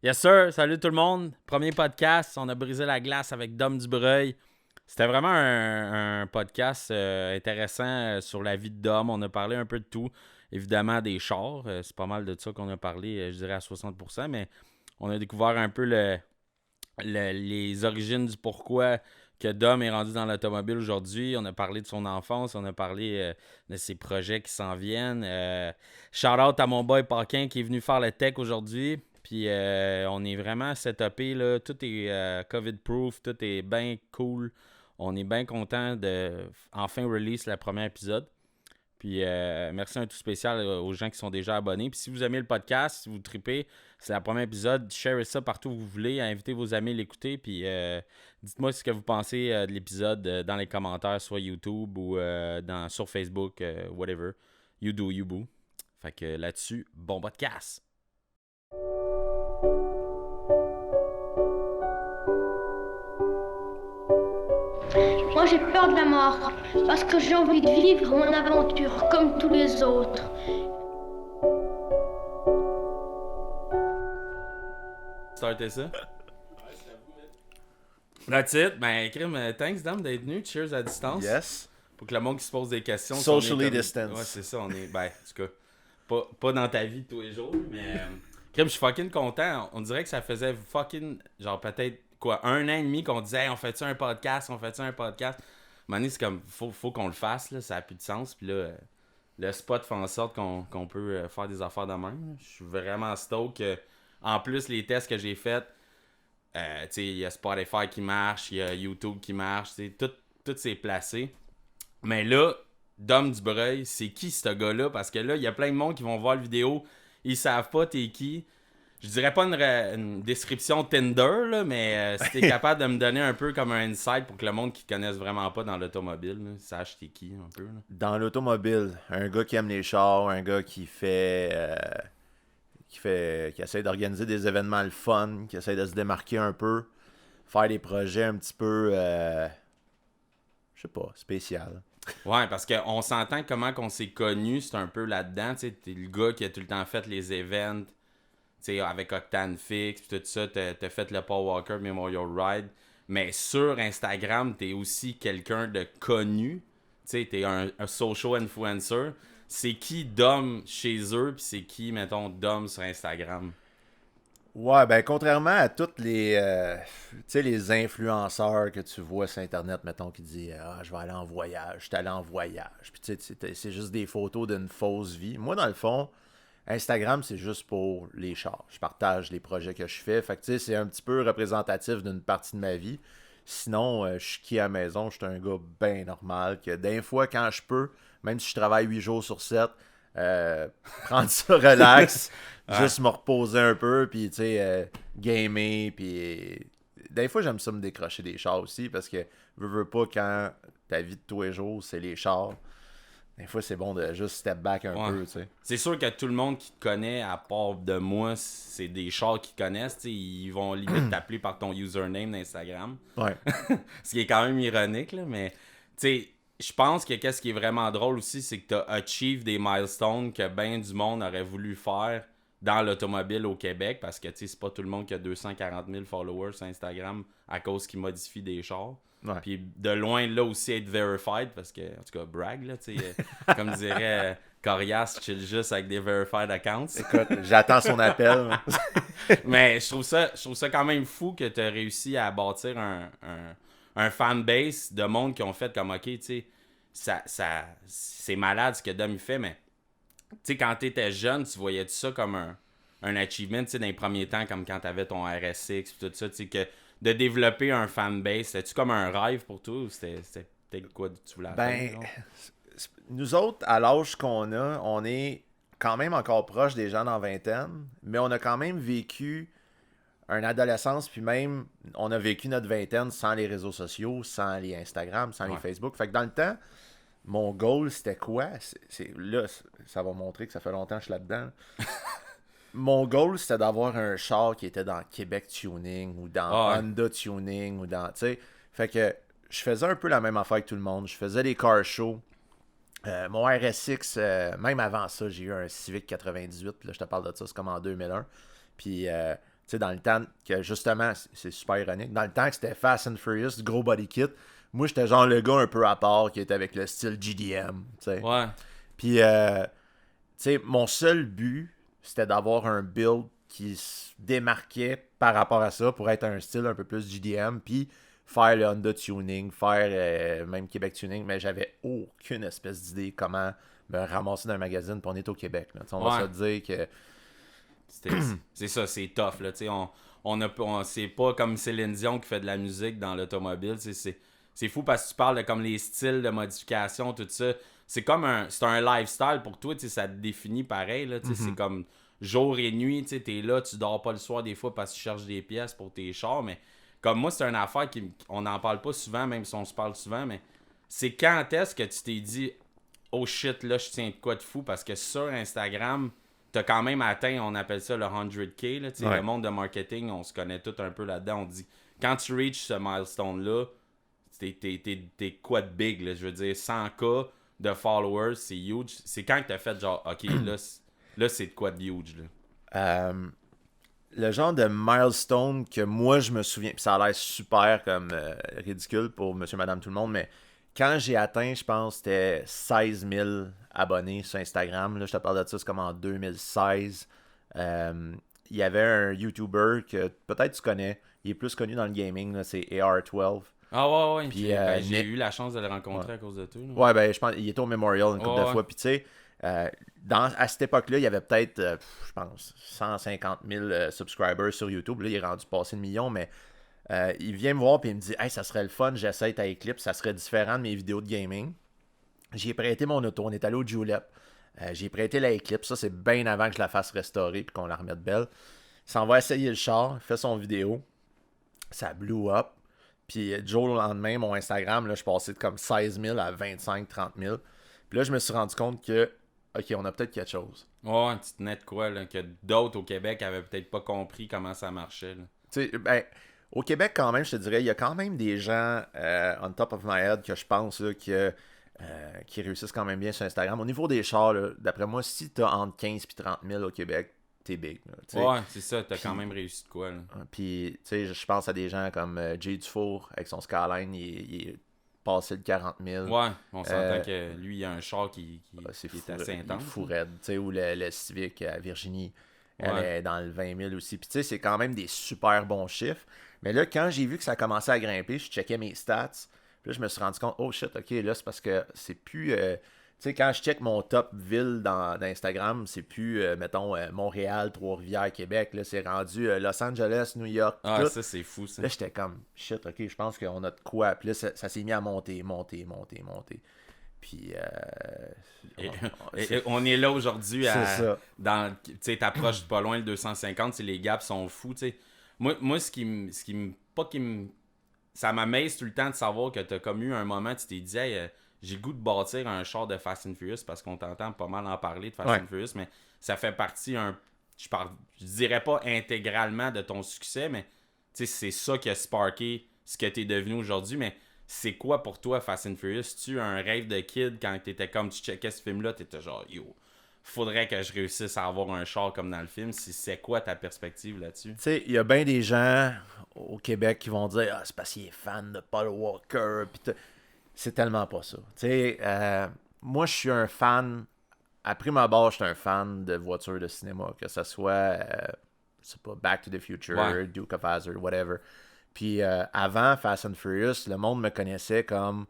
Yes sir, salut tout le monde. Premier podcast, on a brisé la glace avec Dom Dubreuil. C'était vraiment un podcast intéressant sur la vie de Dom. On a parlé un peu de tout. Évidemment des chars, c'est pas mal de ça qu'on a parlé, je dirais à 60%, mais on a découvert un peu les origines du pourquoi que Dom est rendu dans l'automobile aujourd'hui. On a parlé de son enfance, on a parlé de ses projets qui s'en viennent. Shout out à mon boy Paquin qui est venu faire le tech aujourd'hui. Puis on est vraiment setupé, là. Tout est COVID-proof, tout est bien cool. On est bien content de enfin release le premier épisode. Puis merci un tout spécial aux gens qui sont déjà abonnés. Puis si vous aimez le podcast, si vous tripez, c'est le premier épisode. Share ça partout où vous voulez. Invitez vos amis à l'écouter. Puis dites-moi ce que vous pensez de l'épisode dans les commentaires, soit YouTube ou sur Facebook, whatever. You do, you boo. Fait que là-dessus, bon podcast. Moi j'ai peur de la mort, parce que j'ai envie de vivre mon aventure comme tous les autres. Starter ça. That's it. Ben, crime, thanks, Dom, d'être venu. Cheers à distance. Yes. Pour que le monde qui se pose des questions. Socially comme... distance. Ouais, c'est ça. On est, ben, en tout cas, pas dans ta vie de tous les jours, mais. Crime, je suis fucking content. On dirait que ça faisait fucking. Genre, peut-être, quoi, 1 an et demi qu'on disait, hey, on fait-tu un podcast, À un moment donné, c'est comme, faut qu'on le fasse, là, ça n'a plus de sens. Puis là, le spot fait en sorte qu'on peut faire des affaires de même. Je suis vraiment stoked. En plus, les tests que j'ai faits, il y a Spotify qui marche, il y a YouTube qui marche, tout s'est placé. Mais là, Dom Dubreuil, c'est qui ce gars-là? Parce que là, il y a plein de monde qui vont voir la vidéo, ils savent pas t'es qui. Je dirais pas une description Tinder, là, mais si t'es capable de me donner un peu comme un insight pour que le monde qui te connaisse vraiment pas dans l'automobile, là, sache t'es qui un peu. Là. Dans l'automobile, un gars qui aime les chars, un gars qui essaie d'organiser des événements le fun, qui essaie de se démarquer un peu, faire des projets un petit peu, je sais pas, spécial. Ouais, parce qu'on s'entend comment qu'on s'est connus, c'est un peu là-dedans. T'es le gars qui a tout le temps fait les events, avec Octane Fix, pis tout ça, t'as fait le Paul Walker Memorial Ride. Mais sur Instagram, t'es aussi quelqu'un de connu. T'es un social influencer. C'est qui Dom chez eux, puis c'est qui, mettons, Dom sur Instagram? Ouais, ben contrairement à toutes les influenceurs que tu vois sur Internet, mettons, qui disent « Ah, je vais aller en voyage, je suis allé en voyage. » Puis tu sais, c'est juste des photos d'une fausse vie. Moi, dans le fond, Instagram, c'est juste pour les chars. Je partage les projets que je fais. Fait que tu sais, c'est un petit peu représentatif d'une partie de ma vie. Sinon, je suis qui à la maison, je suis un gars bien normal, que des fois, quand je peux, même si je travaille 8 jours sur 7, prendre ça relax, juste me reposer un peu, puis tu sais, gamer, puis des fois j'aime ça me décrocher des chars aussi, parce que veux pas, quand ta vie de tous les jours c'est les chars, des fois c'est bon de juste step back un peu, tu sais. C'est sûr que tout le monde qui te connaît, à part de moi, c'est des chars qu'ils connaissent, t'sais, ils vont limite t'appeler par ton username d'Instagram. Ouais. Ce qui est quand même ironique, là, mais tu sais, je pense que qu'est-ce qui est vraiment drôle aussi, c'est que tu as achieve des milestones que ben du monde aurait voulu faire dans l'automobile au Québec, parce que c'est pas tout le monde qui a 240 000 followers sur Instagram à cause qu'ils modifient des chars. Ouais. Puis de loin là aussi être verified, parce que, en tout cas, brag, là, comme dirait Corias, chill juste avec des verified accounts. Écoute, j'attends son appel. Mais je trouve ça quand même fou que tu as réussi à bâtir un fanbase de monde qui ont fait comme, ok, tu sais, c'est malade ce que Dom il fait, mais tu sais, quand t'étais jeune, tu voyais ça comme un achievement, tu sais, dans les premiers temps, comme quand t'avais ton RSX et tout ça, tu sais, que de développer un fanbase, c'était-tu comme un rêve pour toi ou c'était peut-être quoi tu voulais atteindre? Ben, nous autres, à l'âge qu'on a, on est quand même encore proche des gens dans la vingtaine, mais on a quand même vécu une adolescence, puis même, on a vécu notre vingtaine sans les réseaux sociaux, sans les Instagram, sans les Facebook. Fait que dans le temps, mon goal, c'était quoi? Là, ça va montrer que ça fait longtemps que je suis là-dedans. Mon goal, c'était d'avoir un char qui était dans Québec Tuning ou dans Honda Tuning ou dans, tu sais. Fait que je faisais un peu la même affaire que tout le monde. Je faisais des car shows. Mon RSX, même avant ça, j'ai eu un Civic 98. Là, je te parle de ça, c'est comme en 2001. Puis sais, dans le temps que, justement, c'est super ironique, dans le temps que c'était Fast and Furious, gros body kit, moi, j'étais genre le gars un peu à part qui était avec le style GDM, tu sais. Ouais. Puis, tu sais, mon seul but, c'était d'avoir un build qui se démarquait par rapport à ça pour être un style un peu plus GDM, puis faire le Honda Tuning, faire même Québec Tuning, mais j'avais aucune espèce d'idée comment me ramasser dans un magazine, puis on est au Québec. Là. On va se dire que... C'est ça, c'est tough. Là, c'est pas comme Céline Dion qui fait de la musique dans l'automobile. C'est fou parce que tu parles de comme les styles de modification, tout ça. C'est un lifestyle pour toi, ça te définit pareil. Là, c'est comme jour et nuit, t'es là, tu dors pas le soir des fois parce que tu cherches des pièces pour tes chars, mais comme moi, c'est une affaire on n'en parle pas souvent, même si on se parle souvent, mais c'est quand est-ce que tu t'es dit oh shit, là, je tiens de quoi de fou, parce que sur Instagram, t'as quand même atteint, on appelle ça le 100K, là, le monde de marketing, on se connaît tout un peu là-dedans, on dit, quand tu reaches ce milestone-là, t'es quoi de big, là, je veux dire, 100K de followers, c'est huge, c'est quand que t'as fait genre, ok, là c'est de quoi de huge, là. Le genre de milestone que moi je me souviens, puis ça a l'air super comme ridicule pour monsieur, madame, tout le monde, mais quand j'ai atteint, je pense, c'était 16 000 abonnés sur Instagram. Là, je te parle de ça, c'est comme en 2016. Il y avait un YouTuber que peut-être tu connais. Il est plus connu dans le gaming, là, c'est AR12. Ah ouais. Puis, j'ai eu la chance de le rencontrer à cause de toi. Là. Ouais, ben je pense il était au Memorial une couple de fois. Puis tu sais, à cette époque-là, il y avait peut-être, je pense, 150 000 subscribers sur YouTube. Là, il est rendu passé le million, mais il vient me voir et il me dit « Hey, ça serait le fun, j'essaie ta Eclipse, ça serait différent de mes vidéos de gaming. » J'ai prêté mon auto, on est allé au Julep. J'ai prêté la Eclipse, ça c'est bien avant que je la fasse restaurer et qu'on la remette belle. Il s'en va essayer le char, il fait son vidéo, ça blew up. Puis du jour au lendemain, mon Instagram, là, je passais de comme 16 000 à 25, 30 000. Puis là, je me suis rendu compte que, OK, on a peut-être quelque chose. Ouais, un petit net quoi, là, que d'autres au Québec avaient peut-être pas compris comment ça marchait. Tu sais, ben, au Québec, quand même, je te dirais, il y a quand même des gens, on top of my head, que je pense là, qui réussissent quand même bien sur Instagram. Au niveau des chars, là, d'après moi, si tu as entre 15 et 30 000 au Québec, t'es big. Là, ouais, c'est ça, t'as quand même réussi de quoi. Là. Puis, tu sais, je pense à des gens comme Jay Dufour, avec son Skyline, il est passé de 40 000. Ouais, on s'entend que lui, il a un char qui est assez intense. Il est fou raide, tu sais, ou le Civic à Virginie, elle est dans le 20 000 aussi. Puis, tu sais, c'est quand même des super bons chiffres. Mais là, quand j'ai vu que ça commençait à grimper, je checkais mes stats. Puis là, je me suis rendu compte, oh shit, ok, là, c'est parce que c'est plus... tu sais, quand je check mon top ville d'Instagram, c'est plus, mettons, Montréal, Trois-Rivières, Québec. Là, c'est rendu Los Angeles, New York. Ah, tout. ça, c'est fou, ça. Là, j'étais comme, shit, ok, je pense qu'on a de quoi. Puis là, ça s'est mis à monter. Puis, on est là aujourd'hui à... C'est ça. Tu sais, t'approches pas loin le 250, les gaps sont fous, tu sais. Moi, ça m'amaze tout le temps de savoir que t'as comme eu un moment, tu t'es dit, hey, j'ai le goût de bâtir un char de Fast and Furious parce qu'on t'entend pas mal en parler de Fast and Furious, mais ça fait partie, je dirais pas intégralement de ton succès, mais tu sais, c'est ça qui a sparké ce que t'es devenu aujourd'hui, mais c'est quoi pour toi Fast and Furious? Tu un rêve de kid quand t'étais comme, tu checkais ce film-là, t'étais genre, yo, faudrait que je réussisse à avoir un char comme dans le film. C'est quoi ta perspective là-dessus? Tu sais, il y a bien des gens au Québec qui vont dire, ah, c'est parce qu'il est fan de Paul Walker. C'est tellement pas ça. Tu sais, moi, je suis un fan. À prime abord, je suis un fan de voitures de cinéma. Que ce soit, c'est pas Back to the Future, Duke of Hazzard, whatever. Puis avant Fast and Furious, le monde me connaissait comme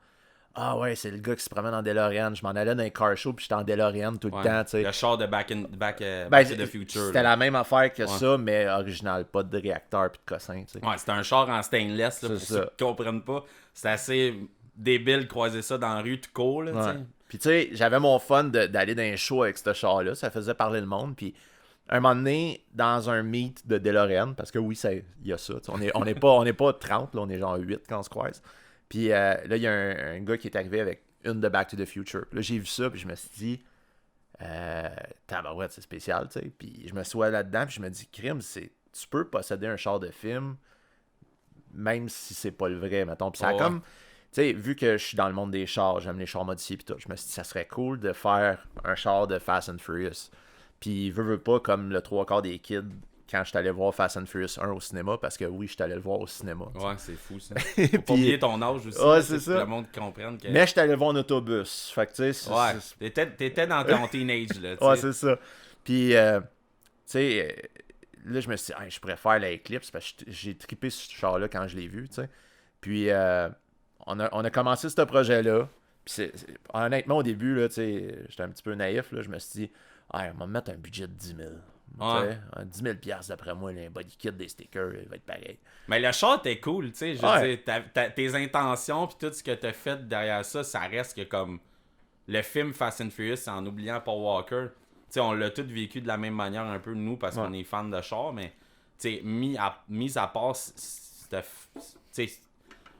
ah ouais, c'est le gars qui se promène en DeLorean. Je m'en allais dans un car show puis j'étais en DeLorean tout le temps. T'sais. Le char de Back to the Future. C'était la même affaire que ça, mais original. Pas de réacteur puis de cossin. T'sais. Ouais, c'était un char en stainless. Là, pour ceux qui ne comprennent pas. C'est assez débile de croiser ça dans la rue tout court. Là, puis tu sais, j'avais mon fun d'aller dans un show avec ce char-là. Ça faisait parler le monde. Puis un moment donné, dans un meet de DeLorean, parce que oui, il y a ça. On n'est pas 30, là, on est genre 8 quand on se croise. Puis là, il y a un gars qui est arrivé avec une de Back to the Future. Là, j'ai vu ça, puis je me suis dit, tabarouette, c'est spécial, tu sais. Puis je me suis là-dedans, puis je me dis, crime, tu peux posséder un char de film, même si c'est pas le vrai, mettons. Puis ça a comme, tu sais, vu que je suis dans le monde des chars, j'aime les chars modifiés, puis tout, je me suis dit, ça serait cool de faire un char de Fast and Furious. Puis, veux pas, comme le 3/4 des kids, quand je suis allé voir Fast and Furious 1 au cinéma, parce que oui, je suis allé le voir au cinéma. Ouais, c'est fou ça. Faut pas oublier ton âge aussi. Ouais, là, c'est que ça. le monde comprenne que... Mais je suis allé le voir en autobus. Fait que tu sais, Ouais, t'étais dans ton teenage, là, tu sais. ouais, c'est ça. Puis, tu sais, là, je me suis dit, hey, je préfère l'Eclipse parce que j'ai trippé sur ce char-là quand je l'ai vu, tu sais. Puis, on a commencé ce projet-là. Puis, honnêtement, au début, là, tu sais, j'étais un petit peu naïf, là. Je me suis dit, hey, on va me mettre un budget de 10 000. Ouais. 10 000 d'après moi, un body kit, des stickers, il va être pareil. Mais le char t'es cool, tu sais. Je veux Ouais. dire, tes intentions puis tout ce que t'as fait derrière ça, ça reste que comme le film Fast and Furious, en oubliant Paul Walker. Tu sais, on l'a tous vécu de la même manière un peu nous parce qu'on est fans de char, mais tu sais, mis à part, tu sais,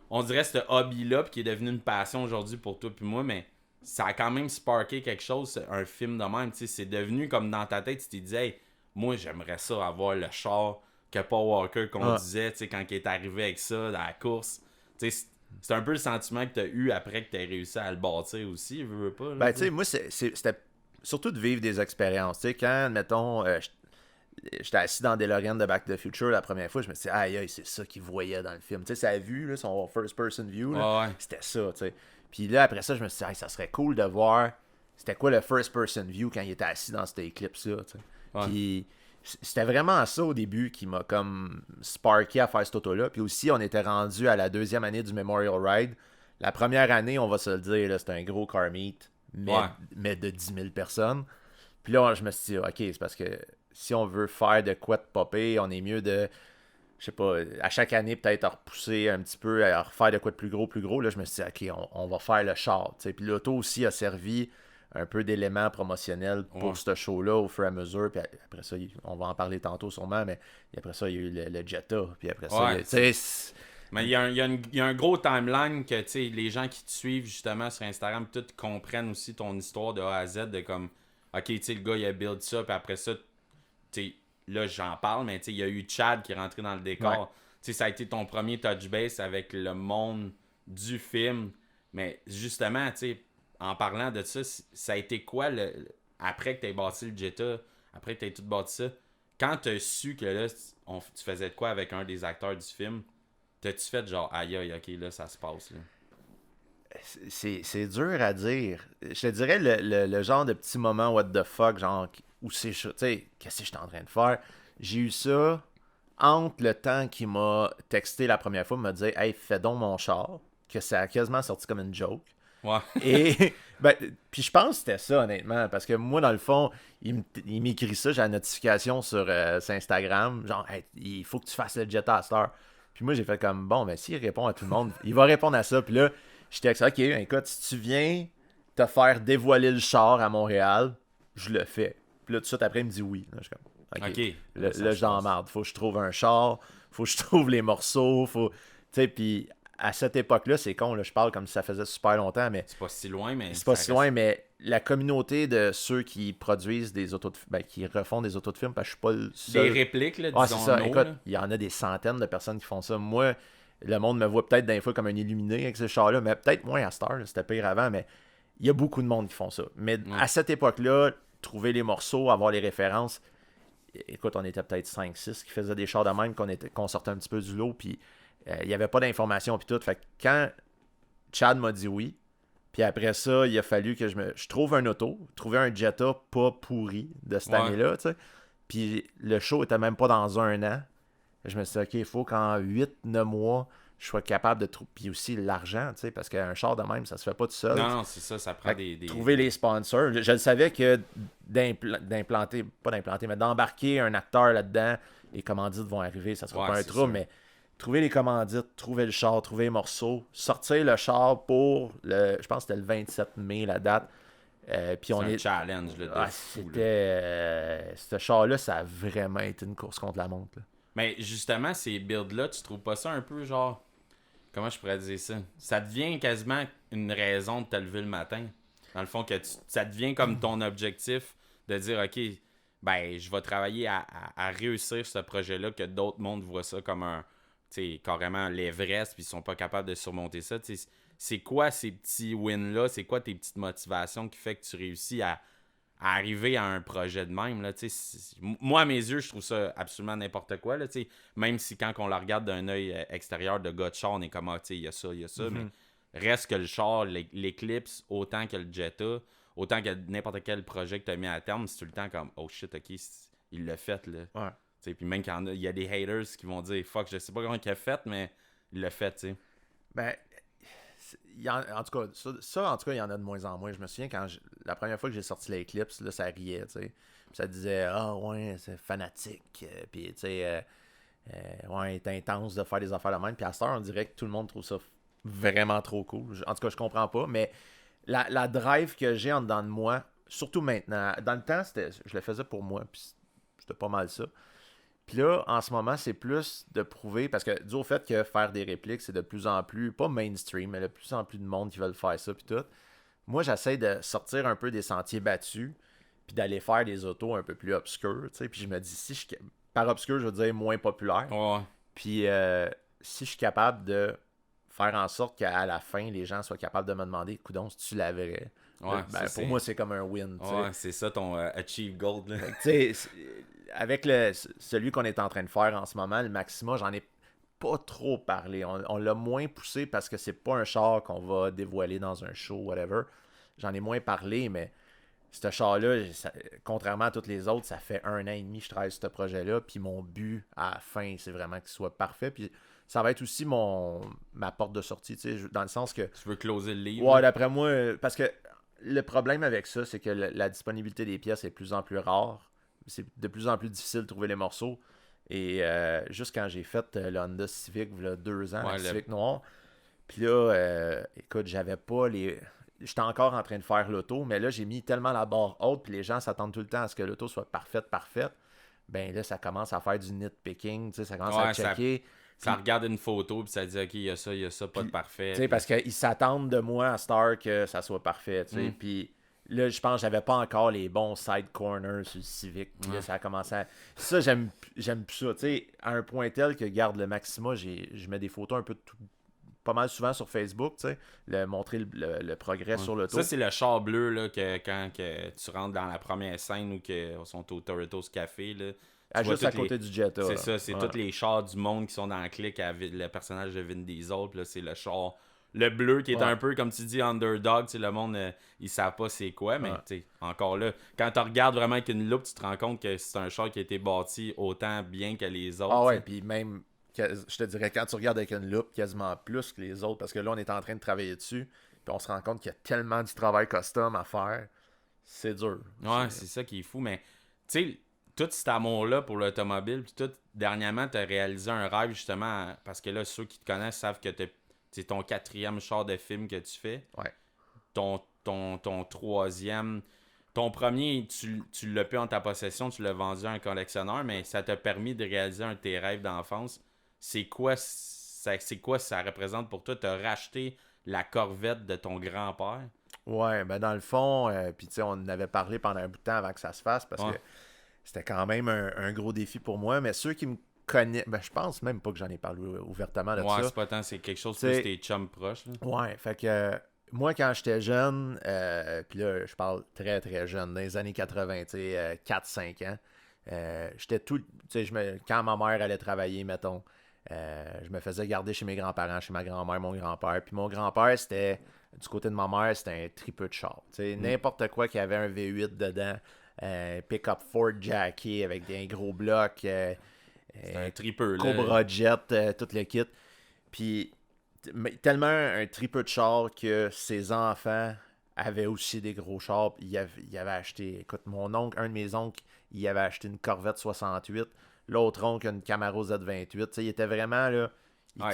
on dirait ce hobby-là qui est devenu une passion aujourd'hui pour toi puis moi, mais ça a quand même sparké quelque chose, un film de même. Tu sais, c'est devenu comme dans ta tête, tu t'es dit, hey, moi j'aimerais ça avoir le char que Paul Walker conduisait, tu sais, quand il est arrivé avec ça dans la course. Tu sais, c'est un peu le sentiment que tu as eu après que tu as réussi à le bâtir aussi, veux pas. Là, Ben, tu sais, moi, c'était surtout de vivre des expériences. Tu sais, quand, mettons, j'étais assis dans DeLorean de Back to the Future la première fois, je me suis dit, aïe, aïe, c'est ça qu'il voyait dans le film. Tu sais, sa vue, là, son first-person view, là, c'était ça, tu sais. Puis là, après ça, je me suis dit, hey, ça serait cool de voir c'était quoi le first-person view quand il était assis dans cette Eclipse-là, tu sais. Puis c'était vraiment ça au début qui m'a comme sparké à faire cette auto-là. Puis aussi, on était rendu à la 2e année du Memorial Ride. La première année, on va se le dire, là, c'était un gros car meet, mais de 10 000 personnes. Puis là, je me suis dit, OK, c'est parce que si on veut faire de quoi de popper, on est mieux de, je sais pas, à chaque année, peut-être à repousser un petit peu, à refaire de quoi de plus gros. Là, je me suis dit, OK, on va faire le char. T'sais. Puis l'auto aussi a servi un peu d'éléments promotionnels pour ce show-là au fur et à mesure. Puis après ça, on va en parler tantôt sûrement, mais après ça, il y a eu le Jetta. Puis après ça, mais il y a un gros timeline que les gens qui te suivent justement sur Instagram, tout comprennent aussi ton histoire de A à Z, de comme, OK, le gars, il a build ça, puis après ça, là, j'en parle, mais il y a eu Chad qui est rentré dans le décor. Ça a été ton premier touch base avec le monde du film. Mais justement, en parlant de ça, ça a été quoi, après que tu aies bâti le Jetta, après que tu aies tout bâti ça, quand tu as su que là, tu faisais de quoi avec un des acteurs du film, t'as-tu fait genre, aïe, aïe, ok, là, ça se passe, là? C'est dur à dire. Je te dirais le genre de petit moment what the fuck, genre, où c'est, tu sais, qu'est-ce que je suis en train de faire? J'ai eu ça entre le temps qu'il m'a texté la première fois, il m'a dit, hey, fais donc mon char, que ça a quasiment sorti comme une joke. Ouais. Et, puis je pense que c'était ça, honnêtement, parce que moi, dans le fond, il m'écrit ça, j'ai la notification sur Instagram, genre, hey, il faut que tu fasses le Jetta à cette heure. Puis moi, j'ai fait comme, bon, mais s'il répond à tout le monde, il va répondre à ça. Puis là, j'étais avec ça, ok, écoute, si tu viens te faire dévoiler le char à Montréal, je le fais. Puis là, tout de suite après, il me dit oui. Là, je suis comme, ok. Là, je l'emmerde. Faut que je trouve un char, faut que je trouve les morceaux, faut. Tu sais, puis à cette époque-là, c'est con, là, je parle comme si ça faisait super longtemps, mais. C'est pas si loin, mais. C'est pas si loin, mais la communauté de ceux qui produisent des autos de qui refont des autos de films, parce que je suis pas le seul. Des répliques, là, disons. C'est ça. Écoute, là. il y en a des centaines de personnes qui font ça. Moi, le monde me voit peut-être d'un fois comme un illuminé avec ce char-là, mais peut-être moins à Star, c'était pire avant, mais il y a beaucoup de monde qui font ça. Mais à cette époque-là, trouver les morceaux, avoir les références, écoute, on était peut-être 5-6 qui faisaient des chars de même, qu'on sortait un petit peu du lot, puis il n'y avait pas d'informations, puis tout. Fait que quand Chad m'a dit oui, puis après ça, il a fallu que je trouve un auto, trouver un Jetta pas pourri de cette année-là, tu sais. Puis le show était même pas dans un an. Je me suis dit, OK, il faut qu'en 8-9 mois, je sois capable de trouver. Puis aussi l'argent, tu sais, parce qu'un char de même, ça se fait pas tout seul. Non, c'est ça, ça prend des. Trouver les sponsors. Je le savais que d'implanter, pas d'implanter, mais d'embarquer un acteur là-dedans, les commandites vont arriver, ça sera pas un trouble, mais trouver les commandites, trouver le char, trouver les morceaux, sortir le char pour je pense que c'était le 27 mai la date. Puis on un challenge là, de fou. Ce char-là, ça a vraiment été une course contre la montre. Là. Mais justement, ces builds-là, tu trouves pas ça un peu genre. Comment je pourrais dire ça? Ça devient quasiment une raison de te lever le matin. Dans le fond, que ça devient comme ton objectif de dire, OK, ben, je vais travailler à réussir ce projet-là, que d'autres mondes voient ça comme un. Carrément l'Everest, puis ils sont pas capables de surmonter ça. C'est quoi ces petits wins-là? C'est quoi tes petites motivations qui fait que tu réussis arriver à un projet de même, là, tu sais, moi, à mes yeux, je trouve ça absolument n'importe quoi, là, tu sais, même si quand on la regarde d'un œil extérieur de gars de char, on est comme, tu sais, il y a ça, mais reste que le char, l'Eclipse, autant que le Jetta, autant que n'importe quel projet que tu as mis à terme, c'est tout le temps comme, oh shit, ok, il l'a fait, là. Ouais. Tu sais, puis même quand il y a des haters qui vont dire, fuck, je sais pas comment il a fait, mais il l'a fait, tu sais. Ben, en tout cas, ça, en tout cas, il y en a de moins en moins. Je me souviens quand la première fois que j'ai sorti l'Eclipse, là, ça riait, tu sais. Puis ça disait, ouais, c'est fanatique. Puis, tu sais, ouais, c'est intense de faire des affaires de même. Puis à cette heure, on dirait que tout le monde trouve ça vraiment trop cool. En tout cas, je comprends pas. Mais la drive que j'ai en dedans de moi, surtout maintenant, dans le temps, je le faisais pour moi. Puis c'était pas mal ça. Puis là, en ce moment, c'est plus de prouver, parce que dû au fait que faire des répliques, c'est de plus en plus, pas mainstream, mais de plus en plus de monde qui veulent faire ça, puis tout. Moi, j'essaie de sortir un peu des sentiers battus, puis d'aller faire des autos un peu plus obscures, tu sais. Puis je me dis, par obscur, je veux dire moins populaire. Ouais. Puis si je suis capable de faire en sorte qu'à la fin, les gens soient capables de me demander, coudonc, si tu la verrais. Ouais, pour moi, c'est comme un win, tu sais. Ouais, c'est ça ton Achieve Gold, là. Tu sais, avec celui qu'on est en train de faire en ce moment, le Maxima, j'en ai pas trop parlé. On l'a moins poussé parce que c'est pas un char qu'on va dévoiler dans un show, whatever. J'en ai moins parlé, mais ce char-là, contrairement à tous les autres, ça fait 1 an et demi que je travaille sur ce projet-là. Puis mon but à la fin, c'est vraiment qu'il soit parfait. Puis ça va être aussi ma porte de sortie, tu sais, dans le sens que... Tu veux closer le livre? Ouais, d'après moi, parce que le problème avec ça, c'est que la disponibilité des pièces est de plus en plus rare. C'est de plus en plus difficile de trouver les morceaux. Et juste quand j'ai fait le Honda Civic, il y a 2 ans, le Civic noir, puis là, écoute, j'avais pas les... J'étais encore en train de faire l'auto, mais là, j'ai mis tellement la barre haute, puis les gens s'attendent tout le temps à ce que l'auto soit parfaite. Ben là, ça commence à faire du nitpicking, tu sais, ça commence à checker. Ça regarde une photo, puis ça dit, OK, il y a ça, pas de parfait. Tu sais, parce qu'ils s'attendent de moi à Star que ça soit parfait, tu sais, puis... Là, je pense que j'avais pas encore les bons side corners sur le Civic. Puis là, ça a commencé à... Ça, j'aime plus ça. Tu sais, à un point tel que, garde le Maxima, je mets des photos un peu de tout, pas mal souvent sur Facebook, tu sais, montrer le progrès sur l'auto. Ça, c'est le char bleu, là, quand tu rentres dans la première scène où ils sont au Toretto's Café, là. Juste à côté du Jetta. C'est ça, c'est tous les chars du monde qui sont dans le clic avec le personnage de Vin Diesel. Puis là, c'est le char... Le bleu qui est un peu, comme tu dis, underdog, le monde, ils savent pas c'est quoi, mais encore là, quand tu regardes vraiment avec une loupe, tu te rends compte que c'est un char qui a été bâti autant bien que les autres. Ah ouais, puis même, je te dirais, quand tu regardes avec une loupe, quasiment plus que les autres, parce que là, on est en train de travailler dessus, puis on se rend compte qu'il y a tellement du travail custom à faire, c'est dur. Ouais, c'est ça qui est fou, mais tu sais, tout cet amour-là pour l'automobile, puis tout, dernièrement, tu as réalisé un rêve, justement, parce que là, ceux qui te connaissent savent que c'est ton 4e char de film que tu fais. Ouais. Ton 3e. Ton premier, tu l'as plus en ta possession, tu l'as vendu à un collectionneur, mais ça t'a permis de réaliser un de tes rêves d'enfance. C'est quoi ça représente pour toi? T'as racheté la Corvette de ton grand-père? Ouais, ben dans le fond, puis tu sais, on en avait parlé pendant un bout de temps avant que ça se fasse, parce que c'était quand même un gros défi pour moi, mais ceux qui me connaissent, ben je pense même pas que j'en ai parlé ouvertement de ça. Ouais, c'est pas tant, c'est quelque chose plus tes chums proches. Là. Ouais, fait que moi quand j'étais jeune, puis là je parle très très jeune, dans les années 80, tu sais, 4-5 ans, j'étais tout, tu sais, quand ma mère allait travailler, mettons, je me faisais garder chez mes grands-parents, chez ma grand-mère, mon grand-père, puis mon grand-père, c'était, du côté de ma mère, c'était un tripeux de char, tu sais, n'importe quoi qui avait un V8 dedans, pick-up Ford jacké avec des gros blocs, c'est un tripeux, là. Cobra Jet, tout le kit. Puis, tellement un tripeux de char que ses enfants avaient aussi des gros chars. Il avait acheté, écoute, mon oncle, un de mes oncles, il avait acheté une Corvette 68. L'autre oncle, une Camaro Z28. Tu sais, il était vraiment, là,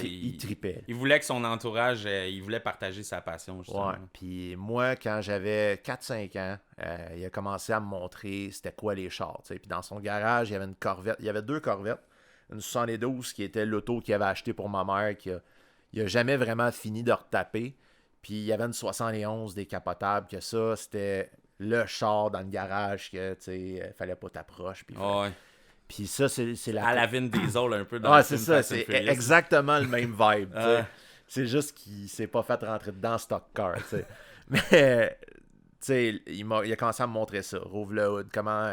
il tripait. Il voulait que son entourage, il voulait partager sa passion, justement. Ouais, puis moi, quand j'avais 4-5 ans, il a commencé à me montrer c'était quoi les chars. Puis dans son garage, il y avait une Corvette. Il y avait 2 Corvettes. Une 72 qui était l'auto qu'il avait acheté pour ma mère, il a jamais vraiment fini de retaper. Puis il y avait une 71 décapotable, que ça, c'était le char dans le garage que, tu sais, fallait pas t'approcher. Puis ça, c'est la... À la Vin Diesel, un peu dans le c'est ça, c'est exactement le même vibe, tu sais. C'est juste qu'il s'est pas fait rentrer dedans stock car, tu sais. Mais, sais, il a commencé à me montrer ça. Rouvre le hood, comment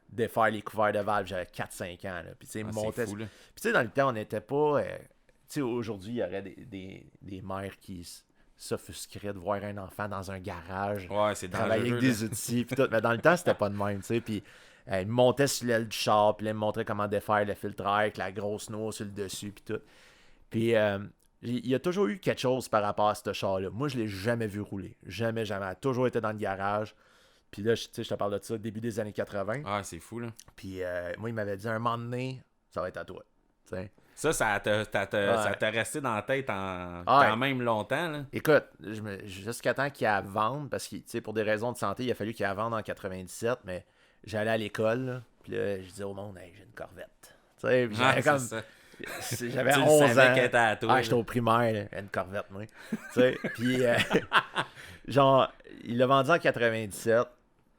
défaire les couverts de valve. J'avais 4-5 ans. Là. Puis, tu sais, il me montait. C'est fou, là. Puis, tu sais, dans le temps, on n'était pas. Tu sais, aujourd'hui, il y aurait des mères qui s'offusqueraient de voir un enfant dans un garage. Ouais, c'est Travailler dangereux. avec des outils. Puis tout. Mais dans le temps, c'était pas de même, tu sais. Puis, il me montait sur l'aile du char. Puis, là, il me montrait comment défaire le filtre à air avec la grosse noix sur le dessus. Puis tout. Puis, il y a toujours eu quelque chose par rapport à ce char-là. Moi, je l'ai jamais vu rouler. Jamais, jamais. Il a toujours été dans le garage. Puis là, tu sais, je te parle de ça, début des années 80. Ah, c'est fou, là. Puis moi, il m'avait dit, un moment donné, ça va être à toi. T'sais. Ça t'a resté dans la tête quand même longtemps, là. Écoute, jusqu'à temps qu'il y ait à vendre, parce que, pour des raisons de santé, il a fallu qu'il y ait à vendre en 97, mais j'allais à l'école, là, puis là, je disais au monde, hey, j'ai une Corvette. T'sais, puis j'avais comme... J'avais 11 ans. J'étais au primaire, là, une Corvette, moi. Puis, genre, il l'a vendu en 97.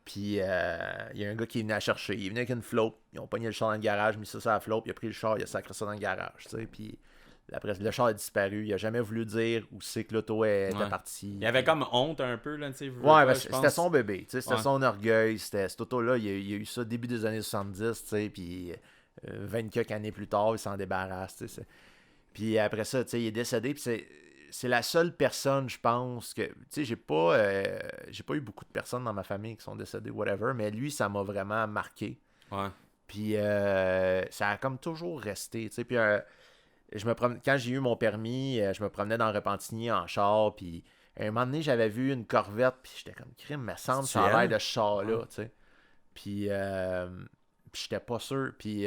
Puis, il y a un gars qui est venu la chercher. Il venait avec une flotte. Ils ont pogné le char dans le garage, mis ça sur la flotte. Il a pris le char, il a sacré ça dans le garage. Puis, après, le char a disparu. Il a jamais voulu dire où c'est que l'auto était partie. Il avait comme honte un peu, là, tu sais. Ouais, parce que c'était son bébé. C'était son orgueil. Cette auto-là, il a eu ça début des années 70. Tu sais, puis 20 quelques années plus tard, il s'en débarrasse. Tu sais. Puis après ça, tu sais, il est décédé. Puis c'est la seule personne, je pense, que... Tu sais, j'ai pas eu beaucoup de personnes dans ma famille qui sont décédées, whatever, mais lui, ça m'a vraiment marqué. Ouais. Puis ça a comme toujours resté, tu sais. Puis quand j'ai eu mon permis, je me promenais dans Repentigny en char, puis à un moment donné, j'avais vu une Corvette, puis j'étais comme, crime, me semble, ça a l'air de ce char-là, tu sais. Puis j'étais pas sûr. Puis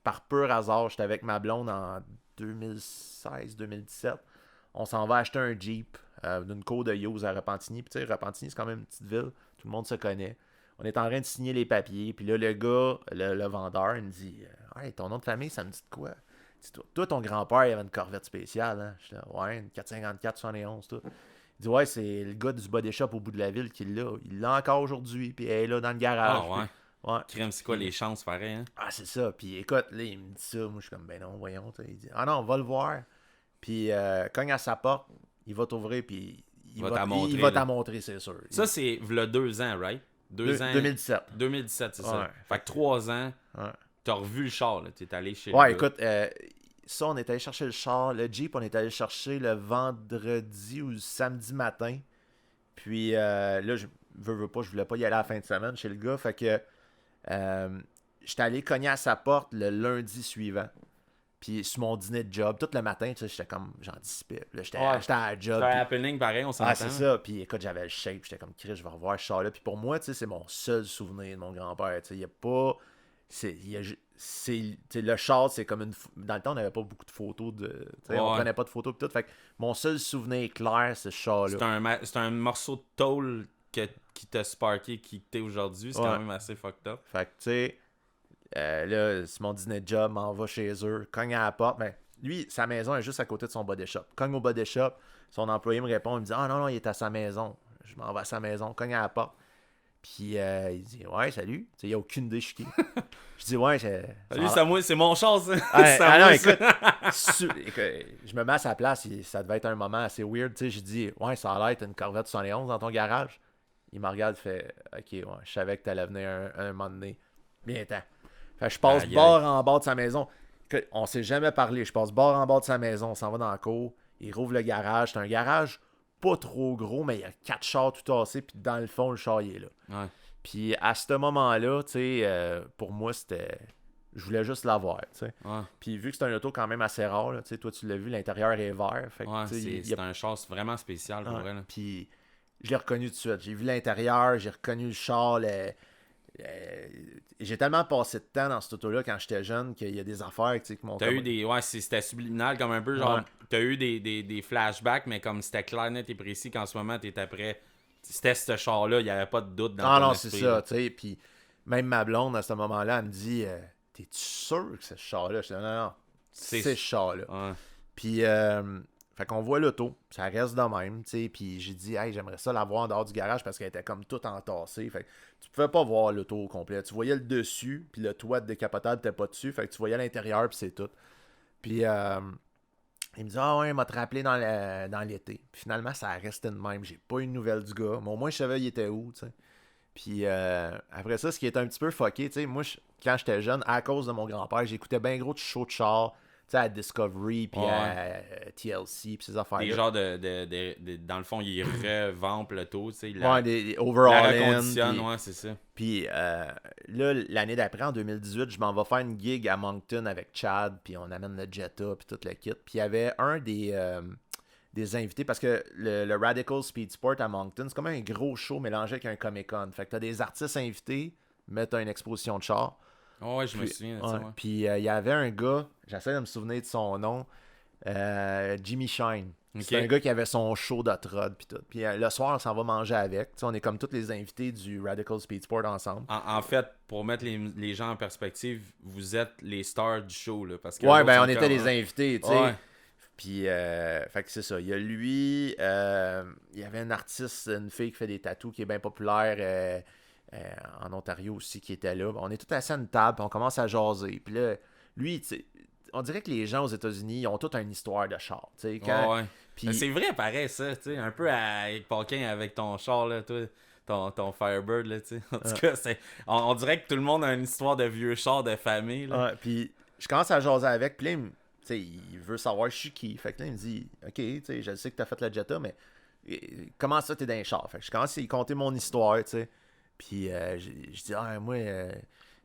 par pur hasard, j'étais avec ma blonde en 2016-2017. On s'en va acheter un Jeep d'une cour de Hughes à Repentigny. Puis tu sais, Repentigny, c'est quand même une petite ville. Tout le monde se connaît. On est en train de signer les papiers. Puis là, le gars, le vendeur, il me dit hey, ton nom de famille, ça me dit de quoi? Toi, ton grand-père, il avait une Corvette spéciale. Hein? Je dis ouais, une 454 71, tout. Il dit ouais, c'est le gars du body shop au bout de la ville qui l'a. Il l'a encore aujourd'hui. Puis elle est là dans le garage. Ah ouais. Ouais. Crème, c'est quoi les chances, pareil, hein? Ah, c'est ça. Puis écoute, là, il me dit ça. Moi, je suis comme, ben non, voyons. Il dit, ah non, on va le voir. Puis cogne à sa porte, il va t'ouvrir, puis il va t'en montrer, c'est sûr. Ça, c'est v'là 2 ans, right? 2017. 2017, c'est ouais. ça. Fait que 3 ans, ouais. T'as revu le char, là. T'es allé chez ouais, écoute, ça, on est allé chercher le char. Le Jeep, on est allé le chercher le vendredi ou le samedi matin. Puis là, je voulais pas y aller à la fin de semaine chez le gars. Fait que j'étais allé cogner à sa porte le lundi suivant. Puis sur mon dîner de job, tout le matin, tu sais, j'étais comme, j'anticipais. Là, j'étais à la job. C'était un happening pareil, on s'entend. Ah, c'est ça. Puis écoute, j'avais le shape. J'étais comme, Chris, je vais revoir ce char-là. Puis pour moi, tu sais, c'est mon seul souvenir de mon grand-père. Tu sais, il n'y a pas... le char, c'est comme une... Dans le temps, on n'avait pas beaucoup de photos de... On prenait pas de photos et tout. Fait que mon seul souvenir clair, c'est ce char-là. C'est un morceau de tôle qui t'a sparké, qui t'es aujourd'hui. C'est quand même assez fucked up. Fait que, tu sais... là, c'est mon dîner de job, m'en va chez eux, cogne à la porte. Ben, lui, sa maison est juste à côté de son body shop. Cogne au body shop, son employé me répond, il me dit ah non, il est à sa maison. Je m'en vais à sa maison, cogne à la porte. Puis il dit ouais, salut. Il n'y a aucune idée, je suis qui. Je dis ouais, salut, Samuel, c'est mon char, ça. Non, écoute, je me mets à sa place, ça devait être un moment assez weird. J'ai dit ouais, ça a l'air, t'as une Corvette 71 dans ton garage. Il me regarde, fait ok, ouais, je savais que t'allais venir un moment donné. Bien temps. Fait que je passe bord en bord de sa maison. On s'est jamais parlé. Je passe bord en bord de sa maison. On s'en va dans la cour. Il rouvre le garage. C'est un garage pas trop gros, mais il y a 4 chars tout tassés. Puis dans le fond, le char, il est là. Ouais. Puis à ce moment-là, tu sais, pour moi, c'était... Je voulais juste l'avoir, tu sais. Ouais. Puis vu que c'est un auto quand même assez rare, tu sais, toi, tu l'as vu, l'intérieur est vert. Fait que, ouais, c'est un char vraiment spécial pour vrai. Puis je l'ai reconnu tout de suite. J'ai vu l'intérieur, j'ai reconnu le char, j'ai tellement passé de temps dans cette auto-là quand j'étais jeune qu'il y a des affaires qui m'ont... T'as eu des... Ouais, c'était subliminal comme un peu, genre... Ouais. T'as eu des flashbacks, mais comme c'était clair, net et précis qu'en ce moment, t'étais prêt... C'était ce char-là, il n'y avait pas de doute dans ton esprit. C'est ça, tu sais, puis même ma blonde, à ce moment-là, elle me dit t'es-tu sûr que c'est ce char-là? Je dis non, c'est ce char-là. Ouais. Puis... fait qu'on voit l'auto, ça reste de même, tu sais, puis j'ai dit, hey, j'aimerais ça l'avoir en dehors du garage parce qu'elle était comme toute entassée, fait que tu pouvais pas voir l'auto au complet, tu voyais le dessus, puis le toit décapotable t'es pas dessus, fait que tu voyais l'intérieur, puis c'est tout. Puis Il me dit, ah ouais, il m'a te rappelé dans l'été. Puis finalement, ça a resté de même. J'ai pas eu de nouvelles du gars. Mais au moins, je savais il était où, tu sais. Puis après ça, ce qui est un petit peu fucké, tu sais, moi, quand j'étais jeune, à cause de mon grand-père, j'écoutais bien gros de shows de char, tu sais, à Discovery, puis à TLC, puis ces affaires-là. Des genres dans le fond, ils revampent le taux, tu sais. Ouais, des la overall reconditionnent, in. ouais, c'est ça. Puis là, l'année d'après, en 2018, je m'en vais faire une gig à Moncton avec Chad, puis on amène le Jetta, puis tout le kit. Puis il y avait un des invités, parce que le Radical Speed Sport à Moncton, c'est comme un gros show mélangé avec un Comic-Con. Fait que t'as des artistes invités, mettent une exposition de char. Oh, ouais, je me souviens de ça, ouais. Puis il y avait un gars, j'essaie de me souvenir de son nom, Jimmy Shine. C'est un gars qui avait son show de trod puis tout. Puis le soir, on s'en va manger avec. T'sais, on est comme tous les invités du Radical Speed Sport ensemble. En fait, pour mettre les gens en perspective, vous êtes les stars du show, là. Parce que ouais, ben on était les invités, tu sais. Ouais. Puis, fait que c'est ça. Il y a lui, il y avait une artiste, une fille qui fait des tatous qui est bien populaire en Ontario aussi qui était là. On est tous assis à une table, puis on commence à jaser. Puis là, lui, tu sais, on dirait que les gens aux États-Unis, ils ont toute une histoire de char. Tu sais, ouais. Puis... C'est vrai, pareil, ça. Tu sais, un peu à Paquin avec ton char, là, toi. Ton Firebird, là, tu sais. En tout cas, on dirait que tout le monde a une histoire de vieux char de famille, là. Ouais, puis je commence à jaser avec, puis là, il veut savoir je suis qui. Fait que là, il me dit, OK, tu sais, je sais que t'as fait la Jetta, mais comment ça, t'es dans les chars? Fait que je commence à lui conter mon histoire, tu sais. Puis je dis, ah, moi, tu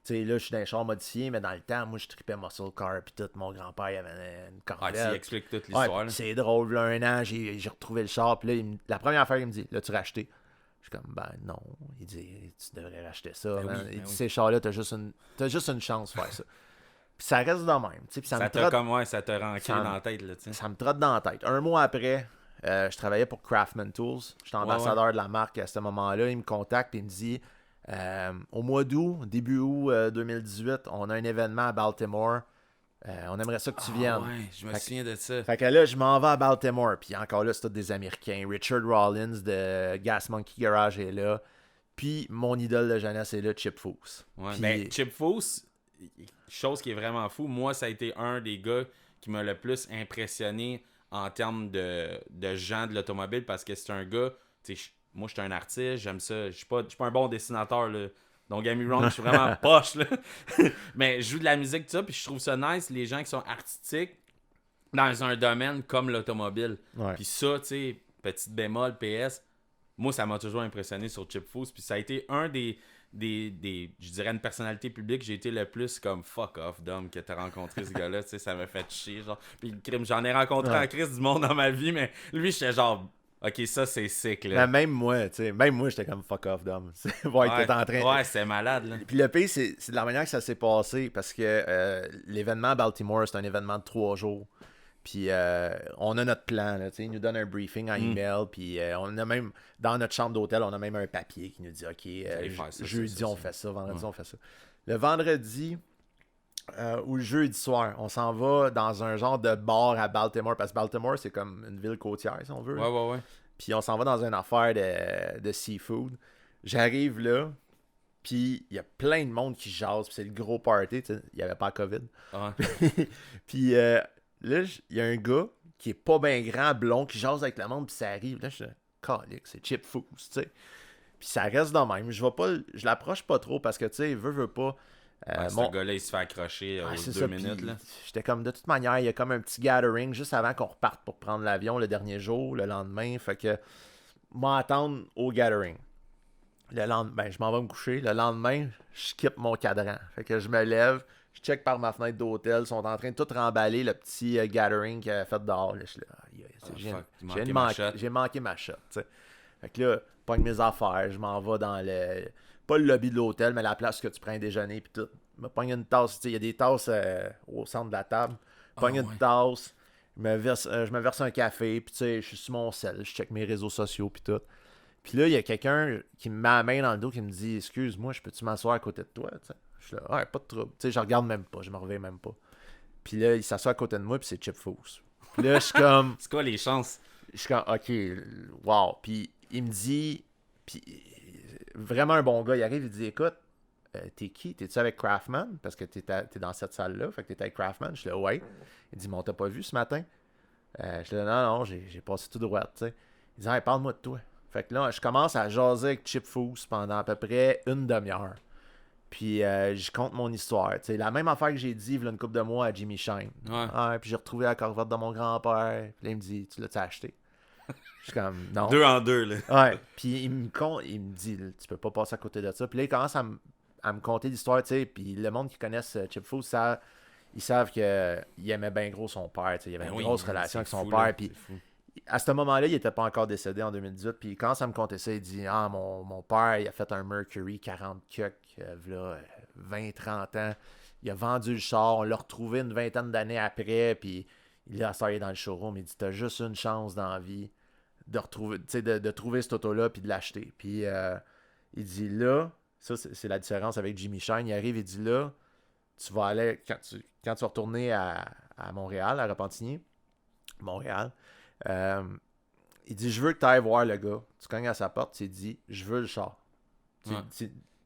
sais, là, je suis dans les chars modifiés, mais dans le temps, moi, je tripais muscle car, puis tout. Mon grand-père, il avait une Corvette. Ah, tu expliques toute l'histoire, là. C'est drôle, là, un an, j'ai retrouvé le char, puis là, la première affaire, il me dit, l'as-tu racheté? Je suis comme, ben non. Il dit, tu devrais racheter ça. Ben oui, il dit, oui. ces chars-là, t'as juste une chance de faire ça. Puis ça reste de même. Puis ça te rancait dans la tête, là, tu sais. Ça me trotte dans la tête. Un mois après, je travaillais pour Craftman Tools. J'étais ambassadeur de la marque à ce moment-là. Il me contacte et il me dit, au mois d'août, début août 2018, on a un événement à Baltimore. On aimerait ça que tu viennes. Ouais, je me souviens de ça. Fait que là, je m'en vais à Baltimore. Puis encore là, c'est tous des Américains. Richard Rollins de Gas Monkey Garage est là. Puis mon idole de jeunesse est là, Chip Foose. Ouais, puis... mais Chip Foose, chose qui est vraiment fou, moi, ça a été un des gars qui m'a le plus impressionné en termes de gens de l'automobile parce que c'est un gars, tu sais, moi, je suis un artiste, j'aime ça. Je suis pas un bon dessinateur, là. Donc, get me wrong, je suis vraiment poche, là. Mais je joue de la musique, tout ça, puis je trouve ça nice, les gens qui sont artistiques dans un domaine comme l'automobile. Ouais. Puis ça, tu sais, petite bémol, PS, moi, ça m'a toujours impressionné sur Chip Foose. Puis ça a été un des je dirais, une personnalité publique, j'ai été le plus comme fuck off d'homme que t'as rencontré ce gars-là, tu sais, ça m'a fait chier, genre. Puis le crime, j'en ai rencontré en crise du monde dans ma vie, mais lui, j'étais genre, ok, ça, c'est sick, là. Mais même moi, j'étais comme fuck off d'homme. T'es en train... Ouais, c'est malade, là. Puis le pire, c'est de la manière que ça s'est passé, parce que l'événement à Baltimore, c'est un événement de 3 jours. Puis on a notre plan, là, il nous donne un briefing en email, puis on a même, dans notre chambre d'hôtel, on a même un papier qui nous dit, OK, jeudi on fait ça, vendredi on fait ça. Le vendredi ou le jeudi soir, on s'en va dans un genre de bar à Baltimore, parce que Baltimore, c'est comme une ville côtière, si on veut. Ouais. Puis on s'en va dans une affaire de seafood. J'arrive là, puis il y a plein de monde qui jase, puis c'est le gros party, il n'y avait pas COVID. Ouais. Puis... là, il y a un gars qui est pas bien grand, blond, qui jase avec le monde, puis ça arrive. Là, je suis calique, c'est Chip Foose, tu sais. Puis ça reste de même. Je l'approche pas trop parce que, tu sais, veut pas. Ce gars-là, il se fait accrocher aux 2 minutes. Là. J'étais comme, de toute manière, il y a comme un petit gathering juste avant qu'on reparte pour prendre l'avion le dernier jour, le lendemain. Fait que, m'attendre au gathering. Le lendemain, je m'en vais me coucher. Le lendemain, je skip mon cadran. Fait que je me lève. Je check par ma fenêtre d'hôtel. Ils sont en train de tout remballer le petit gathering qu'il avait fait dehors. Là, je suis là, j'ai manqué ma shot. T'sais. Fait que là, pogne mes affaires. Je m'en vais dans pas le lobby de l'hôtel, mais la place que tu prends un déjeuner. Puis tout. Je me pogne une tasse. Il y a des tasses au centre de la table. Je pogne une tasse. Je me verse un café. Puis tu sais, je suis sur mon sel. Je check mes réseaux sociaux. Puis tout. Puis là, il y a quelqu'un qui me met la main dans le dos qui me dit, excuse-moi, je peux-tu m'asseoir à côté de toi? T'sais. Je suis là, ouais, pas de trouble. Tu sais, je regarde même pas, je me réveille même pas. Puis là, il s'assoit à côté de moi, puis c'est Chip Foose. Puis là, je suis comme. C'est quoi les chances? Je suis comme, ok, wow. Puis il me dit, puis vraiment un bon gars, il arrive, il dit, écoute, t'es qui? T'es-tu avec Craftman? Parce que t'es dans cette salle-là, fait que t'es avec Craftman. Je suis là, ouais. Il dit, mais on t'a pas vu ce matin? Je dis, non, j'ai passé tout droit, tu sais. Il dit, hey, parle-moi de toi. Fait que là, je commence à jaser avec Chip Foose pendant à peu près une demi-heure. Puis je compte mon histoire. Tu sais, la même affaire que j'ai dit il y a une couple de mois à Jimmy Shine. Ouais. Puis j'ai retrouvé la corvette de mon grand-père. Puis là, il me dit, tu l'as-tu acheté? Je suis comme, non. 2 en 2, là. Ouais. Puis il me dit, tu peux pas passer à côté de ça. Puis là, il commence à me conter l'histoire, tu sais. Puis le monde qui connaissent Chip Foose, ils savent qu'il aimait bien gros son père. Tu sais, il avait une grosse relation avec son père. Puis à ce moment-là, il était pas encore décédé en 2018. Puis quand ça me contait ça, il dit, mon père, il a fait un Mercury 40 cuck, là, 20-30 ans. Il a vendu le char. On l'a retrouvé une vingtaine d'années après. Puis il a sorti dans le showroom. Il dit, t'as juste une chance dans la vie de retrouver, de trouver cet auto-là puis de l'acheter. Puis il dit là, ça c'est la différence avec Jimmy Shine. Il arrive, il dit là, tu vas aller, quand tu vas retourner à Montréal, à Repentigny, Montréal, il dit, je veux que tu ailles voir le gars. Tu cognes à sa porte, tu dis, je veux le char.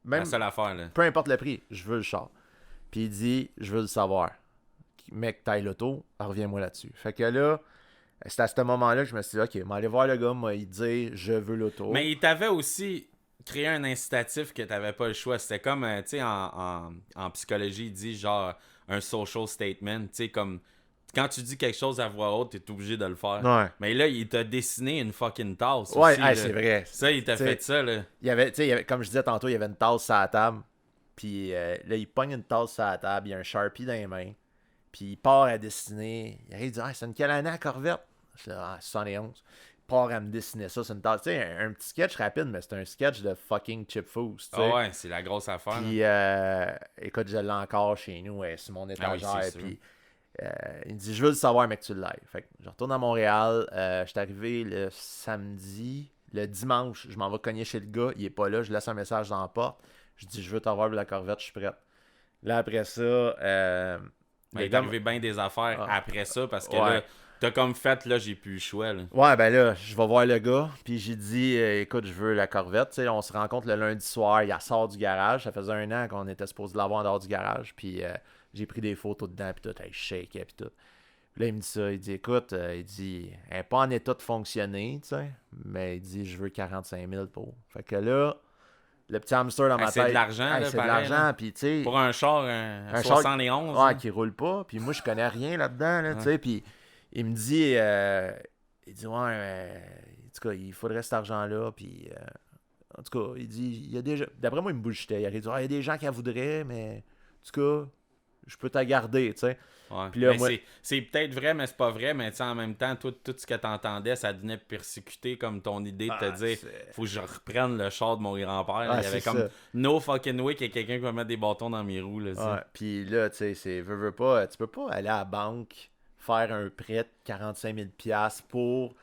Même, la seule affaire, là. Peu importe le prix, je veux le char. Puis il dit, je veux le savoir. Mec, t'ailles l'auto, reviens-moi là-dessus. Fait que là, c'est à ce moment-là que je me suis dit, OK, m'aller voir le gars, il dit, je veux l'auto. Mais il t'avait aussi créé un incitatif que t'avais pas le choix. C'était comme, tu sais, en psychologie, il dit genre un social statement. Tu sais, comme quand tu dis quelque chose à voix haute, t'es obligé de le faire. Ouais. Mais là, il t'a dessiné une fucking tasse. Ouais, aussi, c'est vrai. Ça, il t'a fait ça, là. Il y avait, comme je disais tantôt, il y avait une tasse sur la table. Puis là, il pogne une tasse sur la table, il y a un Sharpie dans les mains. Puis il part à dessiner. Il arrive, il dit, c'est une quelle année à Corvette? Je dis, 71. Il part à me dessiner ça. C'est une tasse. Tu sais, un petit sketch rapide, mais c'est un sketch de fucking Chip Foose. Ah ouais, c'est la grosse affaire. Puis, écoute, je l'ai encore chez nous, sur mon étagère. Puis, il me dit, je veux le savoir, mec, tu l'aies. Fait que je retourne à Montréal. Je suis arrivé le samedi. Le dimanche, je m'en vais cogner chez le gars. Il est pas là. Je laisse un message dans la porte. Je dis, je veux t'avoir pour la Corvette, je suis prête. Là, après ça, il est arrivé bien des affaires après ça parce que là, t'as comme fait, là, j'ai plus le choix. Là. Ouais, ben là, je vais voir le gars. Puis j'ai dit, écoute, je veux la Corvette. Tu sais, on se rencontre le lundi soir, il sort du garage. Ça faisait 1 an qu'on était supposé l'avoir en dehors du garage. Puis j'ai pris des photos dedans, puis tout, il shake, puis tout. Puis là, il me dit ça. Il dit, écoute, il dit, elle n'est pas en état de fonctionner, tu sais. Mais il dit, je veux 45 000 pour. Fait que là, le petit hamster dans ma tête. C'est de l'argent, là, c'est pareil, de l'argent, puis tu sais. Pour un char, un 71. Ouais, qui roule pas. Puis moi, je connais rien là-dedans, là, tu sais. Puis il me dit, il dit, ouais, en tout cas, il faudrait cet argent-là. Puis, en tout cas, il dit, il y a des gens. D'après moi, il me bullshitait. Il a dit, il y a des gens qui la voudraient, mais en tout cas, je peux t'en garder, tu sais. Ouais. Puis là, moi... c'est peut-être vrai, mais c'est pas vrai. Mais en même temps, tout ce que t'entendais, ça devenait persécuté comme ton idée de te dire faut que je reprenne le char de mon grand-père. Il y avait comme no fucking way qu'il y a quelqu'un qui va mettre des bâtons dans mes roues. Là, puis là, tu sais, c'est veux pas, tu peux pas aller à la banque faire un prêt de 45 000$ pour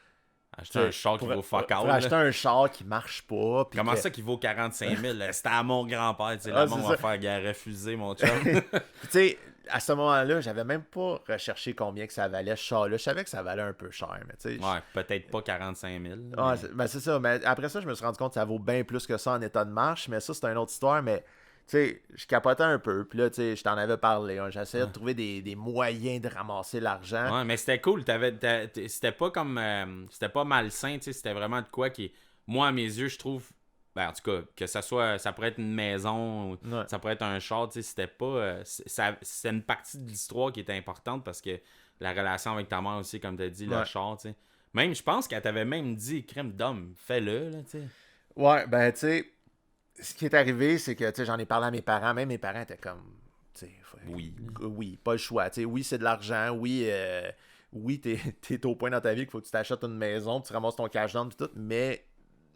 acheter un char qui vaut fuck out. Pour acheter un char qui marche pas. Comment ça qui vaut 45 000$? C'était à mon grand-père. Le monde va faire gars refusé, mon chum. Tu sais, à ce moment-là, j'avais même pas recherché combien que ça valait ce char-là. Je savais que ça valait un peu cher, mais tu sais... Ouais, peut-être pas 45 000$. Ouais, c'est ça. Mais après ça, je me suis rendu compte que ça vaut bien plus que ça en état de marche. Mais ça, c'est une autre histoire. Mais, tu sais, je capotais un peu. Puis là, tu sais, je t'en avais parlé. Hein. J'essayais de trouver des moyens de ramasser l'argent. Ouais, mais c'était cool. C'était pas comme... c'était pas malsain, tu sais. C'était vraiment de quoi qui... Moi, à mes yeux, je trouve... Ben, en tout cas, que ça soit, ça pourrait être une maison, ça pourrait être un char, tu sais, c'était pas... c'est une partie de l'histoire qui était importante parce que la relation avec ta mère aussi, comme tu as dit, le char, tu sais. Même, je pense qu'elle t'avait même dit, crème d'homme, fais-le, là, tu sais. Ouais, ben, tu sais, ce qui est arrivé, c'est que, tu sais, j'en ai parlé à mes parents, même mes parents étaient comme, tu sais... Oui, pas le choix, tu sais, oui, c'est de l'argent, oui, t'es au point dans ta vie qu'il faut que tu t'achètes une maison, tu ramasses ton cash down, tout, mais...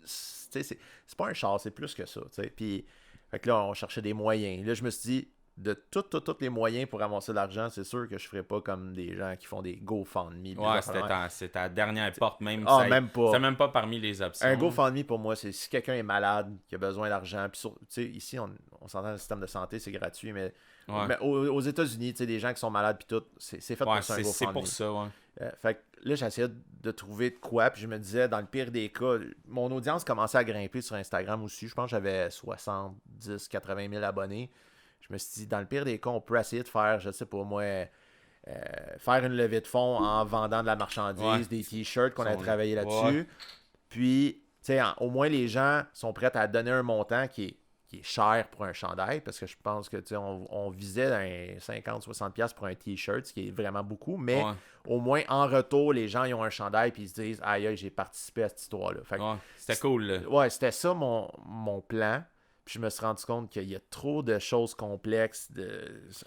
c'est pas un char, c'est plus que ça. T'sais. Puis, fait que là, on cherchait des moyens. Là, je me suis dit, de tous les moyens pour ramasser de l'argent, c'est sûr que je ferais pas comme des gens qui font des GoFundMe. Ouais, c'était ta dernière porte, même. Même pas. C'est même pas parmi les options. Un GoFundMe, pour moi, c'est si quelqu'un est malade, qui a besoin d'argent. Puis, ici, on s'entend le système de santé, c'est gratuit, mais aux États-Unis, des gens qui sont malades, puis tout, c'est fait pour ça, un GoFundMe. C'est pour ça, ouais. Fait que là, j'essayais de trouver de quoi, puis je me disais, dans le pire des cas, mon audience commençait à grimper sur Instagram aussi. Je pense que j'avais 70-80 000 abonnés. Je me suis dit, dans le pire des cas, on peut essayer de faire, je sais pas moi, faire une levée de fonds en vendant de la marchandise, Ouais. des t-shirts qu'on a travaillé là-dessus. Ouais. Puis, tu sais, au moins les gens sont prêts à donner un montant qui est cher pour un chandail, parce que je pense que, tu sais, on visait dans les 50-60$ pour un t-shirt, ce qui est vraiment beaucoup, mais au moins en retour, les gens ils ont un chandail puis ils se disent « Aïe, j'ai participé à cette histoire-là. » C'était cool, là. Ouais, c'était ça mon plan. Puis je me suis rendu compte qu'il y a trop de choses complexes.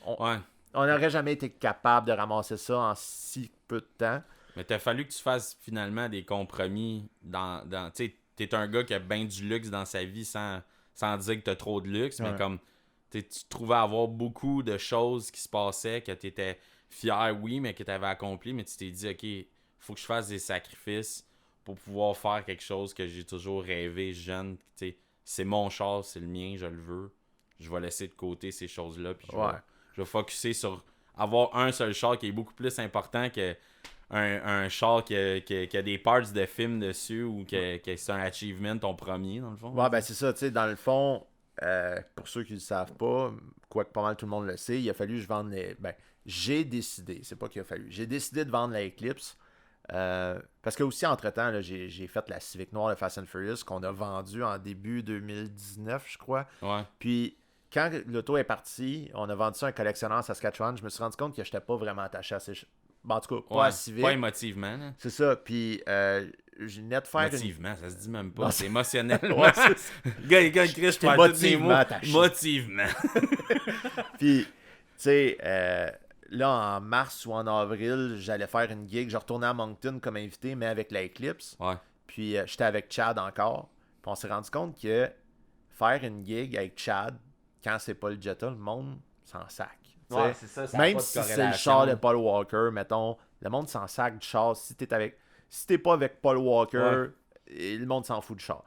On n'aurait jamais été capable de ramasser ça en si peu de temps. Mais t'as fallu que tu fasses finalement des compromis dans tu sais, t'es un gars qui a bien du luxe dans sa vie sans dire que t'as trop de luxe, mais comme tu trouvais avoir beaucoup de choses qui se passaient, que t'étais fier, oui, mais que t'avais accompli, mais tu t'es dit, OK, faut que je fasse des sacrifices pour pouvoir faire quelque chose que j'ai toujours rêvé jeune. Tu sais, c'est mon char, c'est le mien, je le veux. Je vais laisser de côté ces choses-là, puis je vais focusser sur avoir un seul char qui est beaucoup plus important que un char qui a des parts de film dessus ou que c'est un achievement, ton premier, dans le fond. Ouais, ben c'est ça, tu sais, dans le fond, pour ceux qui ne le savent pas, quoique pas mal tout le monde le sait, il a fallu que je vende les... Ben, j'ai décidé, c'est pas qu'il a fallu, j'ai décidé de vendre la Eclipse, parce que aussi, entre-temps, là, j'ai fait la Civic Noire de Fast and Furious, qu'on a vendue en début 2019, je crois. Ouais. Puis, quand l'auto est partie, on a vendu ça à un collectionneur en Saskatchewan, je me suis rendu compte que je n'étais pas vraiment attaché à ces... En tout cas, pas à Civic. Pas émotivement. Là. C'est ça. Puis, j'ai net faire Motivement, ça se dit même pas. C'est émotionnel. Gars, Chris, je parle tous des mots. Motivement. Puis, tu sais, là, en mars ou en avril, j'allais faire une gig. Je retournais à Moncton comme invité, mais avec la Eclipse. Ouais. Puis, j'étais avec Chad encore. Puis, on s'est rendu compte que faire une gig avec Chad, quand c'est pas le Jetta, le monde s'en sac. Ouais, c'est ça même si c'est le char de Paul Walker, mettons, le monde s'en sac du char. Si t'es pas avec Paul Walker, le monde s'en fout du char.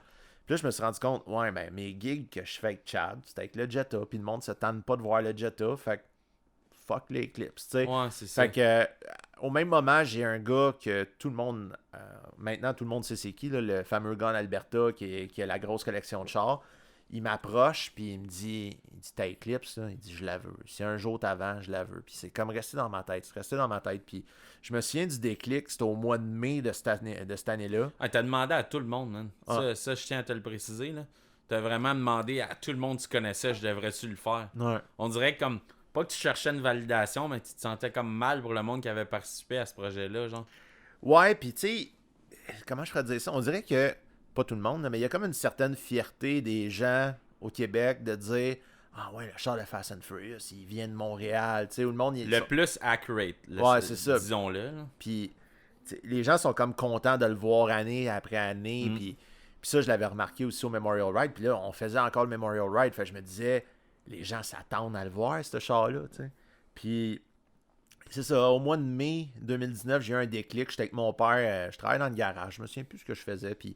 Puis là, je me suis rendu compte, ouais, ben mes gigs que je fais avec Chad, c'est avec le Jetta, puis le monde se tente pas de voir le Jetta, fait que fuck l'Eclipse, tu sais. Ouais, c'est ça. Fait que, au même moment, j'ai un gars que tout le monde, maintenant tout le monde sait c'est qui, là, le fameux gars en Alberta qui a la grosse collection de chars. Il m'approche, puis il me dit ta Eclipse, là, il dit je la veux. Si un jour t'avant, je la veux. Puis c'est comme resté dans ma tête. C'est resté dans ma tête. Puis je me souviens du déclic, c'était au mois de mai de cette année-là. Ah, t'as demandé à tout le monde, man. Ça, je tiens à te le préciser, là. T'as vraiment demandé à tout le monde que tu connaissais, je devrais-tu le faire. Ouais. On dirait comme, pas que tu cherchais une validation, mais tu te sentais comme mal pour le monde qui avait participé à ce projet-là, genre. Ouais, puis tu sais, comment je pourrais dire ça? On dirait que pas tout le monde, mais il y a comme une certaine fierté des gens au Québec de dire ah ouais, le char de Fast and Furious, il vient de Montréal, tu sais, où le monde... Le plus accurate, c'est ça. Disons-le. Puis les gens sont comme contents de le voir année après année, puis ça, je l'avais remarqué aussi au Memorial Ride, puis là, on faisait encore le Memorial Ride, fait que je me disais, les gens s'attendent à le voir, ce char-là, tu sais. Puis c'est ça, au mois de mai 2019, j'ai eu un déclic, j'étais avec mon père, je travaillais dans le garage, je me souviens plus ce que je faisais, puis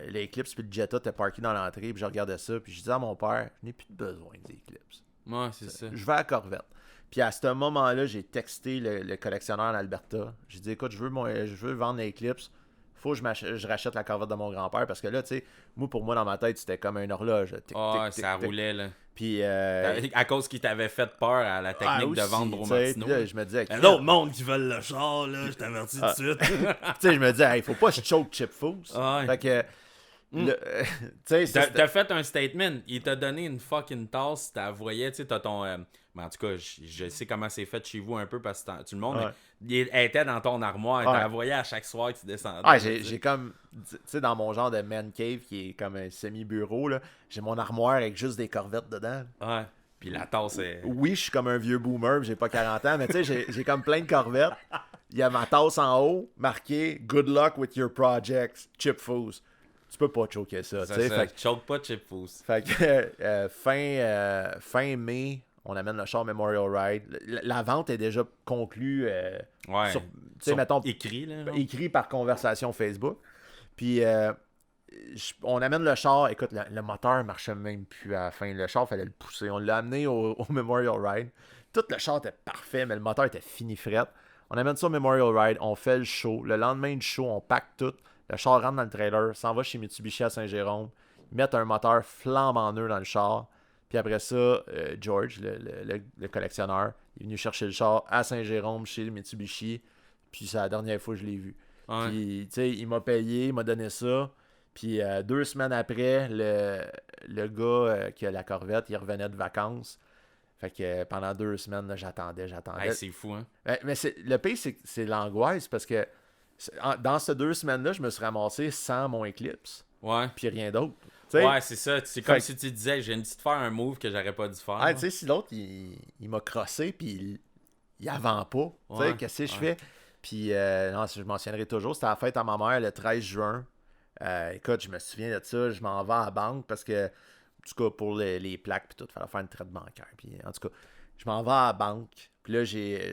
l'Eclipse puis le Jetta étaient parqués dans l'entrée, puis je regardais ça, puis je disais à mon père, je n'ai plus besoin des Eclipse. Ouais, c'est ça. Je vais à Corvette. Puis à ce moment-là, j'ai texté le collectionneur en Alberta. J'ai dit, écoute, je veux vendre l'Eclipse. Faut que je rachète la Corvette de mon grand-père, parce que là, tu sais, pour moi, dans ma tête, c'était comme une horloge. Ça roulait, là. Puis, à cause qu'il t'avait fait peur à la technique de vendre Bro-Martino. Là, je me disais, d'autres monde qui veulent le char, là, je t'avertis tout de suite. Tu sais, je me disais, il faut pas que je choke Chip Foos. Fait que, t'as fait un statement. Il t'a donné une fucking tasse. T'as envoyé, tu sais, t'as ton. Mais en tout cas, je sais comment c'est fait chez vous un peu parce que tout le monde il était dans ton armoire. T'as envoyé à chaque soir que tu descendais. Ah, j'ai comme, tu sais, dans mon genre de man cave qui est comme un semi-bureau, là, j'ai mon armoire avec juste des Corvettes dedans. Ouais. Puis la tasse est. Oui, je suis comme un vieux boomer, j'ai pas 40 ans, mais tu sais, j'ai comme plein de Corvettes. Il y a ma tasse en haut, marqué Good luck with your projects, Chip Foos. Tu peux pas choquer ça. Choke pas Chip Foos. Fait que fin mai, on amène le char Memorial Ride. La vente est déjà conclue. Mettons, écrit, là, écrit par conversation Facebook. Puis on amène le char. Écoute, le moteur marchait même plus à la fin. Le char, il fallait le pousser. On l'a amené au Memorial Ride. Tout le char était parfait, mais le moteur était fini fret. On amène ça au Memorial Ride. On fait le show. Le lendemain du show, on pack tout. Le char rentre dans le trailer. S'en va chez Mitsubishi à Saint-Jérôme. Ils mettent un moteur flambant neuf dans le char. Puis après ça, George, le collectionneur, il est venu chercher le char à Saint-Jérôme chez Mitsubishi. Puis c'est la dernière fois que je l'ai vu. Ouais. Puis, tu sais, il m'a payé, il m'a donné ça. Puis 2 semaines après, le gars qui a la Corvette, il revenait de vacances. Fait que pendant 2 semaines, là, j'attendais. Hey, c'est fou, hein? Mais le pire, c'est l'angoisse parce que dans ces 2 semaines-là, je me suis ramassé sans mon Eclipse. Ouais. Puis rien d'autre. T'sais, Ouais, c'est ça. C'est comme si tu disais, j'ai une petite faire un move que j'aurais pas dû faire. tu sais, si l'autre, il m'a crossé, puis il avant pas. Tu sais, Ouais, qu'est-ce que je fais? Puis, non, je m'en souviendrai toujours. C'était la fête à ma mère le 13 juin. Écoute, je me souviens de ça. Je m'en vais à la banque parce que, en tout cas, pour les plaques, puis tout, il fallait faire une traite bancaire. Puis, en tout cas, je m'en vais à la banque. Puis là,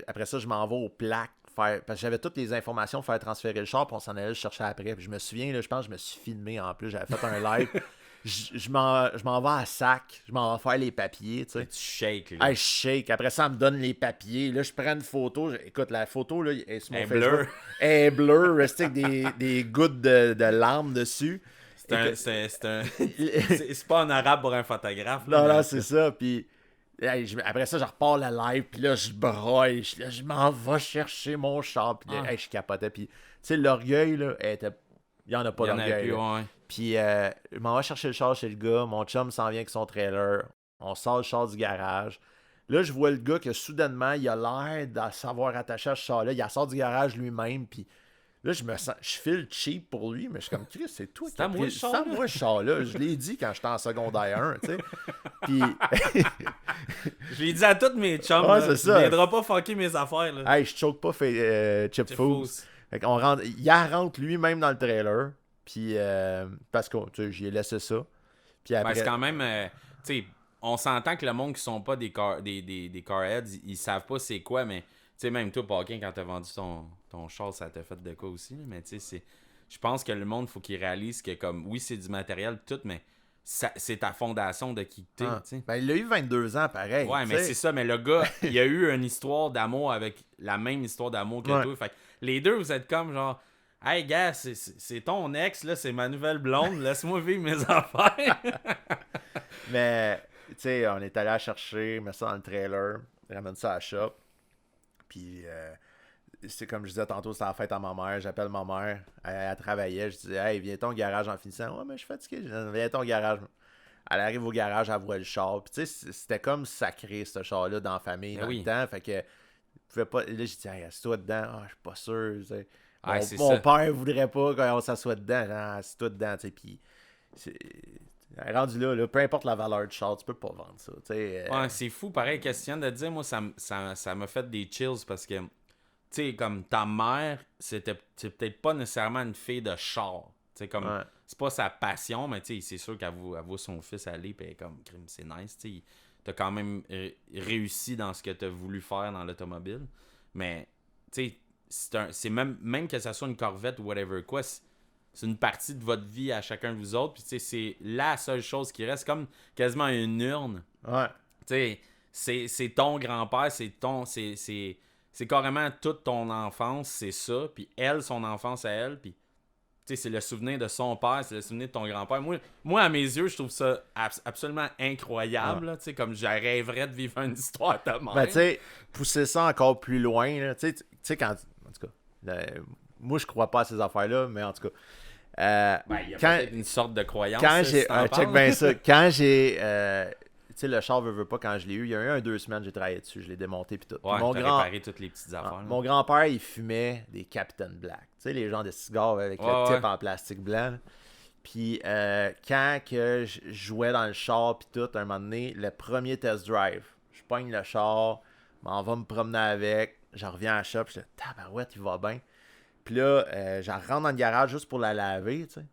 après ça, je m'en vais aux plaques. Parce que j'avais toutes les informations pour faire transférer le char, puis on s'en allait le chercher après. Puis je me souviens, là, je pense que je me suis filmé en plus. J'avais fait un live. Je m'en vais à sac. Je m'en vais faire les papiers, tu sais. Tu shakes, là. Hey, je shake. Après ça, on me donne les papiers. Là, je prends une photo. Écoute, la photo, là, est sur mon Elle est Facebook. bleue. Elle est bleue, restée avec des gouttes de larmes dessus. C'est pas en arabe pour un photographe. Là, Non, c'est ça. Puis hey, après ça, je repars le live. Puis là, je broille. Je m'en vais chercher mon char. Puis là, hey, je capotais. Puis, tu sais, l'orgueil, là, il n'y en a pas Il y en a d'orgueil. plus, là. ouais. Puis, je m'en vais chercher le char chez le gars. Mon chum s'en vient avec son trailer. On sort le char du garage. Là, je vois le gars que soudainement, il a l'air de savoir attacher à ce char-là. Il sort du garage lui-même. Puis là, je file cheap pour lui. Mais je suis comme, Chris, c'est toi qui as pris. C'est à moi, ce char-là. Je l'ai dit quand j'étais en secondaire 1, tu sais. Puis. Je l'ai dit à tous mes chums. Ouais, là, c'est ça. Tu viendras pas fucker mes affaires. Là. Hey, je choke pas Chip Foods. Fait qu'on rentre, il rentre lui-même dans le trailer. Puis, parce que j'y ai laissé ça. Puis après... c'est quand même, tu sais, on s'entend que le monde qui sont pas des carheads, ils savent pas c'est quoi, mais tu sais, même toi, Paquin, quand t'as vendu ton char, ça t'a fait de quoi aussi. Là, mais tu sais, je pense que le monde, faut qu'il réalise que, comme, oui, c'est du matériel, tout, mais c'est ta fondation de qui t'es. Ben, il a eu 22 ans, pareil. Ouais, mais c'est ça, mais le gars, il a eu une histoire d'amour avec la même histoire d'amour que toi. Fait que les deux, vous êtes comme genre. Hey, gars, c'est ton ex, là, c'est ma nouvelle blonde, laisse-moi vivre mes affaires. Mais, tu sais, on est allé à chercher, mettre ça dans le trailer, ramène ça à la shop. Puis, c'est comme je disais tantôt, c'était la fête à ma mère. J'appelle ma mère, elle travaillait. Je disais, hey, viens ton garage en finissant. Ouais, mais je suis fatigué. Je dis, viens ton garage. Elle arrive au garage, elle voit le char. Puis, tu sais, c'était comme sacré, ce char-là, dans la famille, dans le temps. Fait que, pouvait pas. Là, j'ai dit, hey, assieds-toi dedans. Ah, je suis pas sûr, tu sais. Mon père voudrait pas qu'on s'assoie dedans. Assis-toi dedans, tu sais. Puis, rendu là, peu importe la valeur du char, tu peux pas vendre ça. Ouais, c'est fou, pareil, question de dire, moi, ça m'a fait des chills parce que, tu sais, comme ta mère, c'est peut-être pas nécessairement une fille de char. Tu sais, comme, c'est pas sa passion, mais tu sais, c'est sûr qu'elle voit son fils aller, puis elle est comme, c'est nice, tu sais. T'as quand même réussi dans ce que t'as voulu faire dans l'automobile. Mais, tu sais, c'est même que ça soit une Corvette ou whatever quoi, c'est une partie de votre vie à chacun de vous autres. Puis, tu sais, c'est la seule chose qui reste, comme quasiment une urne. Ouais. Tu sais, c'est ton grand-père, c'est carrément toute ton enfance, c'est ça. Puis elle, son enfance à elle, puis tu sais, c'est le souvenir de son père, c'est le souvenir de ton grand-père. Moi, à mes yeux, je trouve ça absolument incroyable. Tu sais, comme je rêverais de vivre une histoire de même. Ben, tu sais, pousser ça encore plus loin, là, tu sais, quand... En tout cas, moi, je crois pas à ces affaires-là, mais en tout cas... il y a peut-être une sorte de croyance. Quand si j'ai... t'en check parles. bien ça. Quand j'ai... tu sais, le char veut pas quand je l'ai eu. Il y a eu 1-2 semaines, j'ai travaillé dessus, je l'ai démonté puis tout. Ouais, Puis t'as réparé toutes les petites affaires. Mon grand-père, il fumait des Captain Black. Tu sais, les genres de cigares avec le type en plastique blanc. Là. Puis quand que je jouais dans le char puis tout, un moment donné, le premier test drive, je pogne le char, m'en va me promener avec, j'en reviens à la shop, je dis « Tabarouette, il va bien ». Puis là, j'en rentre dans le garage juste pour la laver, tu sais.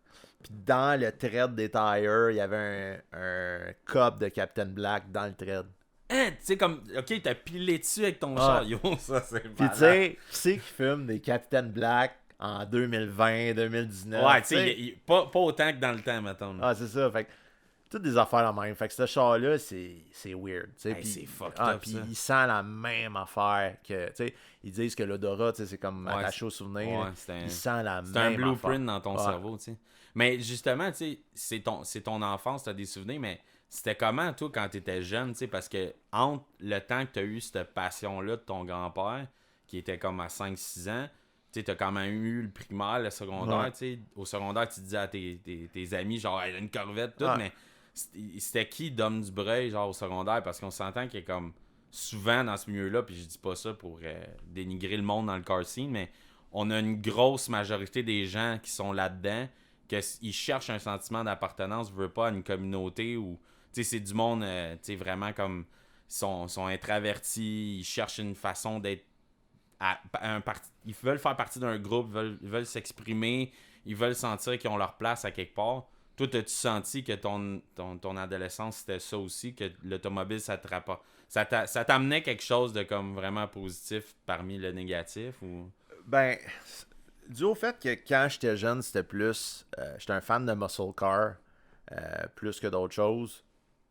Puis dans le thread des tires, il y avait un cup de Captain Black dans le thread. Hein, tu sais, comme, ok, t'as pilé dessus avec ton char. Yo, ça, c'est Puis tu sais, qui c'est qui fume des Captain Black en 2020, 2019? Ouais, tu sais, pas autant que dans le temps, mettons. Ah, c'est ça. Fait que, toutes des affaires la même. Fait que ce char-là, c'est weird. Hey, c'est fucked up, puis ça. il sent la même affaire que, tu sais, ils disent que l'odorat, tu sais, c'est comme attaché au souvenir. Ouais, il sent la même c'est un blueprint affaire. dans ton cerveau, tu sais. Mais justement, tu sais, c'est ton enfance, t'as des souvenirs, mais C'était comment, toi, quand t'étais jeune, tu sais, parce que entre le temps que t'as eu cette passion-là de ton grand-père, qui était comme à 5-6 ans, tu sais, t'as quand même eu le primaire, le secondaire, Ouais. tu sais. Au secondaire, tu disais à tes amis, genre, hey, une corvette, tout, Ouais. mais c'était qui, Dom Dubreuil, genre, au secondaire? Parce qu'on s'entend qu'il est comme souvent dans ce milieu-là, puis je dis pas ça pour dénigrer le monde dans le car scene, mais on a une grosse majorité des gens qui sont là-dedans, qu'ils cherchent un sentiment d'appartenance, veut pas, à une communauté ou tu sais, c'est du monde, tu sais, vraiment comme sont intravertis, ils cherchent une façon d'être ils veulent faire partie d'un groupe, ils veulent s'exprimer, ils veulent sentir qu'ils ont leur place à quelque part. Toi, as-tu senti que ton adolescence, c'était ça aussi, que l'automobile, ça t'amenait quelque chose de comme vraiment positif parmi le négatif ou... Ben, dû au fait que quand j'étais jeune, c'était plus. J'étais un fan de muscle car, plus que d'autres choses.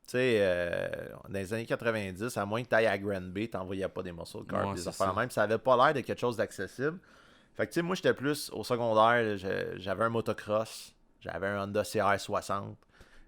Tu sais, dans les années 90, à moins que tu ailles à Granby, t'en voyais pas des muscle cars, Ouais, des c'est affaires ça. même. Ça avait pas l'air de quelque chose d'accessible. Fait que tu sais, moi, j'étais plus au secondaire, là, j'avais un motocross, j'avais un Honda CR60,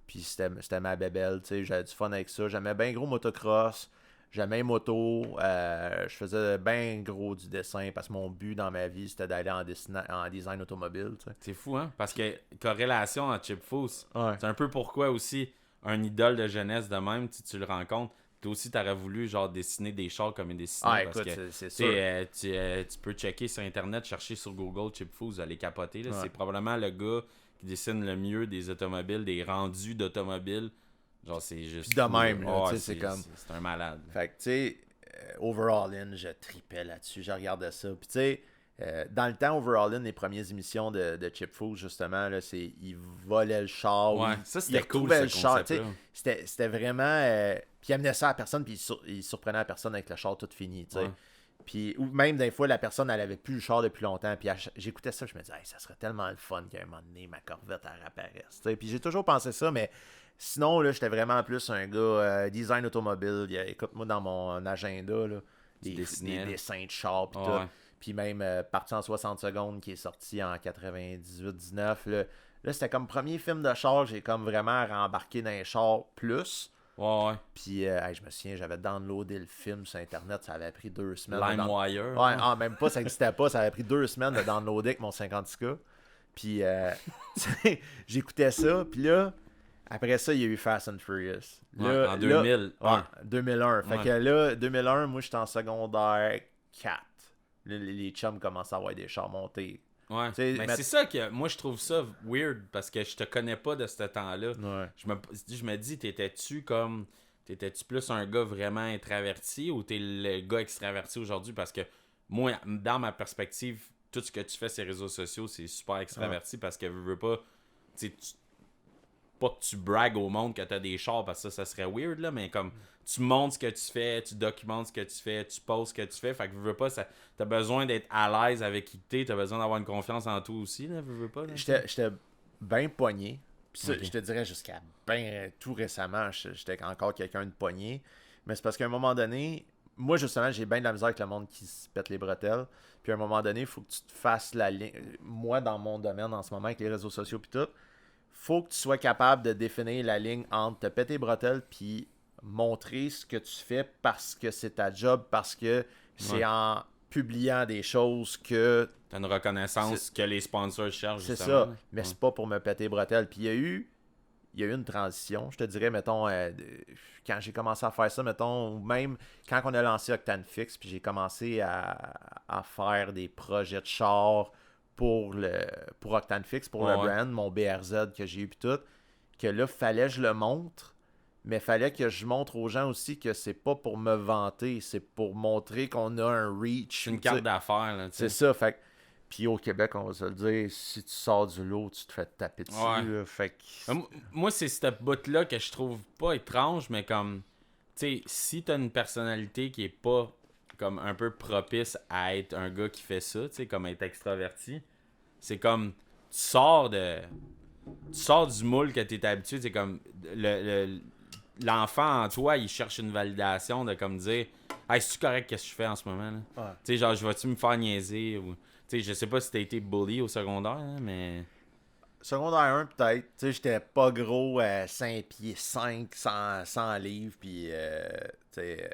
puis c'était ma bébelle, tu sais, j'avais du fun avec ça. J'aimais bien gros motocross, j'aimais les motos, je faisais bien gros du dessin parce que mon but dans ma vie, c'était d'aller en design automobile, tu sais. C'est fou, hein? Parce que corrélation à Chip Foose, Ouais. c'est un peu pourquoi aussi un idole de jeunesse de même, si tu le rencontres, toi aussi t'aurais voulu genre dessiner des chars comme il dessinait Ah, parce écoute, que c'est tu sûr. sais, tu peux checker sur internet, chercher sur Google Chip Foose, aller capoter. Là. Ouais. C'est probablement le gars qui dessine le mieux des automobiles, des rendus d'automobiles. Genre c'est juste. Puis de fou, même, là, Ouais, tu sais, c'est comme- C'est un malade. Fait que, tu sais, Overall In, je tripais là-dessus, je regardais ça. Puis, tu sais, dans le temps, Overall In, les premières émissions de Chip Foose, justement, là, c'est ils volaient le char. Ouais, ils- ça, c'était ils cool, retrouvaient ce le char. Tu sais, concept-là. c'était vraiment. Puis, ils amenaient ça à la personne, puis ils surprenaient la personne avec le char tout fini, tu sais. Ouais. Puis, ou même des fois, la personne, elle avait plus le char depuis longtemps. Puis, j'écoutais ça, je me disais, hey, ça serait tellement le fun qu'à un moment donné, ma Corvette, elle réapparaisse. Tu sais. Puis, j'ai toujours pensé ça, mais sinon, là, j'étais vraiment plus un gars design automobile. Écoute-moi, dans mon agenda, là, des dessins de char, puis tout. Ouais. Puis même Parti en 60 secondes, qui est sorti en 98-19. Là, c'était comme premier film de char, j'ai comme vraiment rembarqué dans les chars plus. Ouais, Puis, hey, je me souviens, j'avais downloadé le film sur Internet, ça avait pris 2 semaines. LimeWire. Ouais, même pas, ça n'existait pas, ça avait pris 2 semaines de downloader avec mon 56K. Puis, tu sais, j'écoutais ça, puis là, après ça, il y a eu Fast and Furious. Ouais, en 2000. Ouais, 2001. Fait Ouais. que là, 2001, moi, j'étais en secondaire 4. Les chums commençaient à avoir des chars montés. Ouais. T'sais, Mais mais- c'est ça que moi je trouve ça weird parce que je te connais pas de ce temps-là. Ouais. Je me dis, t'étais-tu plus un gars vraiment introverti ou t'es le gars extraverti aujourd'hui? Parce que moi, dans ma perspective, tout ce que tu fais sur les réseaux sociaux, c'est super extraverti parce que veux pas, pas que tu bragues au monde que t'as des chars parce que ça serait weird là, mais comme tu montres ce que tu fais, tu documentes ce que tu fais, tu postes ce que tu fais, fait que veux pas, t'as besoin d'être à l'aise avec qui t'es, t'as besoin d'avoir une confiance en toi aussi, là, veux pas. Là, J'étais bien pogné. Puis ça, Ok. je te dirais jusqu'à bien tout récemment, j'étais encore quelqu'un de pogné. Mais c'est parce qu'à un moment donné, moi justement, j'ai bien de la misère avec le monde qui se pète les bretelles. Puis à un moment donné, il faut que tu te fasses la ligne. Moi, dans mon domaine en ce moment, avec les réseaux sociaux puis tout, faut que tu sois capable de définir la ligne entre te péter les bretelles puis montrer ce que tu fais parce que c'est ta job, parce que c'est Ouais. en publiant des choses que T'as une reconnaissance que les sponsors cherchent. c'est justement, ça, là. mais Ouais. c'est pas pour me péter les bretelles. Puis il y a eu une transition, je te dirais, mettons, quand j'ai commencé à faire ça, mettons, ou même quand on a lancé Octane Fix, puis j'ai commencé à faire des projets de char pour Octane Fix, pour le Ouais. brand, mon BRZ que j'ai eu, puis tout, que là, fallait que je le montre, mais fallait que je montre aux gens aussi que c'est pas pour me vanter, c'est pour montrer qu'on a un reach. C'est une tu sais. carte d'affaires. Là, tu sais. C'est ça, fait que- puis au Québec, on va se le dire, si tu sors du lot, tu te fais taper dessus. Ouais. Là, fait que... Moi, c'est cette bout-là que je trouve pas étrange, mais comme, tu sais, si t'as une personnalité qui est pas comme un peu propice à être un gars qui fait ça, tu sais, comme être extraverti, c'est comme, tu sors du moule que t'es habitué, c'est comme, l'enfant en toi, il cherche une validation de comme dire, hey, c'est-tu correct qu'est-ce que je fais en ce moment, là? Ouais. Tu sais, genre, je vais-tu me faire niaiser ou, tu sais, je sais pas si t'as été bully au secondaire, hein, mais... secondaire 1 peut-être. Tu sais, j'étais pas gros, 5 pieds 5, 100 livres, puis tu sais,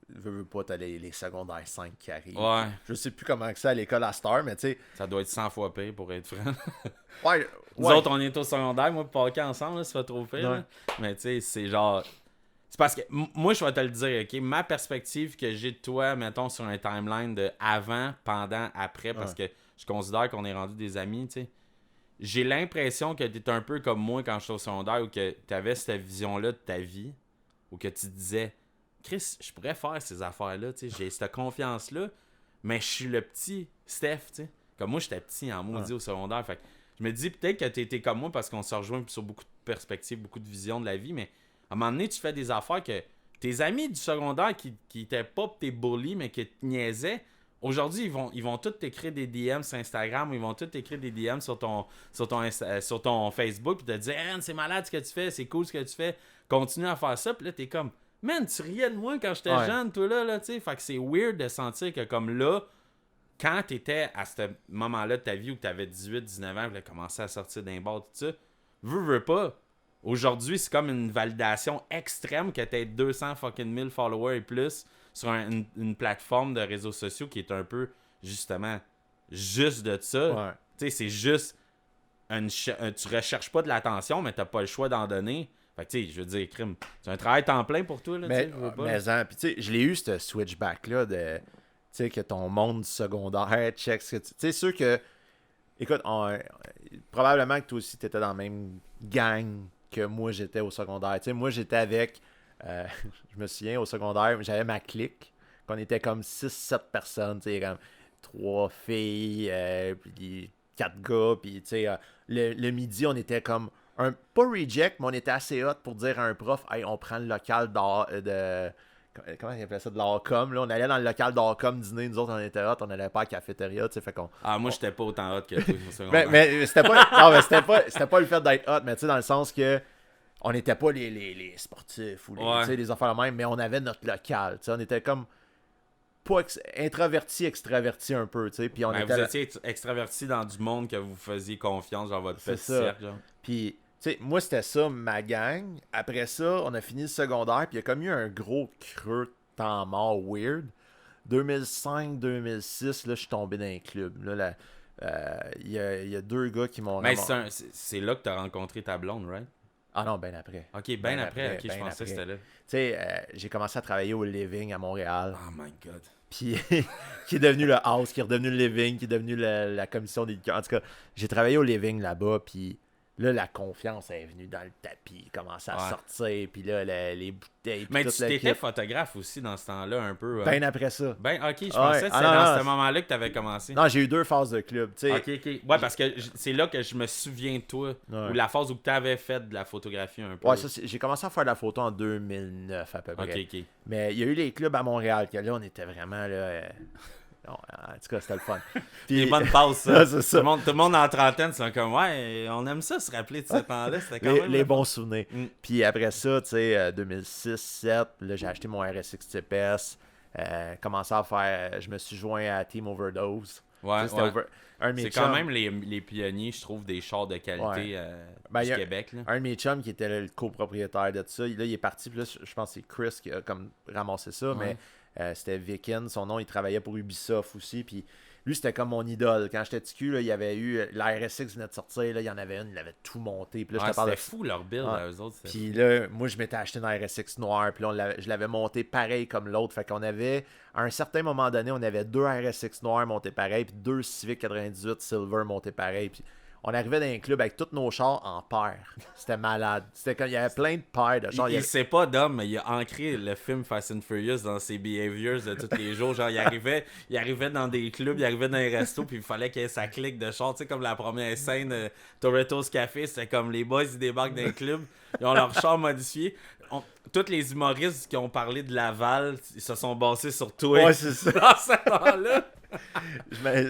veux pas, t'as les secondaires 5 qui arrivent. Ouais. Je sais plus comment que c'est à l'école à cette heure, mais tu sais... Ça doit être 100 fois pire pour être franc. Ouais, Nous autres, on est au secondaire, moi, pour Paquet ensemble, là, ça fait trop pire. Ouais. Là. Mais tu sais, c'est genre... C'est parce que, moi, je vais te le dire, OK? Ma perspective que j'ai de toi, mettons, sur un timeline de avant, pendant, après, parce que je considère qu'on est rendu des amis, tu sais. J'ai l'impression que t'es un peu comme moi quand j'étais au secondaire, ou que t'avais cette vision-là de ta vie, ou que tu te disais, Chris, je pourrais faire ces affaires-là, tu sais. J'ai cette confiance-là, mais je suis le petit Steph, tu sais. Comme moi, j'étais petit en maudit au secondaire, fait que je me dis peut-être que t'étais comme moi parce qu'on se rejoint sur beaucoup de perspectives, beaucoup de visions de la vie, mais à un moment donné, tu fais des affaires que tes amis du secondaire qui étaient pas tes bullies, mais qui te niaisaient, aujourd'hui, ils vont tous t'écrire des DM sur Instagram, ou ils vont tous t'écrire des DM sur ton Facebook, puis te dire hey, c'est malade ce que tu fais, c'est cool ce que tu fais, continue à faire ça, puis là, t'es comme man, tu riais de moi quand j'étais jeune, toi là, tu sais, fait que c'est weird de sentir que comme là, quand t'étais à ce moment-là de ta vie où t'avais 18, 19 ans, tu as commencé à sortir d'un bar, tout ça, veux pas. Aujourd'hui, c'est comme une validation extrême que t'aies 200 fucking 1000 followers et plus sur une plateforme de réseaux sociaux qui est un peu, justement, juste de ça. Ouais. Tu sais, c'est juste tu recherches pas de l'attention, mais t'as pas le choix d'en donner. Fait que, tu sais, je veux dire, crime, c'est un travail temps plein pour toi, là, Mais, tu sais, je veux pas. puis tu sais, je l'ai eu, ce switchback-là de, tu sais, que ton monde secondaire check ce que tu sais, sûr que, écoute, probablement que toi aussi, t'étais dans la même gang que moi, j'étais au secondaire. Tu sais, moi, j'étais avec, je me souviens, au secondaire, j'avais ma clique, qu'on était comme 6-7 personnes, tu sais, comme 3 filles, puis 4 gars, puis tu sais, le midi, on était comme pas reject, mais on était assez hot pour dire à un prof, hey, on prend le local de comment il appelait ça, de l'Arcom, là, on allait dans le local d'Arcom dîner, nous autres on était hot, on allait pas à la cafétéria, tu sais, fait qu'on... Moi j'étais pas autant hot que toi au secondaire. mais c'était pas, non, mais c'était pas le fait d'être hot, mais tu sais, dans le sens que on n'était pas les sportifs ou tu sais, les affaires même, mais on avait notre local, tu sais, on était comme pas introverti, extraverti un peu, tu sais, puis on était... Vous étiez extraverti dans du monde que vous faisiez confiance dans votre petit cercle, genre. Puis, tu sais, moi, c'était ça, ma gang. Après ça, on a fini le secondaire, puis il y a comme eu un gros creux de temps mort weird. 2005-2006, là, je suis tombé dans un club. Là, il y a 2 gars qui m'ont... Mais c'est là que tu as rencontré ta blonde, right? Ah non, ben après. Ok, ben après. Ok, je pensais que c'était là. Tu sais, j'ai commencé à travailler au Living à Montréal. Oh my God. Puis, qui est devenu le House, qui est redevenu le Living, qui est devenu la commission des... En tout cas, j'ai travaillé au Living là-bas, puis... Là, la confiance est venue dans le tapis, il commençait à sortir, puis là, les bouteilles... Mais tu t'étais photographe aussi dans ce temps-là, un peu. Ben après ça. Ben, ok, je pensais que c'était dans ce moment-là que tu avais commencé. Non, j'ai eu 2 phases de club, tu sais. Ok. Ouais, parce que c'est là que je me souviens de toi, ou la phase où tu avais fait de la photographie un peu. Ouais, ça, j'ai commencé à faire de la photo en 2009 à peu près. Ok. Mais il y a eu les clubs à Montréal, que là, on était vraiment là... Non, en tout cas, c'était le fun. Puis, les bonnes passes, ça. C'est ça. Tout le monde en trentaine, c'est comme, ouais, on aime ça se rappeler de ce temps-là. C'était quand même les bons souvenirs. Puis après ça, tu sais, 2006-2007, là, j'ai acheté mon RSX TPS. Commencé à faire... je me suis joint à Team Overdose. Ouais, c'est quand même les pionniers, je trouve, des chars de qualité du Québec. Là. Un de mes chums qui était le copropriétaire de ça, là, il est parti. Puis là, je pense que c'est Chris qui a comme ramassé ça, mais... c'était Vikin, son nom, il travaillait pour Ubisoft aussi, puis lui, c'était comme mon idole. Quand j'étais petit cul, là, il y avait eu, la RSX venait de sortir, là, il y en avait une, il avait tout monté, puis là, c'était fou leur build, eux autres. Puis là, moi, je m'étais acheté une RSX noire, puis là, je l'avais monté pareil comme l'autre, fait qu'on avait, à un certain moment donné, on avait 2 RSX noirs montés pareil, puis 2 Civic 98 Silver montés pareil, puis on arrivait dans un club avec tous nos chars en paire. C'était malade. C'était quand il y avait plein de paires de chars. Il sait pas d'homme, mais il a ancré le film Fast and Furious dans ses behaviors de tous les jours. Genre, il arrivait dans des clubs, il arrivait dans les restos, puis il fallait qu'il y ait sa clique de chars. Tu sais, comme la première scène Toretto's Café, c'était comme les boys, ils débarquent dans un club, ils ont leur char modifié. Tous les humoristes qui ont parlé de Laval, ils se sont basés sur toi. Ouais, c'est ça. Dans ce temps-là.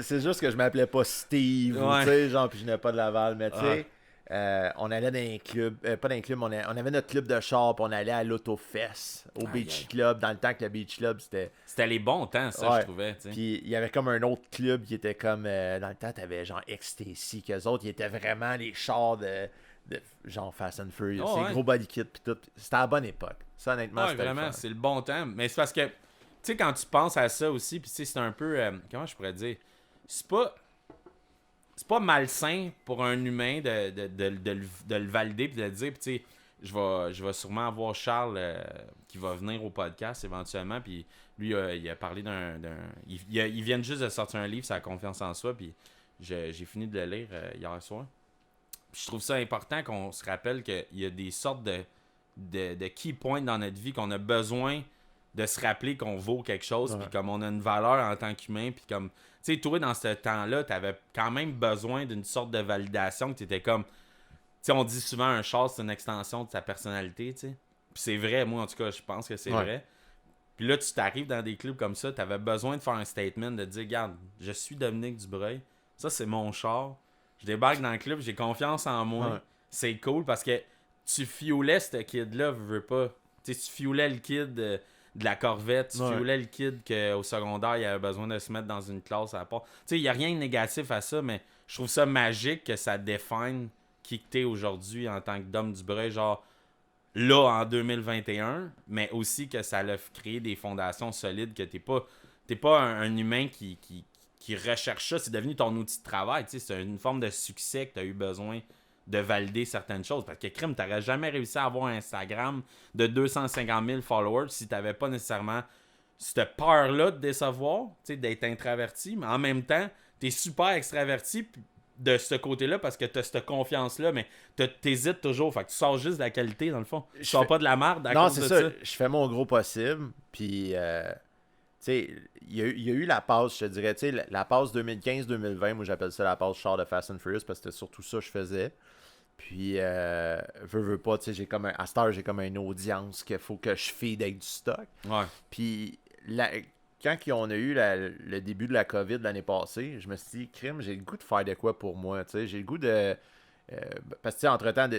C'est juste que je m'appelais pas Steve, tu sais, genre, puis je n'ai pas de Laval, mais tu sais, on allait dans un club, pas dans un club, on avait notre club de char, puis on allait à l'Autofest, au Beach Club, dans le temps que le Beach Club, c'était... C'était les bons temps, ça, Ouais. je trouvais. T'sais. Puis il y avait comme un autre club qui était comme... dans le temps, t'avais genre Ecstasy, qu'eux autres, ils étaient vraiment les chars de genre Fast and Furious, gros body kit, puis tout. C'était à la bonne époque. Ça, honnêtement, c'était vraiment, c'est le bon temps. Mais c'est parce que, tu sais, quand tu penses à ça aussi, puis tu sais, c'est un peu... comment je pourrais dire? C'est pas malsain pour un humain de le valider puis de le dire. Puis tu sais, je vais sûrement avoir Charles qui va venir au podcast éventuellement. Puis lui, il a parlé il vient juste de sortir un livre, sa confiance en soi. Puis j'ai fini de le lire hier soir. Puis je trouve ça important qu'on se rappelle qu'il y a des sortes de key points dans notre vie qu'on a besoin de se rappeler qu'on vaut quelque chose. Puis comme on a une valeur en tant qu'humain. Puis comme... Tu sais, toi, dans ce temps-là, tu avais quand même besoin d'une sorte de validation que tu étais comme... Tu sais, on dit souvent un char, c'est une extension de sa personnalité, tu sais. Puis c'est vrai, moi, en tout cas, je pense que c'est vrai. Puis là, tu t'arrives dans des clubs comme ça, tu avais besoin de faire un statement, de dire, regarde, je suis Dominique Dubreuil, ça, c'est mon char. Je débarque dans le club, j'ai confiance en moi. Ouais. C'est cool parce que tu fuelais ce kid-là, veux pas. Tu sais, tu fuelais le kid... de la Corvette, tu fuelais le kid qu'au secondaire, il avait besoin de se mettre dans une classe à part. Tu sais, il n'y a rien de négatif à ça, mais je trouve ça magique que ça définisse qui t'es aujourd'hui en tant que Dom Dubreuil, genre là, en 2021, mais aussi que ça a créé des fondations solides, que t'es pas un humain qui recherche ça, c'est devenu ton outil de travail, tu sais, c'est une forme de succès que tu as eu besoin de valider certaines choses. Parce que crime, t'aurais jamais réussi à avoir un Instagram de 250 000 followers si t'avais pas nécessairement cette peur-là de décevoir, d'être introverti, mais en même temps, t'es super extraverti de ce côté-là parce que t'as cette confiance-là, mais t'hésites toujours. Fait que tu sors juste de la qualité, dans le fond. Tu sors pas de la merde à cause de ça. Non, c'est ça. Je fais mon gros possible, puis... tu sais, il y a eu la passe, je te dirais, tu sais, la passe 2015-2020, moi j'appelle ça la passe char de Fast and Furious parce que c'était surtout ça que je faisais. Puis, veux pas, tu sais, à cette heure, j'ai comme une audience qu'il faut que je feed avec du stock. Ouais. Puis, quand on a eu le début de la COVID l'année passée, je me suis dit, crime, j'ai le goût de faire de quoi pour moi, tu sais, j'ai le goût de... parce que, tu sais, entre-temps,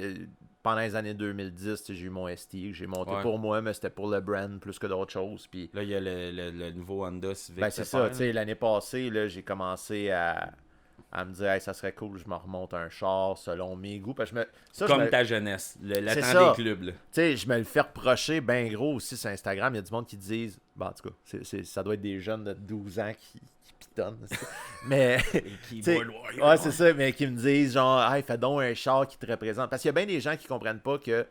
pendant les années 2010, j'ai eu mon ST que j'ai monté pour moi, mais c'était pour le brand plus que d'autres choses. Puis, là, il y a le nouveau Honda Civic. Ben, c'est ça, tu sais, l'année passée, là, j'ai commencé à me dire, hey, ça serait cool, je me remonte un char selon mes goûts. Parce que ta jeunesse, le temps des clubs. Tu sais, je me le fais reprocher bien gros aussi sur Instagram. Il y a du monde qui disent, bon, en tout cas, ça doit être des jeunes de 12 ans qui pitonnent. Mais, ouais, c'est ça, mais qui me disent, genre, hey, fais donc un char qui te représente. Parce qu'il y a bien des gens qui comprennent pas que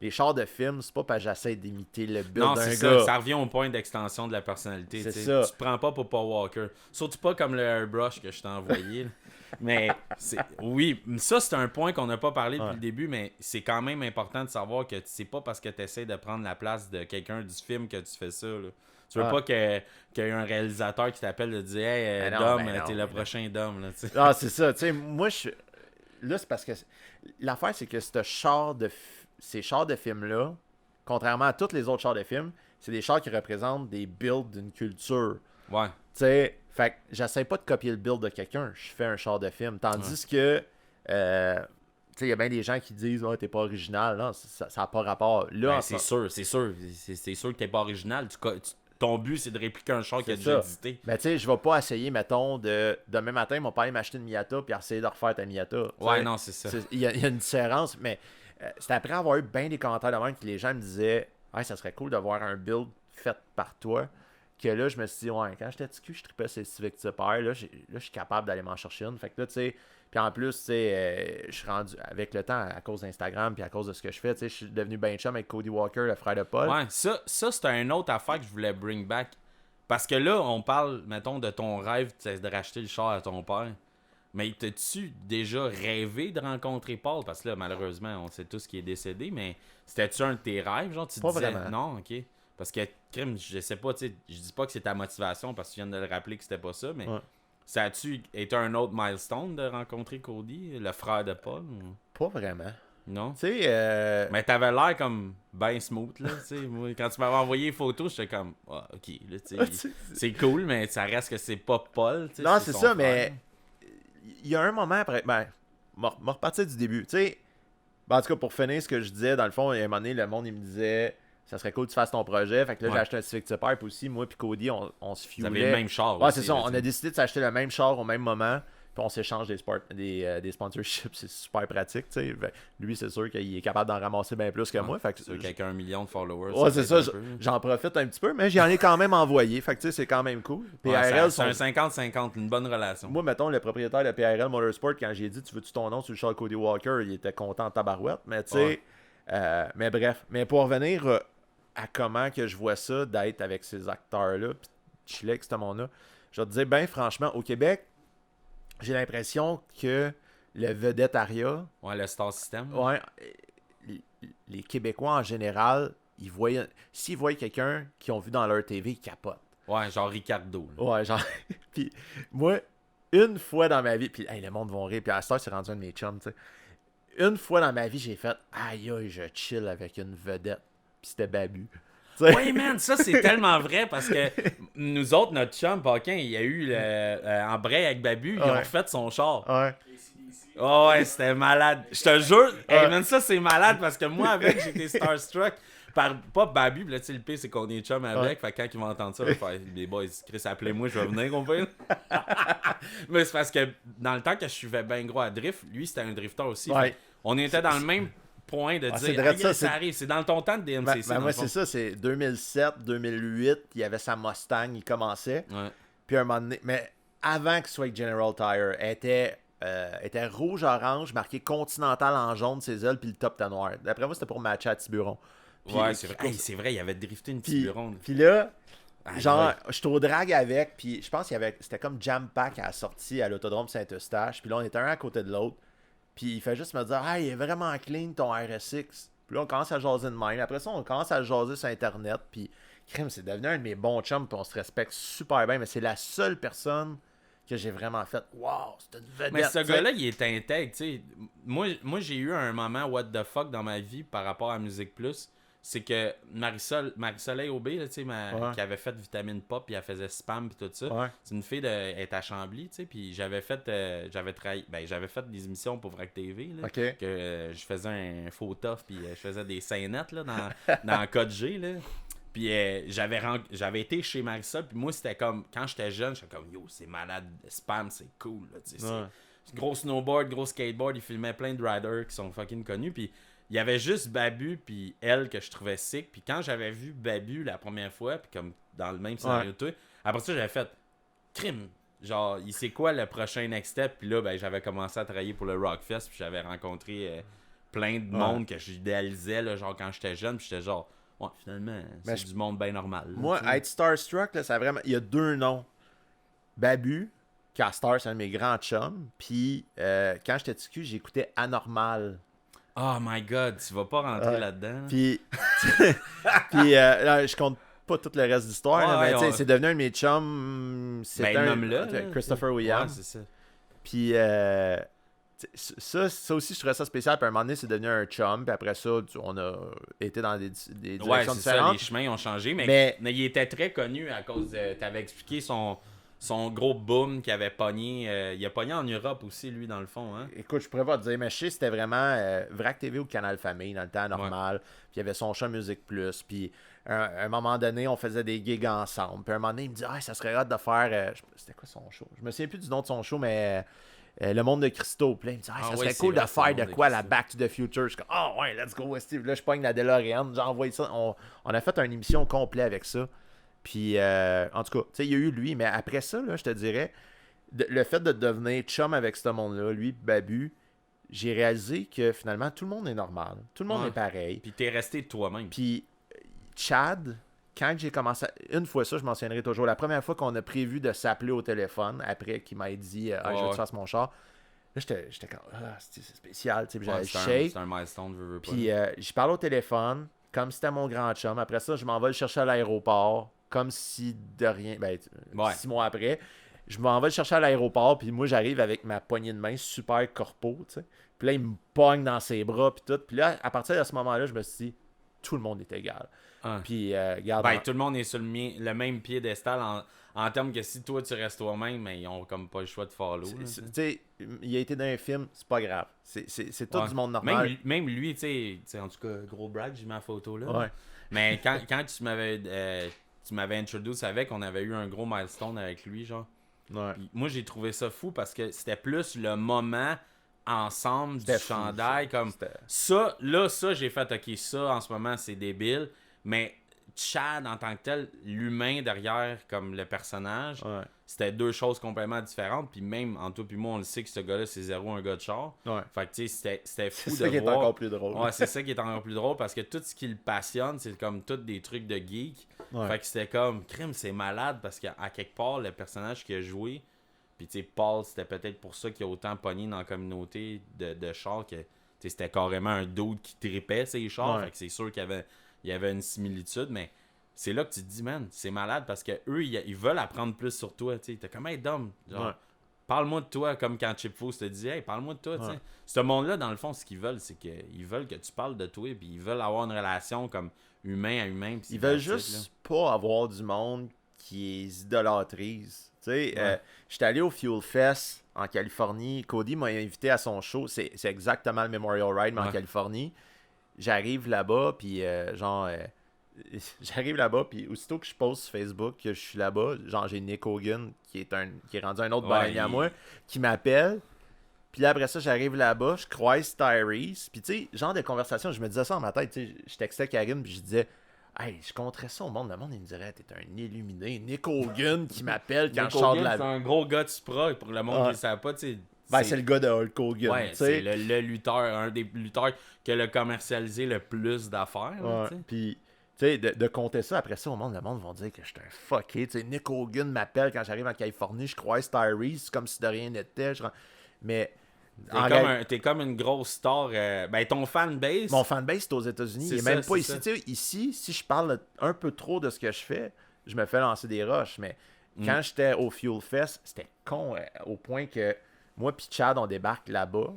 les chars de films, c'est pas parce que j'essaie d'imiter le build d'un gars. Non, ça revient au point d'extension de la personnalité. C'est ça. Tu te prends pas pour Paul Walker. Surtout pas comme le airbrush que je t'ai envoyé. Mais oui, ça c'est un point qu'on n'a pas parlé depuis le début, mais c'est quand même important de savoir que c'est pas parce que tu essaies de prendre la place de quelqu'un du film que tu fais ça. Là. Tu veux pas qu'il y ait un réalisateur qui t'appelle et te dire hey, Dom, t'es le prochain Dom. Là, ah, c'est ça. Tu sais, moi, là, c'est parce que l'affaire, c'est que ces chars de films-là, contrairement à tous les autres chars de films, c'est des chars qui représentent des builds d'une culture. Ouais. Tu sais, fait que j'essaie pas de copier le build de quelqu'un, je fais un char de film. Tandis que, tu sais, il y a bien des gens qui disent, oh, t'es pas original. Non, ça n'a pas rapport. Là, c'est sûr. C'est sûr que t'es pas original. Ton but, c'est de répliquer un char qui a déjà existé. Mais tu sais, je vais pas essayer, mettons, demain matin, mon père m'acheter une Miata puis essayer de refaire ta Miata. Ouais, non, c'est ça. Il y a une différence, mais c'est après avoir eu bien des commentaires de même que les gens me disaient hey, ça serait cool d'avoir un build fait par toi. Que là, je me suis dit, ouais, quand j'étais petit, je tripais ces Civic Type-R. Là, je suis capable d'aller m'en chercher une. Fait que là, tu sais, puis en plus, tu sais, je suis rendu avec le temps, à cause d'Instagram, puis à cause de ce que je fais, tu sais, je suis devenu ben chum avec Cody Walker, le frère de Paul. Ouais, ça c'est une autre affaire que je voulais bring back. Parce que là, on parle, mettons, de ton rêve de racheter le char à ton père. Mais t'as-tu déjà rêvé de rencontrer Paul? Parce que là, malheureusement, on sait tous qu'il est décédé, mais c'était-tu un de tes rêves? Genre, tu pas disais, vraiment. Non, ok. Parce que, crime, je sais pas, tu sais, je dis pas que c'est ta motivation parce que tu viens de le rappeler que c'était pas ça, mais ça a-tu été un autre milestone de rencontrer Cody, le frère de Paul? Ou... Pas vraiment. Non? Tu sais, mais t'avais l'air comme ben smooth, là, tu sais. Moi, quand tu m'avais envoyé les photos, j'étais comme, ah, ok, là, tu sais, c'est cool, mais ça reste que c'est pas Paul, tu sais. Non, c'est ça, frère. mais il y a un moment après, ben, me repartir du début, tu sais, Ben, en tout cas, pour finir ce que je disais, dans le fond, à un moment donné, le monde, il me disait, ça serait cool que tu fasses ton projet. Fait que là, j'ai acheté un Civic Type-R, puis aussi, moi puis Cody, on se fuelait. Vous avez le même char Ouais, aussi, c'est ça. là, On a décidé de s'acheter le même char au même moment. Puis on s'échange des sponsorships. C'est super pratique, tu sais. Lui, c'est sûr qu'il est capable d'en ramasser bien plus que moi. Fait que quelqu'un a 1 million de followers. Ouais, c'est ça. J'en profite un petit peu, mais j'en ai quand même envoyé. Fait que tu sais, c'est quand même cool. PRL, c'est un 50-50, une bonne relation. Moi, mettons, le propriétaire de PRL Motorsport, quand j'ai dit tu veux-tu ton nom sur le char Cody Walker, il était content de tabarouette. Mais tu sais, mais bref. Mais pour revenir à comment que je vois ça d'être avec ces acteurs-là, puis chiller avec ce monde-là, je vais te dire, ben franchement, au Québec, j'ai l'impression que le vedettariat... Ouais, le star system. Ouais, les Québécois en général, s'ils voient quelqu'un qu'ils ont vu dans leur TV, ils capotent. Ouais, genre Ricardo. Là. Ouais, genre... Puis moi, une fois dans ma vie... Puis hey, le monde va rire, puis à cette heure, c'est rendu un de mes chums, tu sais. Une fois dans ma vie, j'ai fait « Aïe, aïe, je chill avec une vedette. » Puis c'était Babu. Oui, man, ça c'est tellement vrai parce que nous autres, notre chum, Paquin, il y a eu en break avec Babu, ils ont refait son char. Ouais. Oh, ouais, c'était malade. Je te jure, hey, man, ça c'est malade parce que moi, avec, j'étais starstruck par pas Babu, là, tu sais, le pire, c'est qu'on est chum avec. Fait que quand ils vont entendre ça, ils vont faire les boys, Chris, appelez-moi, je vais venir, on fait. Mais c'est parce que dans le temps que je suivais ben gros à Drift, lui c'était un drifter aussi. Ouais. On était dans le même point de dire ça arrive, c'est dans ton temps de DMCC. Moi, c'est ça, c'est 2007, 2008, il y avait sa Mustang, il commençait. Ouais. Puis un moment donné, mais avant qu'il soit avec General Tire, elle était rouge-orange, marqué Continental en jaune, ses ailes, puis le top était noir. D'après moi, c'était pour matcher à Tiburon. Puis, ouais, c'est vrai. Hey, c'est vrai, il avait drifté une Tiburon. Puis là, genre, j'étais au drag avec, puis je pense qu'il y avait, c'était comme Jam Pack à la sortie à l'autodrome Saint-Eustache. Puis là, on était un à côté de l'autre. Puis il fait juste me dire « Ah, il est vraiment clean ton RSX. » Puis là, on commence à jaser de même. Après ça, on commence à jaser sur Internet. Puis, crème, c'est devenu un de mes bons chums. Puis on se respecte super bien. Mais c'est la seule personne que j'ai vraiment fait « Wow, c'est une vedette. » Mais ce gars-là, il est intègre. Tu sais. Moi, j'ai eu un moment what the fuck dans ma vie par rapport à Musique Plus. C'est que Marie-Soleil Aubé, là, qui avait fait Vitamine Pop, puis elle faisait Spam, puis tout ça. C'est une fille elle est à Chambly, tu sais, puis j'avais fait des émissions pour Vrac TV, là, que je faisais un faux tough, puis je faisais des scénettes là, dans Code G, là. Puis j'avais été chez Marisol, puis moi, c'était comme, quand j'étais jeune, j'étais comme, yo, c'est malade, Spam, c'est cool, là, tu sais, c'est gros snowboard, gros skateboard, il filmait plein de riders qui sont fucking connus, puis il y avait juste Babu puis elle que je trouvais sick. Puis quand j'avais vu Babu la première fois, puis comme dans le même scénario que toi, après ça, j'avais fait crime. Genre, il sait quoi le prochain next step? Puis là, ben, j'avais commencé à travailler pour le Rockfest. Puis j'avais rencontré plein de monde que j'idéalisais, là, genre quand j'étais jeune. Puis j'étais genre, ouais, finalement, c'est du monde bien normal. Là, moi, être starstruck, là, ça vraiment. Il y a deux noms. Babu, Castor, c'est un de mes grands chums. Puis quand j'étais TQ, j'écoutais Anormal. Oh my god, tu vas pas rentrer là-dedans. Puis, là, je compte pas tout le reste de l'histoire, mais c'est devenu un de mes chums. C'est Christopher Williams. Ouais, c'est ça. Puis, ça aussi, je trouvais ça spécial. Puis à un moment donné, c'est devenu un chum. Puis après ça, on a été dans des directions différentes. Ça, les chemins ont changé. Mais il était très connu à cause de. T'avais expliqué son gros boom qu'il avait pogné. Il a pogné en Europe aussi, lui, dans le fond. Hein? Écoute, je pourrais pas te dire, mais je sais c'était vraiment Vrac TV ou Canal Famille dans le temps normal. Puis il y avait son show Musique Plus. Puis à un moment donné, on faisait des gigs ensemble. Puis à un moment donné, il me dit ça serait hâte de faire. C'était quoi son show? Je me souviens plus du nom de son show, mais Le Monde de Christo. Puis là, il me dit ça serait cool de faire de quoi la Back to the Future. Je suis comme ouais, let's go, Steve. Là, je pogne la DeLorean. J'ai envoyé ça. On a fait une émission complète avec ça. Puis, en tout cas, tu sais, il y a eu lui, mais après ça, là, je te dirais, le fait de devenir chum avec ce monde-là, lui, Babu, j'ai réalisé que finalement, tout le monde est normal. Tout le monde est pareil. Puis t'es resté de toi-même. Puis, Chad, quand j'ai commencé, une fois ça, je m'en souviendrai toujours, la première fois qu'on a prévu de s'appeler au téléphone, après qu'il m'ait dit, je veux que tu fasses mon char, là, j'étais comme, c'est spécial, tu sais, j'avais shake. C'est un milestone, Puis, j'y parle au téléphone, comme si c'était mon grand chum. Après ça, je m'en vais le chercher à l'aéroport. Comme si de rien. 6 mois après, je m'en vais le chercher à l'aéroport, puis moi, j'arrive avec ma poignée de main super corpo, tu sais. Puis là, il me pogne dans ses bras, puis tout. Puis là, à partir de ce moment-là, je me suis dit, tout le monde est égal. Puis, regarde. Tout le monde est sur le même piédestal en termes que si toi tu restes toi-même, mais ils ont comme pas le choix de follow. Tu sais, il a été dans un film, c'est pas grave. C'est tout du monde normal. Même lui, tu sais, en tout cas, gros brag, j'ai mis la photo là. Ouais. Mais quand tu m'avais introduit avec, on avait eu un gros milestone avec lui, genre. Ouais. Puis moi, j'ai trouvé ça fou parce que c'était plus le moment ensemble du C'était fou, chandail. Comme C'était- ça, j'ai fait, ok, ça, en ce moment, c'est débile. Mais Chad, en tant que tel, l'humain derrière, comme le personnage, Ouais. c'était deux choses complètement différentes. Puis même, en toi puis moi, on le sait que ce gars-là, c'est zéro un gars de char. Ouais. Fait que, tu sais, c'était fou C'est de ça qui est voir. encore plus drôle. Ouais, c'est ça qui est encore plus drôle parce que tout ce qui le passionne, c'est comme tous des trucs de geek. Ouais. Fait que c'était comme, crime, c'est malade parce qu'à quelque part, le personnage qu'il a joué, puis tu sais, Paul, c'était peut-être pour ça qu'il a autant pogné dans la communauté de chars que c'était carrément un dude qui tripait ses chars. Ouais. Fait que c'est sûr qu'il y avait une similitude, mais c'est là que tu te dis, man, c'est malade parce que eux ils veulent apprendre plus sur toi. T'sais. T'es comme, hey, Dom, genre, Ouais. parle-moi de toi, comme quand Chip Foose te dit, hey, parle-moi de toi. Ouais. T'sais. Ce monde-là, dans le fond, ce qu'ils veulent, c'est qu'ils veulent que tu parles de toi, puis ils veulent avoir une relation comme humain à humain. Ils veulent juste pas avoir du monde qui les idolâtrise. Tu sais, Ouais. j'étais allé au Fuel Fest en Californie. Cody m'a invité à son show. C'est exactement le Memorial Ride, mais en Ouais. Californie. J'arrive là-bas, puis j'arrive là-bas, puis aussitôt que je poste sur Facebook que je suis là-bas, genre j'ai Nick Hogan, qui est rendu un autre Ouais, bonhomme à moi, qui m'appelle. Puis là, après ça, j'arrive là-bas, je croise Tyrese. Puis tu sais, genre de conversation, je me disais ça dans ma tête. Tu sais, je textais Karine, puis je disais, hey, je compterais ça au monde. Le monde, il me dirait, t'es un illuminé. Nick Hogan qui m'appelle quand je sors de la. C'est un gros gars de Supra, pour le monde qui Ouais. ne savait pas, tu sais. Ben, c'est le gars de Hulk Hogan. Ouais, tu c'est sais. le lutteur, un des lutteurs qui a le commercialisé le plus d'affaires. là, Ouais. tu sais. Puis, tu sais, de compter ça, après ça, au monde, le monde va dire que je suis un fucké. Tu sais, Nick Hogan m'appelle quand j'arrive en Californie, je croise Tyrese, c'est comme si de rien n'était. Mais. T'es comme une grosse star. Ben, ton fanbase. Mon fanbase, c'est aux États-Unis. C'est Il est ça, même pas c'est ici. ça. Tu sais, ici, si je parle un peu trop de ce que je fais, je me fais lancer des roches. Mais quand j'étais au Fuel Fest, c'était con au point que moi puis Chad, on débarque là-bas.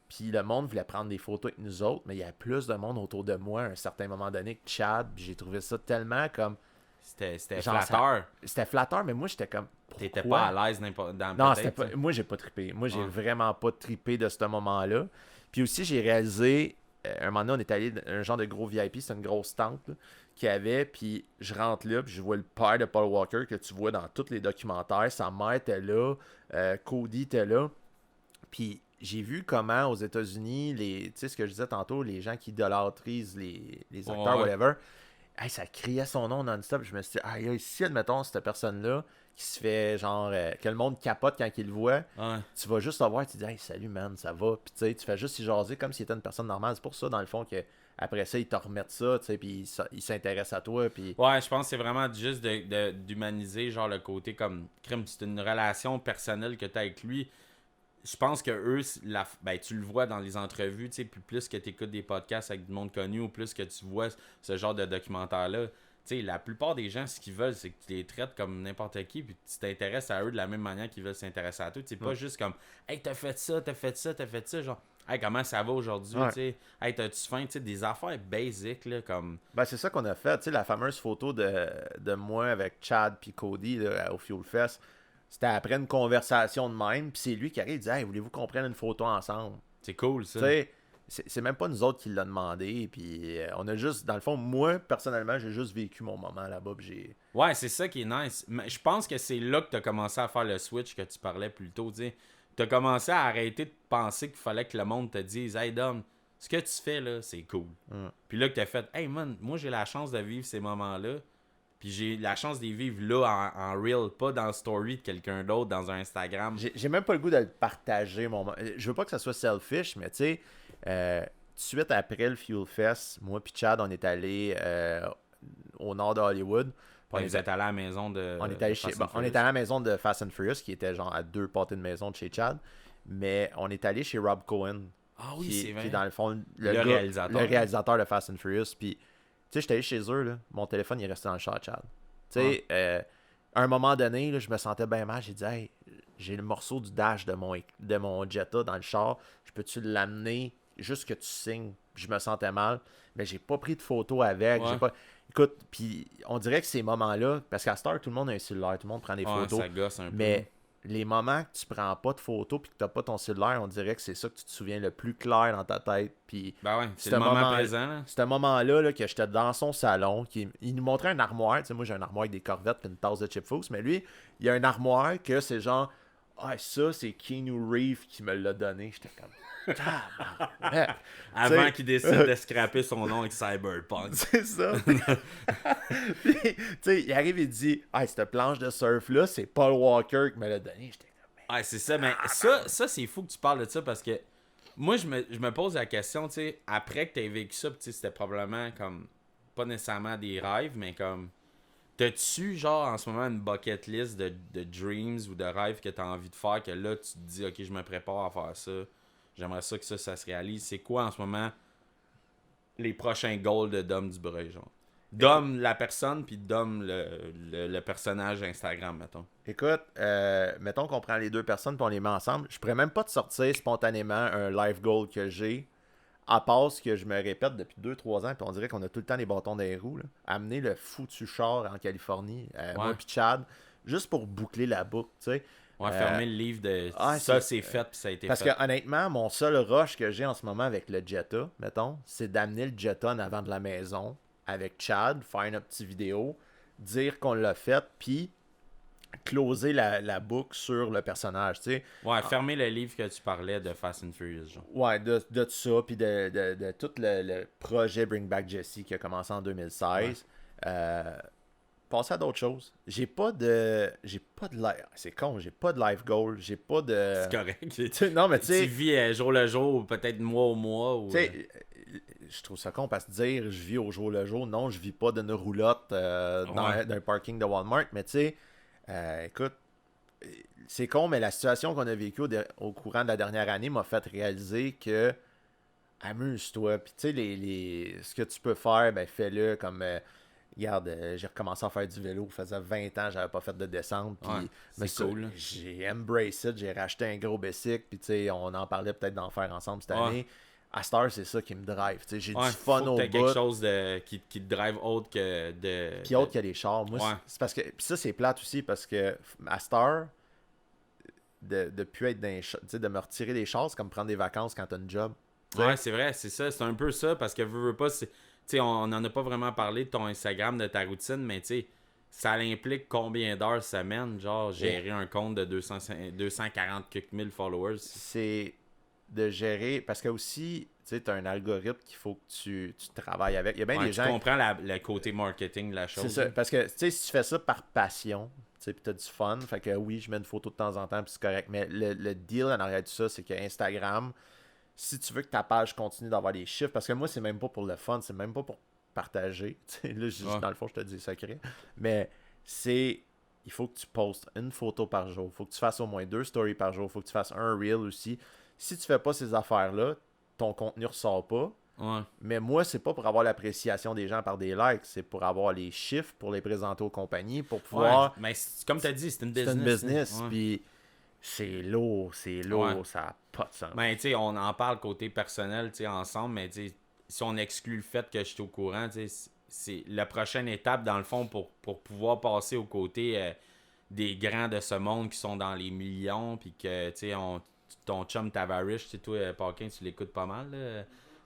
Puis le monde voulait prendre des photos avec nous autres, mais il y avait plus de monde autour de moi à un certain moment donné que Chad. Puis j'ai trouvé ça tellement comme. C'était Genre, flatteur. C'était flatteur, mais moi, j'étais comme. T'étais pourquoi? pas à l'aise dans Non, peut-être, c'était pas. tu sais. Moi, j'ai pas trippé. Moi, j'ai Ouais. vraiment pas trippé de ce moment-là. Puis aussi, j'ai réalisé. Un moment donné, on est allé dans un genre de gros VIP. C'est une grosse tente là, qu'il y avait. Puis je rentre là. Puis je vois le père de Paul Walker que tu vois dans tous les documentaires. Sa mère était là. Cody était là. Puis j'ai vu comment aux États-Unis, tu sais ce que je disais tantôt, les gens qui idolâtrisent les acteurs, Ouais. whatever. Hey, ça criait son nom non-stop. Je me suis dit, ah, si, admettons, cette personne-là qui se fait genre, que le monde capote quand il le voit, Ouais. tu vas juste le voir et tu dis, hey, salut, man, ça va. Puis tu sais, tu fais juste y jaser comme s'il était une personne normale. C'est pour ça, dans le fond, que après ça, ils te remettent ça, tu sais, puis ils s'intéressent à toi. Puis Ouais, je pense que c'est vraiment juste d'humaniser genre le côté comme crime, c'est une relation personnelle que tu as avec lui. Je pense que eux, ben, tu le vois dans les entrevues, tu sais, plus que tu écoutes des podcasts avec du monde connu ou plus que tu vois ce genre de documentaire-là. Tu sais, la plupart des gens, ce qu'ils veulent, c'est que tu les traites comme n'importe qui, puis tu t'intéresses à eux de la même manière qu'ils veulent s'intéresser à toi. C'est pas juste comme, hey, t'as fait ça, t'as fait ça, t'as fait ça, genre, hey, comment ça va aujourd'hui, Ouais. tu sais, hey, t'as-tu faim, tu sais, des affaires basiques, là, comme. ben, c'est ça qu'on a fait. Tu sais, la fameuse photo de moi avec Chad puis Cody là, au Fuel Fest, c'était après une conversation de même. Puis c'est lui qui arrive et dit, hey, voulez-vous qu'on prenne une photo ensemble? C'est cool, ça. Tu sais, c'est même pas nous autres qui l'a demandé. Puis on a juste, dans le fond, moi, personnellement, j'ai juste vécu mon moment là-bas. Puis j'ai. Ouais, c'est ça qui est nice. Mais je pense que c'est là que tu as commencé à faire le switch que tu parlais plus tôt. Tu as commencé à arrêter de penser qu'il fallait que le monde te dise, hey Dom, ce que tu fais là, c'est cool. Puis là que tu as fait, hey man, moi j'ai la chance de vivre ces moments-là. Puis j'ai la chance de les vivre là en real, pas dans le story de quelqu'un d'autre, dans un Instagram. J'ai même pas le goût de le partager. Je veux pas que ça soit selfish, mais tu sais, tout de suite après le Fuel Fest, moi puis Chad, on est allé au nord de Hollywood. Puis Ouais, vous êtes allé à la maison de. on est allé Fast chez, and bon, on est Furious. allé à la maison de Fast and Furious, qui était genre à 2 pâtés de maison de chez Chad. Mais on est allé chez Rob Cohen. Ah oui, qui c'est vrai. est dans le fond Le gars- réalisateur. le réalisateur de Fast and Furious. Puis, tu sais, j'étais allé chez eux, là, mon téléphone il est resté dans le char de Chad. Tu sais, à un moment donné, là, je me sentais bien mal. J'ai dit, hey, j'ai le morceau du dash de mon Jetta dans le char. Je peux-tu l'amener juste que tu signes? Je me sentais mal, mais j'ai pas pris de photo avec. Ouais. écoute, puis on dirait que ces moments-là, parce qu'à Star, tout le monde a un cellulaire, tout le monde prend des photos. Ça gosse un peu. Mais les moments que tu prends pas de photos puis que t'as pas ton cellulaire, on dirait que c'est ça que tu te souviens le plus clair dans ta tête. Puis Ben ouais, c'est le moment présent. Là. C'est un moment-là là, que j'étais dans son salon, il nous montrait un armoire. Tu sais, moi j'ai un armoire avec des corvettes et une tasse de Chip Foose, mais lui, il y a un armoire que c'est genre, ah, ça, c'est Keanu Reeves qui me l'a donné. J'étais comme, avant qu'il décide de scraper son nom avec Cyberpunk. C'est ça. Puis, tu sais, il arrive et dit, ah, cette planche de surf-là, c'est Paul Walker qui me l'a donné. J'étais comme, Ouais, c'est ça, mais ça c'est fou que tu parles de ça parce que moi, je me pose la question, tu sais, après que tu aies vécu ça, tu sais, c'était probablement comme, pas nécessairement des rêves, mais comme, t'as-tu, genre, en ce moment, une bucket list de dreams ou de rêves que t'as envie de faire, que là, tu te dis, ok, je me prépare à faire ça, j'aimerais ça que ça se réalise. C'est quoi, en ce moment, les prochains goals de Dom Dubreuil, genre? Dom, la personne, puis Dom, le personnage Instagram, mettons. écoute, mettons qu'on prend les deux personnes et on les met ensemble. Je pourrais même pas te sortir spontanément un life goal que j'ai, à part ce que je me répète depuis 2-3 ans, puis on dirait qu'on a tout le temps les bâtons dans les roues. Là. Amener le foutu char en Californie, moi puis Chad, juste pour boucler la boucle, tu sais. Ouais, fermer le livre de c'est fait, puis ça a été parce fait. Parce que honnêtement, mon seul rush que j'ai en ce moment avec le Jetta, mettons, c'est d'amener le Jetta en avant de la maison avec Chad, faire une petite vidéo, dire qu'on l'a fait, puis closer la boucle sur le personnage, tu sais. Ouais, fermer le livre que tu parlais de Fast and Furious, genre. Ouais, de tout ça, puis de tout le projet Bring Back Jesse qui a commencé en 2016. Ouais. Passer à d'autres choses. J'ai pas de life. C'est con, j'ai pas de life goal. J'ai pas de. C'est correct. Non, mais tu sais. Tu vis jour le jour, ou peut-être mois au mois. Ou... Tu sais, je trouve ça con parce que dire je vis au jour le jour, non, je vis pas d'une roulotte dans un parking de Walmart. Mais tu sais, écoute, c'est con, mais la situation qu'on a vécue au courant de la dernière année m'a fait réaliser que amuse-toi. Puis tu sais, ce que tu peux faire, ben fais-le comme. Regarde, j'ai recommencé à faire du vélo. Ça faisait 20 ans que j'avais pas fait de descente. Puis, c'est cool. J'ai embrace it. J'ai racheté un gros bicycle. Puis, tu sais, on en parlait peut-être d'en faire ensemble cette année. À Star, c'est ça qui me drive. Tu sais, j'ai du fun au bout. Quelque chose qui te drive autre que de. Puis autre que les chars. Moi, c'est parce que. Puis ça, c'est plate aussi parce que à Star, de plus être dans les chars, tu sais, de me retirer des chars, c'est comme prendre des vacances quand t'as une job. T'sais? Ouais, c'est vrai, c'est ça. C'est un peu ça parce que veux pas. Tu sais, on n'en a pas vraiment parlé de ton Instagram, de ta routine, mais tu sais, ça implique combien d'heures semaine, genre, gérer un compte de 240 000 followers? C'est de gérer, parce que aussi, tu sais, tu as un algorithme qu'il faut que tu travailles avec. Il y a bien des gens... Tu comprends le côté marketing de la chose. C'est ça, parce que, tu sais, si tu fais ça par passion, tu sais, puis tu as du fun, fait que oui, je mets une photo de temps en temps, puis c'est correct, mais le deal en arrière de ça, c'est que Instagram... Si tu veux que ta page continue d'avoir des chiffres, parce que moi, c'est même pas pour le fun, c'est même pas pour partager. Là, dans le fond, je te dis secret. Mais il faut que tu postes une photo par jour. Il faut que tu fasses au moins 2 stories par jour. Il faut que tu fasses un reel aussi. Si tu fais pas ces affaires-là, ton contenu ressort pas. Ouais. Mais moi, c'est pas pour avoir l'appréciation des gens par des likes. C'est pour avoir les chiffres, pour les présenter aux compagnies, pour pouvoir... Ouais, mais comme tu as dit, c'est une business. C'est une business, puis... C'est lourd, ça n'a pas de sens. Ben, tu sais, on en parle côté personnel, tu sais, ensemble, mais tu sais, si on exclut le fait que je suis au courant, tu sais, c'est la prochaine étape, dans le fond, pour pouvoir passer aux côtés des grands de ce monde qui sont dans les millions, puis que, tu sais, ton chum Tavarish, tu sais, toi, Paquin, tu l'écoutes pas mal, là,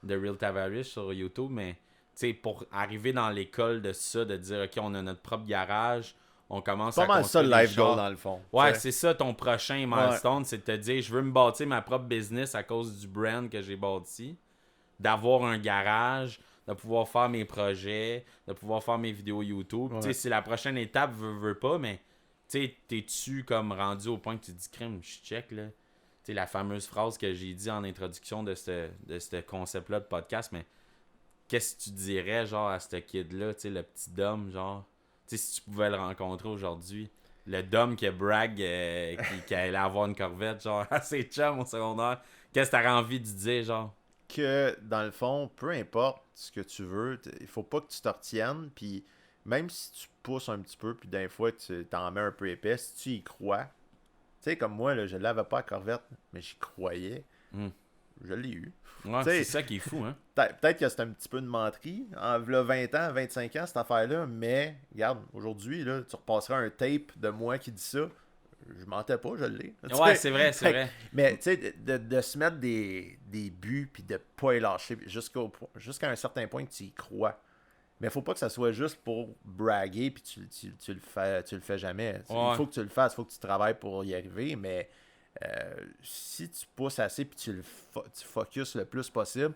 The Real Tavarish sur YouTube, mais, tu sais, pour arriver dans l'école de ça, de dire, OK, on a notre propre garage, on commence à construire ça le life goal dans le fond. Ouais, c'est ça ton prochain milestone, c'est de te dire je veux me bâtir ma propre business à cause du brand que j'ai bâti, d'avoir un garage, de pouvoir faire mes projets, de pouvoir faire mes vidéos YouTube. Tu sais, c'est la prochaine étape, veux pas, mais tu sais, t'es-tu comme rendu au point que tu te dis crème, je check là. Tu sais, la fameuse phrase que j'ai dit en introduction de ce concept-là de podcast, mais qu'est-ce que tu dirais genre à ce kid-là, tu sais, le petit Dom, genre. Tu sais, si tu pouvais le rencontrer aujourd'hui, le Dom qui brag qui allait avoir une Corvette, genre, à ses chums au secondaire, qu'est-ce que t'aurais envie de dire, genre? Que, dans le fond, peu importe ce que tu veux, il faut pas que tu te retiennes, puis même si tu pousses un petit peu, puis d'un fois, tu t'en mets un peu épais, si tu y crois, tu sais, comme moi, là, je l'avais pas à Corvette, mais j'y croyais. je l'ai eu. Ouais, T'sais, c'est ça qui est fou, hein. Peut-être que c'est un petit peu de menterie, en v'là 20 ans, 25 ans, cette affaire-là, mais regarde, aujourd'hui, là, tu repasseras un tape de moi qui dit ça, je mentais pas, je l'ai. Ouais, c'est vrai, c'est vrai. Mais tu sais, de se mettre des buts puis de pas les lâcher jusqu'à un certain point que tu y crois. Mais faut pas que ça soit juste pour braguer puis tu le fais jamais. Ouais. Il faut que tu le fasses, il faut que tu travailles pour y arriver, mais si tu pousses assez puis tu focuses le plus possible,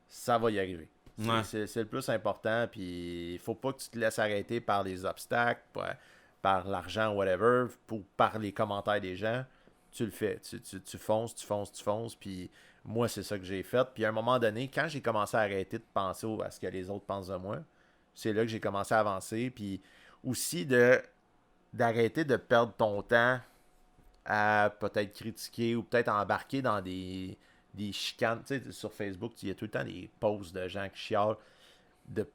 ça va y arriver. Ouais. C'est le plus important, puis il faut pas que tu te laisses arrêter par les obstacles, par l'argent, whatever, par les commentaires des gens. Tu le fais. Tu fonces, puis moi, c'est ça que j'ai fait. Puis à un moment donné, quand j'ai commencé à arrêter de penser à ce que les autres pensent de moi, c'est là que j'ai commencé à avancer, puis aussi d'arrêter de perdre ton temps à peut-être critiquer ou peut-être embarquer dans des chicanes. Tu sais, sur Facebook, il y a tout le temps des posts de gens qui chialent, de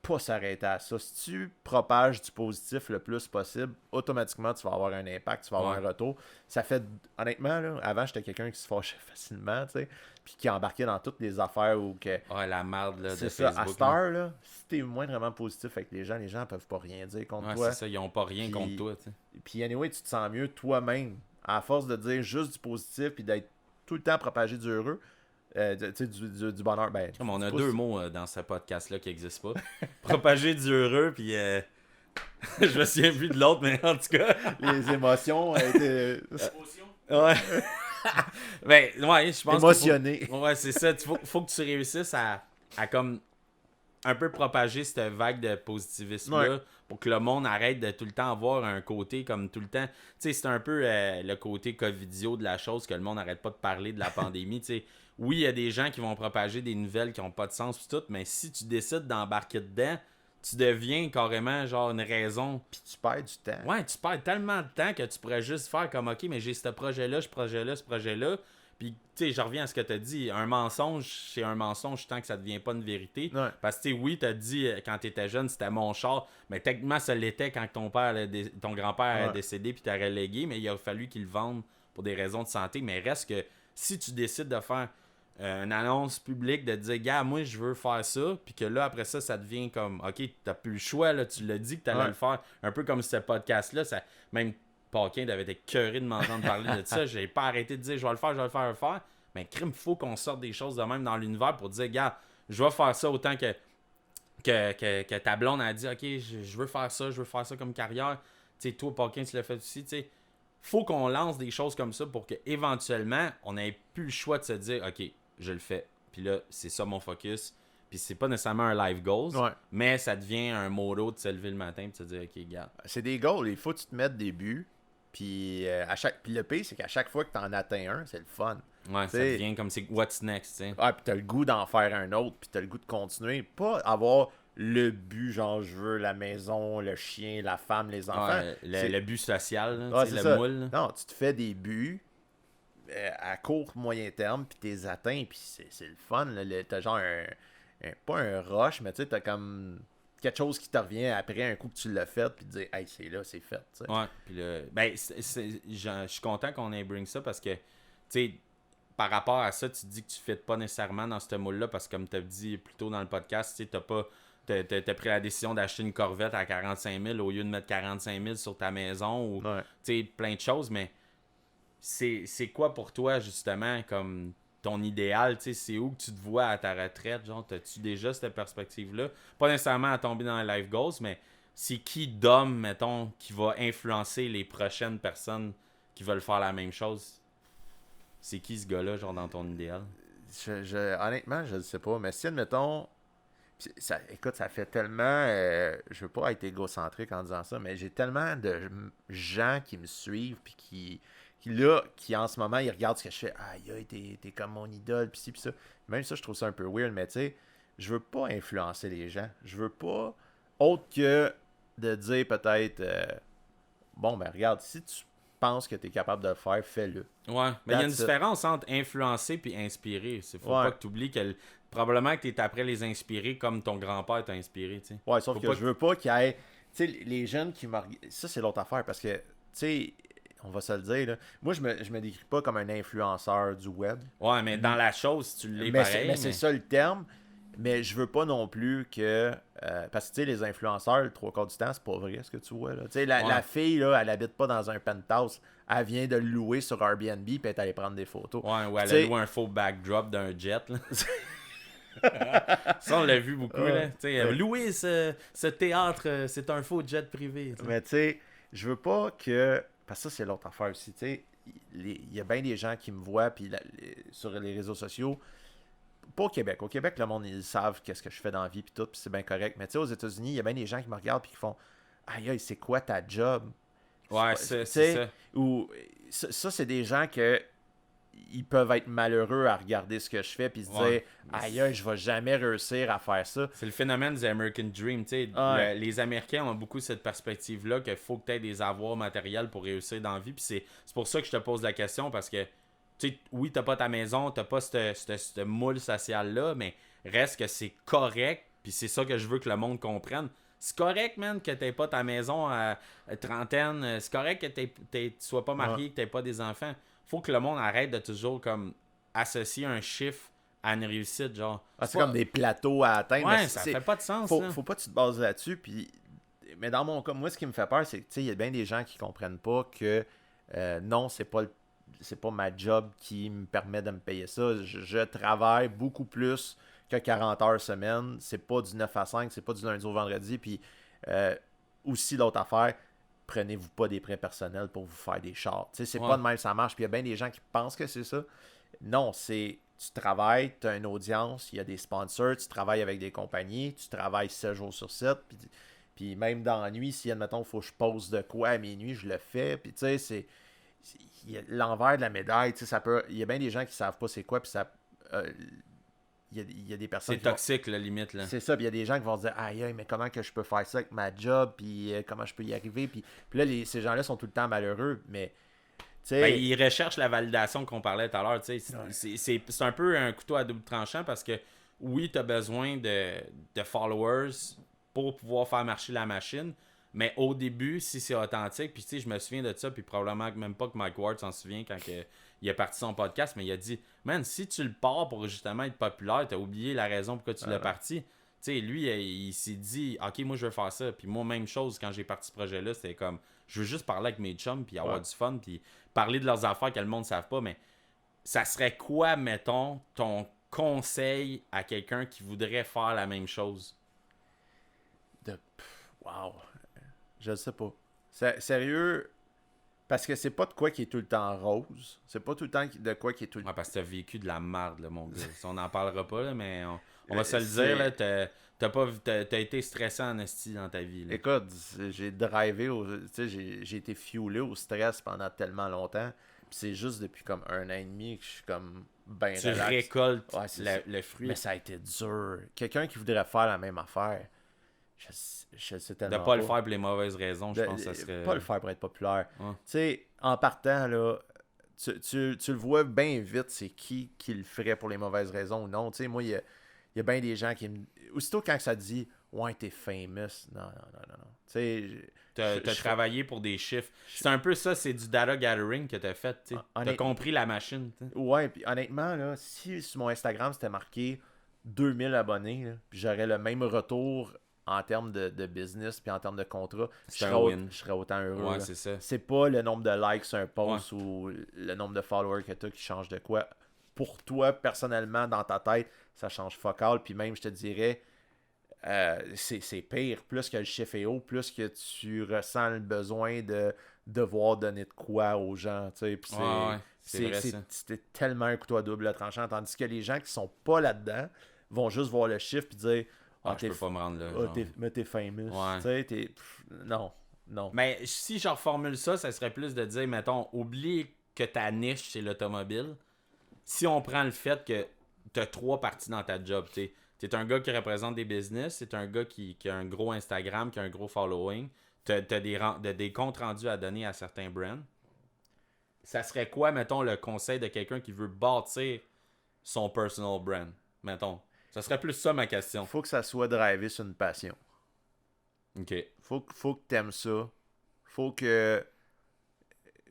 pas s'arrêter à ça. Si tu propages du positif le plus possible, automatiquement, tu vas avoir un impact, tu vas avoir un retour. Ça fait, honnêtement, là, avant, j'étais quelqu'un qui se fâchait facilement, tu sais, puis qui embarquait dans toutes les affaires où que... Ouais, la merde là, de C'est ça, Facebook. à cette heure, là, si t'es moindrement positif avec les gens peuvent pas rien dire contre toi. C'est ça, ils ont pas rien contre toi, tu sais. Puis anyway, tu te sens mieux toi-même, à force de dire juste du positif, puis d'être tout le temps propagé du heureux. Du bonheur. Ben, comme on a deux mots dans ce podcast-là qui n'existent pas. Propager du heureux, puis je me souviens plus de l'autre, mais en tout cas... Les émotions étaient... Ouais. Ben, ouais, je pense émotionné. Ouais, c'est ça. Faut que tu réussisses à comme un peu propager cette vague de positivisme-là pour que le monde arrête de tout le temps avoir un côté comme tout le temps. Tu sais, c'est un peu le côté covidio de la chose que le monde n'arrête pas de parler de la pandémie, tu sais. Oui, il y a des gens qui vont propager des nouvelles qui n'ont pas de sens pis tout, mais si tu décides d'embarquer dedans, tu deviens carrément genre une raison. Puis tu perds du temps. Ouais, tu perds tellement de temps que tu pourrais juste faire comme OK, mais j'ai ce projet-là, ce projet-là. Puis, tu sais, je reviens à ce que tu as dit. Un mensonge, c'est un mensonge tant que ça devient pas une vérité. Ouais. Parce que, tu sais, oui, tu as dit quand tu étais jeune, c'était mon char. Mais techniquement, ça l'était quand ton grand-père est décédé puis t'as relégué. Mais il a fallu qu'il le vende pour des raisons de santé. Mais reste que si tu décides de faire une annonce publique, de dire, gars, moi, je veux faire ça. Puis que là, après ça, ça devient comme, OK, t'as plus le choix. Là, tu l'as dit que t'allais le faire. Un peu comme ce podcast-là. Ça, même Paquin avait été écœuré de m'entendre parler de ça. J'ai pas arrêté de dire je vais le faire. Mais crime, faut qu'on sorte des choses de même dans l'univers pour dire, gars, je vais faire ça autant que ta blonde a dit, OK, je veux faire ça comme carrière. Tu sais, toi, Paquin, tu l'as fait aussi. Tu sais, faut qu'on lance des choses comme ça pour qu'éventuellement, on n'ait plus le choix de se dire, OK, je le fais. Puis là, c'est ça mon focus. Puis c'est pas nécessairement un life goals, mais ça devient un motto de se lever le matin et de se dire, OK, regarde. C'est des goals, il faut que tu te mettes des buts. Puis le pire, c'est qu'à chaque fois que tu en atteins un, c'est le fun. Ouais, ça devient comme c'est what's next, tu sais. Ouais, puis t'as le goût d'en faire un autre, puis t'as le goût de continuer. Pas avoir le but, genre je veux la maison, le chien, la femme, les enfants. Ouais, le but social, là, tu sais, le moule. Là. Non, tu te fais des buts à court, moyen terme, puis t'es atteint, puis c'est le fun. Là, t'as genre pas un rush, mais tu sais, t'as comme quelque chose qui te revient après un coup que tu l'as fait, puis te dire, hey, c'est là, c'est fait. T'sais. Ouais, puis ben, je suis content qu'on ait bring ça parce que, tu sais, par rapport à ça, tu te dis que tu ne fais pas nécessairement dans ce moule-là parce que, comme tu as dit plus tôt dans le podcast, tu sais, t'as pris la décision d'acheter une Corvette à 45 000 au lieu de mettre 45 000 sur ta maison ou, tu sais, plein de choses, mais c'est quoi pour toi, justement, comme ton idéal, tu sais, c'est où que tu te vois à ta retraite, genre, t'as-tu déjà cette perspective-là? Pas nécessairement à tomber dans les life goals, mais c'est qui d'homme, mettons, qui va influencer les prochaines personnes qui veulent faire la même chose? C'est qui ce gars-là, genre, dans ton idéal? Honnêtement, je ne sais pas, mais si, admettons, écoute, ça fait tellement, je veux pas être égocentrique en disant ça, mais j'ai tellement de gens qui me suivent, puis qui en ce moment, ils regardent ce que je fais. Aïe, t'es comme mon idole, pis ci, pis ça. Même ça, je trouve ça un peu weird, mais tu sais, je veux pas influencer les gens. Je veux pas, autre que de dire peut-être, bon, ben regarde, si tu penses que t'es capable de le faire, fais-le. Ouais, mais il y a une différence entre influencer et inspirer. Faut pas que tu oublies que probablement que t'es après les inspirer comme ton grand-père t'a inspiré, tu sais. Ouais, sauf que je veux pas qu'il y ait, tu sais, les jeunes qui me regardent. Ça, c'est l'autre affaire, parce que, tu sais, on va se le dire, là. Moi, je me décris pas comme un influenceur du web. Ouais, mais dans la chose, tu l'es Mais pareil. c'est ça le terme. Mais je veux pas non plus que... parce que, tu sais, les influenceurs, le 3/4 du temps, c'est pas vrai ce que tu vois, là. Tu sais, la fille, là, elle habite pas dans un penthouse. Elle vient de le louer sur Airbnb puis elle est allée prendre des photos. Ouais, ou elle T'sais- a loué un faux backdrop d'un jet, là. Ça, on l'a vu beaucoup, là. Tu sais, Ouais. louer ce théâtre, c'est un faux jet privé. tu sais. Mais tu sais, je veux pas que... Parce que ça, c'est l'autre affaire aussi. Tu sais, il y a bien des gens qui me voient puis sur les réseaux sociaux. Pas au Québec. Au Québec, le monde, ils savent qu'est-ce que je fais dans la vie puis tout, puis c'est bien correct. Mais tu sais, aux États-Unis, il y a bien des gens qui me regardent puis qui font aïe, aïe, c'est quoi ta job? Ouais, Tu sais, c'est ça. Ou ça, c'est des gens que ils peuvent être malheureux à regarder ce que je fais puis se Ouais. dire aïe, aïe, je vais jamais réussir à faire ça. C'est le phénomène du American Dream. Tu sais, Ouais. les Américains ont beaucoup cette perspective-là qu'il faut que tu aies des avoirs matériels pour réussir dans la vie. Puis c'est pour ça que je te pose la question parce que, tu sais, oui, t'as pas ta maison, t'as pas ce moule social-là, mais reste que c'est correct. Puis c'est ça que je veux que le monde comprenne. C'est correct, man, que t'aies pas ta maison à trentaine. C'est correct que tu sois pas marié, que t'aies pas des enfants. Faut que le monde arrête de toujours comme associer un chiffre à une réussite, genre. C'est comme des plateaux à atteindre. Ouais, mais ça c'est- fait pas de sens. faut, là. faut pas que tu te bases là-dessus. Puis... Mais dans mon cas, moi, ce qui me fait peur, c'est que tu sais, il y a bien des gens qui comprennent pas que non, c'est pas ma job qui me permet de me payer ça. Je travaille beaucoup plus que 40 heures semaine. C'est pas du 9 à 5, c'est pas du lundi au vendredi. Puis aussi, l'autre affaire, prenez-vous pas des prêts personnels pour vous faire des chars. Tu sais, c'est Ouais. pas de même ça marche. Puis il y a bien des gens qui pensent que c'est ça. Non, c'est tu travailles, tu as une audience, il y a des sponsors, tu travailles avec des compagnies, tu travailles 7 jours sur 7, puis même dans la nuit, si, admettons, il faut que je pose de quoi à minuit, je le fais, puis tu sais, il y a l'envers de la médaille, tu sais, ça peut, il y a bien des gens qui savent pas c'est quoi, puis ça, il y a des personnes C'est qui vont- toxique, la limite. Là. c'est ça, puis il y a des gens qui vont se dire aïe, aïe, mais comment que je peux faire ça avec ma job, puis comment je peux y arriver, puis là, ces gens-là sont tout le temps malheureux, mais tu sais, Ben, ils recherchent la validation qu'on parlait tout à l'heure. Tu sais. C'est un peu un couteau à double tranchant parce que oui, tu as besoin de followers pour pouvoir faire marcher la machine. Mais au début, si c'est authentique, puis tu sais, je me souviens de ça, puis probablement même pas que Mike Ward s'en souvient quand il a parti son podcast, mais il a dit man, si tu le pars pour justement être populaire, t'as oublié la raison pourquoi tu l'as parti. Tu sais, lui, il s'est dit ok, moi je veux faire ça. Puis moi, même chose, quand j'ai parti ce projet-là, c'était comme je veux juste parler avec mes chums, puis avoir du fun, puis parler de leurs affaires que le monde ne savent pas. Mais ça serait quoi, mettons, ton conseil à quelqu'un qui voudrait faire la même chose? Wow. Je le sais pas. Sérieux, parce que c'est pas de quoi qui est tout le temps rose. C'est pas tout le temps de quoi qui est tout le temps. Ouais, parce que t'as vécu de la merde, là, mon gars. On n'en parlera pas, là, mais on va se le C'est- dire, là, t'as été stressant en esti dans ta vie. Là. Écoute, j'ai drivé, tu sais, j'ai été fuelé au stress pendant tellement longtemps. Puis c'est juste depuis comme 1 an et demi que je suis comme ben Tu relax. récoltes Ouais, c'est ça. le fruit Mais ça a été dur. Quelqu'un qui voudrait faire la même affaire, je sais de tellement pas le faire pour les mauvaises raisons, je De- pense que ça serait... Pas le faire pour être populaire. Ouais. Tu sais, en partant, là, tu le vois bien vite, c'est qui le ferait pour les mauvaises raisons ou non. Tu sais, moi, il y a bien des gens qui me... Aussitôt quand ça dit « Ouais, t'es famous », non. Tu sais... T'as travaillé pour des chiffres. C'est un peu ça, c'est du data gathering que t'as fait, tu sais. T'as Honnêtement- compris la machine, tu sais. Ouais, puis honnêtement, là, si sur mon Instagram, c'était marqué 2000 abonnés, là, puis j'aurais le même retour en termes de business puis en termes de contrat, C'est un win. je serais autant heureux. Ouais, là. c'est ça. C'est pas le nombre de likes sur un post ou le nombre de followers que tu as qui change de quoi. Pour toi, personnellement, dans ta tête, ça change fuck all. Puis même, je te dirais, c'est pire. Plus que le chiffre est haut, plus que tu ressens le besoin de devoir donner de quoi aux gens. Tu sais. Puis c'est vrai, ça. c'est tellement un couteau à double tranchant. Tandis que les gens qui sont pas là-dedans vont juste voir le chiffre et dire Je peux pas me rendre là. Ah, genre. mais t'es famous. Ouais. Tu sais, non. Mais si je reformule ça, ça serait plus de dire, mettons, oublie que ta niche, c'est l'automobile. Si on prend le fait que tu as 3 parties dans ta job, tu es un gars qui représente des business, c'est un gars qui a un gros Instagram, qui a un gros following, tu as des comptes rendus à donner à certains brands. Ça serait quoi, mettons, le conseil de quelqu'un qui veut bâtir son personal brand? Mettons. Ça serait plus ça ma question. Faut que ça soit drivé sur une passion. OK. Faut que t'aimes ça. Faut que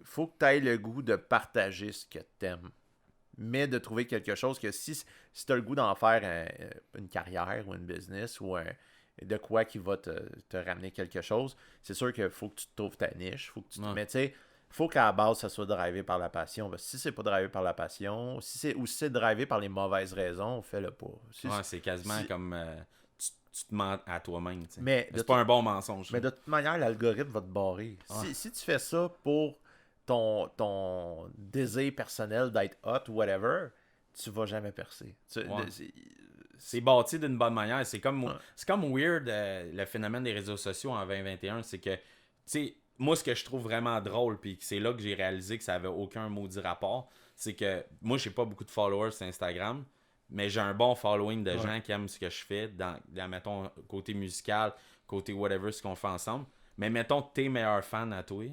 faut que tu aies le goût de partager ce que t'aimes. Mais de trouver quelque chose que si tu as le goût d'en faire une carrière ou une business ou de quoi qui va te ramener quelque chose, c'est sûr qu'il faut que tu trouves ta niche. Faut que tu mais tu sais, faut qu'à la base, ça soit drivé par la passion. Parce que si c'est pas drivé par la passion, si c'est drivé par les mauvaises raisons, fais-le pas. C'est quasiment comme tu te mens à toi-même. Mais c'est pas un bon mensonge. Mais de toute manière, l'algorithme va te barrer. Si tu fais ça pour ton désir personnel d'être hot ou whatever, tu vas jamais percer. C'est bâti d'une bonne manière. C'est comme weird le phénomène des réseaux sociaux en 2021. C'est que, tu sais, moi, ce que je trouve vraiment drôle, puis c'est là que j'ai réalisé que ça avait aucun maudit rapport, c'est que moi, j'ai pas beaucoup de followers sur Instagram, mais j'ai un bon following de gens qui aiment ce que je fais, dans mettons, côté musical, côté whatever, ce qu'on fait ensemble. Mais mettons, tes meilleurs fans à toi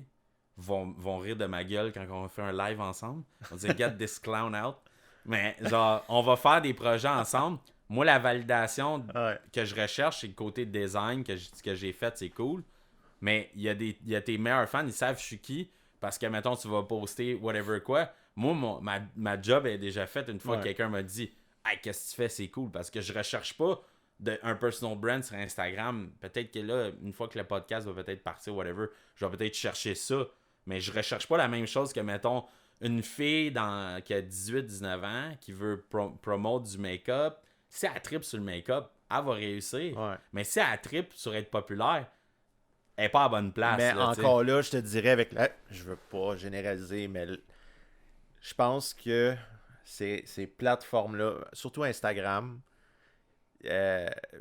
vont rire de ma gueule quand on fait un live ensemble. On dit « Get this clown out ». Mais genre, on va faire des projets ensemble. Moi, la validation que je recherche, c'est le côté design que j'ai fait, c'est cool. Mais il y a tes meilleurs fans, ils savent je suis qui. Parce que, mettons, tu vas poster whatever quoi. Moi, ma job est déjà faite une fois que quelqu'un m'a dit « Hey, qu'est-ce que tu fais? C'est cool. » Parce que je recherche pas un personal brand sur Instagram. Peut-être que là, une fois que le podcast va peut-être partir, whatever, je vais peut-être chercher ça. Mais je recherche pas la même chose que, mettons, une fille qui a 18-19 ans qui veut promote du make-up. Si elle trippe sur le make-up, elle va réussir. Ouais. Mais si elle trippe sur être populaire, elle n'est pas à bonne place. Mais là, encore là, je te dirais je veux pas généraliser, mais je pense que ces plateformes-là, surtout Instagram,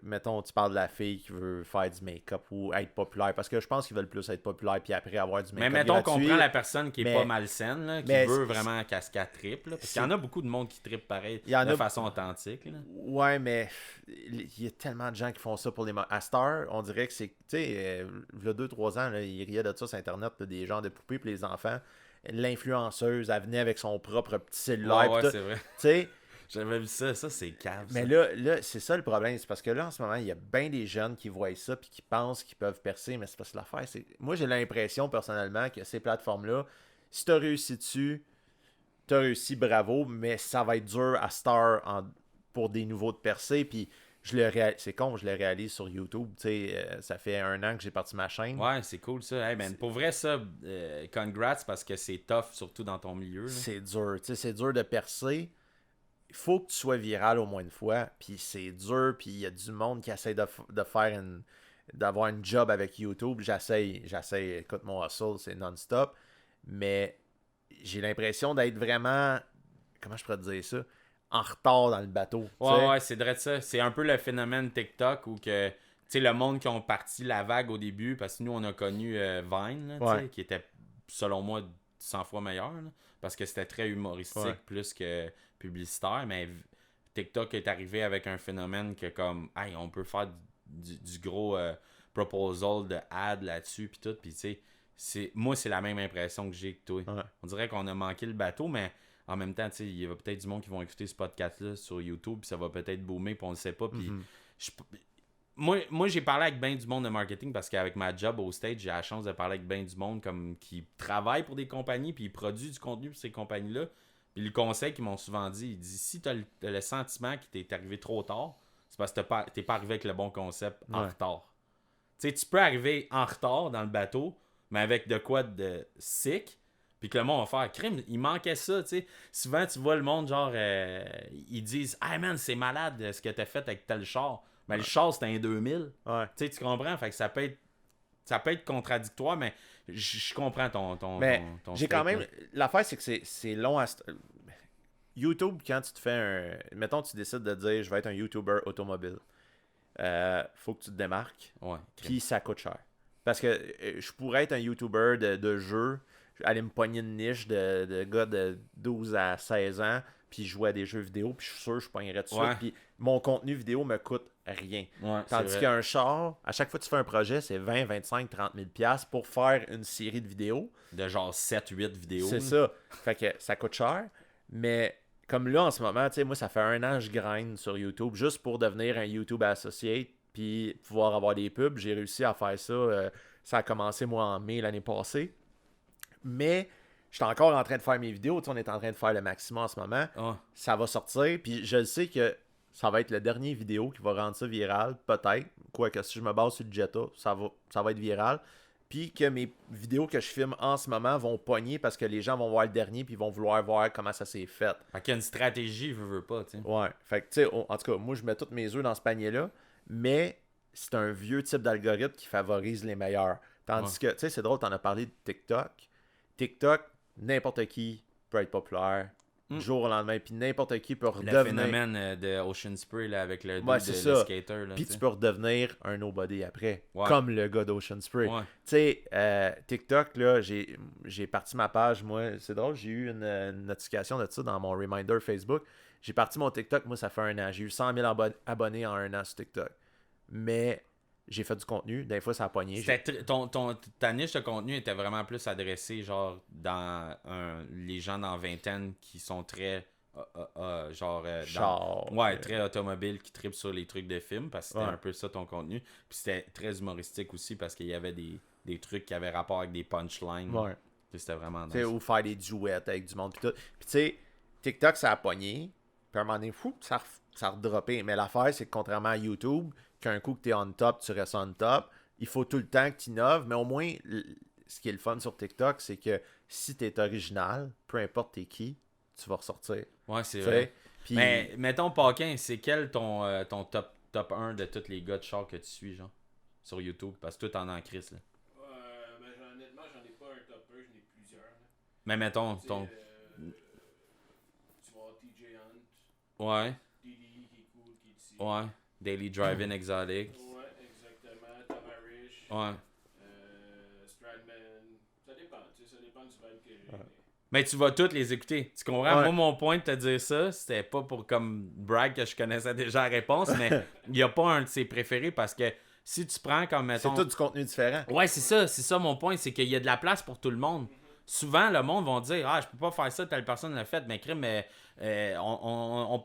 mettons, tu parles de la fille qui veut faire du make-up ou être populaire, parce que je pense qu'ils veulent plus être populaire puis après avoir du make-up. Mais mettons gratuit. qu'on prend la personne qui est pas malsaine, là, qui veut vraiment qu'elle triple. Parce qu'il y en a beaucoup de monde qui trippe pareil de façon authentique. Là. Ouais, mais il y a tellement de gens qui font ça pour les... À Star, on dirait que c'est... Tu sais, il y a 2-3 ans, là, ils riaient de ça sur Internet, là, des genres de poupées pour les enfants. L'influenceuse, elle venait avec son propre petit cellulaire. Ouais, c'est vrai. Tu sais... J'avais vu ça c'est cave. Mais là, c'est ça le problème. C'est parce que là, en ce moment, il y a bien des jeunes qui voient ça puis qui pensent qu'ils peuvent percer. Mais c'est parce que l'affaire, c'est... Moi, j'ai l'impression, personnellement, que ces plateformes-là, si t'as réussi dessus, t'as réussi, bravo, mais ça va être dur à Star pour des nouveaux de percer. Puis, c'est con, je le réalise sur YouTube. Tu sais, ça fait 1 an que j'ai parti ma chaîne. Ouais, c'est cool ça. Hey, man, pour vrai, ça, congrats, parce que c'est tough, surtout dans ton milieu. Là. C'est dur. Tu sais, c'est dur de percer. Il faut que tu sois viral au moins une fois, puis c'est dur, puis il y a du monde qui essaie de faire d'avoir une job avec YouTube. J'essaie, écoute, mon hustle, c'est non-stop, mais j'ai l'impression d'être vraiment, comment je pourrais te dire ça, en retard dans le bateau. Ouais, c'est vrai de ça. C'est un peu le phénomène TikTok où que, tu sais, le monde qui ont parti la vague au début, parce que nous, on a connu Vine, là, qui était, selon moi, 100 fois meilleur, là, parce que c'était très humoristique plus que publicitaire, mais TikTok est arrivé avec un phénomène que comme, hey, on peut faire du gros proposal de ad là-dessus, puis tout, puis tu sais, moi, c'est la même impression que j'ai que toi. Ouais. On dirait qu'on a manqué le bateau, mais en même temps, tu sais, il y a peut-être du monde qui vont écouter ce podcast-là sur YouTube, puis ça va peut-être boomer, puis on le sait pas, puis moi, j'ai parlé avec bien du monde de marketing parce qu'avec ma job au stage, j'ai la chance de parler avec bien du monde comme qui travaille pour des compagnies puis ils produisent du contenu pour ces compagnies-là. Puis le conseil qu'ils m'ont souvent dit, il dit si tu as le sentiment qu'il t'est arrivé trop tard, c'est parce que t'es pas arrivé avec le bon concept en retard. Tu sais, tu peux arriver en retard dans le bateau, mais avec de quoi de sick, puis que le monde va faire crime, il manquait ça, tu sais. Souvent, tu vois le monde, genre, ils disent hey man, c'est malade ce que t'as fait avec tel char. Mais le char, c'était un 2000. Ouais. Tu sais, tu comprends? Fait que ça peut être contradictoire, mais je comprends ton j'ai quand même... L'affaire, c'est que c'est long à... YouTube, quand tu te fais mettons, tu décides de dire, je vais être un YouTuber automobile. Faut que tu te démarques. Ouais. Puis ça coûte cher. Parce que je pourrais être un YouTuber de jeux, aller me pogner une niche de gars de 12 à 16 ans, puis jouer à des jeux vidéo, puis je suis sûr que je pognerais tout ça. Puis mon contenu vidéo me coûte rien. Ouais, tandis qu'un char, à chaque fois que tu fais un projet, c'est 20, 25, 30 000 $ pour faire une série de vidéos. De genre 7-8 vidéos. C'est ça. Fait que ça coûte cher. Mais comme là, en ce moment, tu sais, moi, ça fait 1 an que je grind sur YouTube juste pour devenir un YouTube associate puis pouvoir avoir des pubs. J'ai réussi à faire ça. Ça a commencé, moi, en mai l'année passée. Mais je suis encore en train de faire mes vidéos. Tu sais, on est en train de faire le maximum en ce moment. Ah. Ça va sortir. Puis je sais que ça va être le dernier vidéo qui va rendre ça viral. Peut-être. Quoique si je me base sur le Jetta, ça va être viral. Puis que mes vidéos que je filme en ce moment vont pogner parce que les gens vont voir le dernier puis ils vont vouloir voir comment ça s'est fait. Fait qu'il y a une stratégie, veux pas, tu sais. Ouais. Fait que, tu sais, en tout cas, moi, je mets tous mes œufs dans ce panier-là, mais c'est un vieux type d'algorithme qui favorise les meilleurs. Tandis que, tu sais, c'est drôle, t'en as parlé de TikTok. TikTok, n'importe qui peut être populaire du jour au lendemain, puis n'importe qui peut redevenir... Le phénomène de Ocean Spray, là, avec le Ouais, dude c'est le ça. skater, là, Puis tu tu sais. peux redevenir un nobody après, Ouais. comme le gars d'Ocean Spray. Ouais. Tu sais, TikTok, là, j'ai parti ma page, moi, c'est drôle, j'ai eu une notification de ça dans mon reminder Facebook. J'ai parti mon TikTok, moi, ça fait 1 an. J'ai eu 100 000 abonnés en 1 an sur TikTok. Mais j'ai fait du contenu, des fois, ça a pogné. Ta niche de contenu était vraiment plus adressée, genre, dans les gens dans vingtaine qui sont très... Char. très automobile, qui trippent sur les trucs de films, parce que c'était un peu ça ton contenu. Puis c'était très humoristique aussi, parce qu'il y avait des trucs qui avaient rapport avec des punchlines. Ouais. C'était vraiment Tu sais, nice. ou faire des duets avec du monde. Puis tout. Puis tu sais, TikTok, ça a pogné. Puis à un moment donné, ça a redroppé. Mais l'affaire, c'est que contrairement à YouTube, qu'un coup que tu es on top, tu restes on top. Il faut tout le temps que tu innoves. Mais au moins, ce qui est le fun sur TikTok, c'est que si tu es original, peu importe t'es qui, tu vas ressortir. Ouais, c'est T'sais, vrai. puis- Mais mettons, Paquin, c'est quel ton top 1 de tous les gars de char que tu suis, genre, sur YouTube? Parce que toi, t'en as en crise, là. Honnêtement, j'en ai pas un top 1, j'en ai plusieurs. Là. Mais mettons, Tu sais, ton... tu vas avoir TJ Hunt, Ouais, Didi qui est cool, qui est ici. ouais. Daily Driving Exotic. Ouais, exactement. Tom Harris, Ouais. Stradman. Ça dépend, tu sais, ça dépend du vibe que j'ai. Mais tu vas toutes les écouter. Tu comprends? Ouais. Moi, mon point de te dire ça, c'était pas pour comme brag que je connaissais déjà la réponse, mais il n'y a pas un de ses préférés parce que si tu prends comme, C'est mettons... tout du contenu différent. Ouais, c'est ça mon point, c'est qu'il y a de la place pour tout le monde. Souvent, le monde va dire « Ah, je peux pas faire ça, telle personne l'a fait. » Mais crime,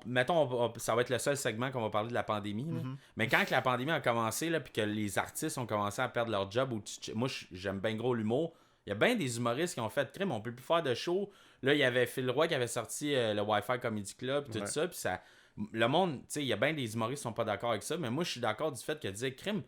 mettons, ça va être le seul segment qu'on va parler de la pandémie. Là. Mais quand que la pandémie a commencé, là, puis que les artistes ont commencé à perdre leur job, moi, j'aime bien gros l'humour. Il y a bien des humoristes qui ont fait crime, on peut plus faire de show. Là, il y avait Phil Roy qui avait sorti le Wi-Fi Comedy Club, tout ça. Puis ça, le monde, tu sais, il y a bien des humoristes qui sont pas d'accord avec ça, mais moi, je suis d'accord du fait que dire crime,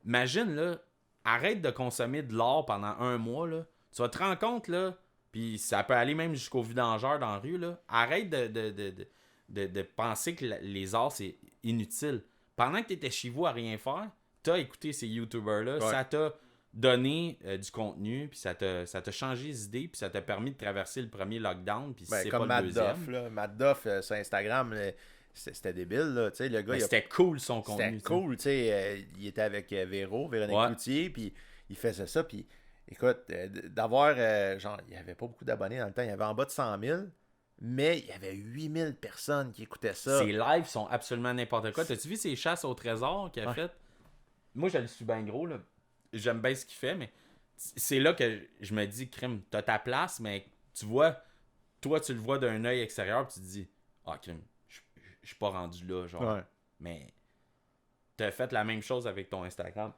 imagine, là, arrête de consommer de l'art pendant 1 mois, là. Tu vas te rendre compte, là, puis ça peut aller même jusqu'au vidangeur dans la rue, là. Arrête de penser que les arts, c'est inutile. Pendant que tu étais chez vous à rien faire, t'as écouté ces YouTubers-là, ça t'a donné du contenu, puis ça t'a changé les idées, puis ça t'a permis de traverser le premier lockdown, puis c'est Comme pas le Matt deuxième. Duff, là. Matt Duff sur Instagram, là, c'était débile, là. Tu sais, le gars, Mais c'était cool son contenu. C'était cool, tu sais. Il était avec Véronique Cloutier, puis il faisait ça, puis écoute, d'avoir, genre, il n'y avait pas beaucoup d'abonnés dans le temps, il y avait en bas de 100 000, mais il y avait 8000 personnes qui écoutaient ça. Ses lives sont absolument n'importe quoi. T'as-tu vu ses chasses au trésor qu'il a fait? Moi, je le suis bien gros, là. J'aime bien ce qu'il fait, mais c'est là que je me dis, crime, t'as ta place, mais tu vois, toi, tu le vois d'un œil extérieur, puis tu te dis, ah, crime, je suis pas rendu là, genre. Ouais. Mais t'as fait la même chose avec ton Instagram.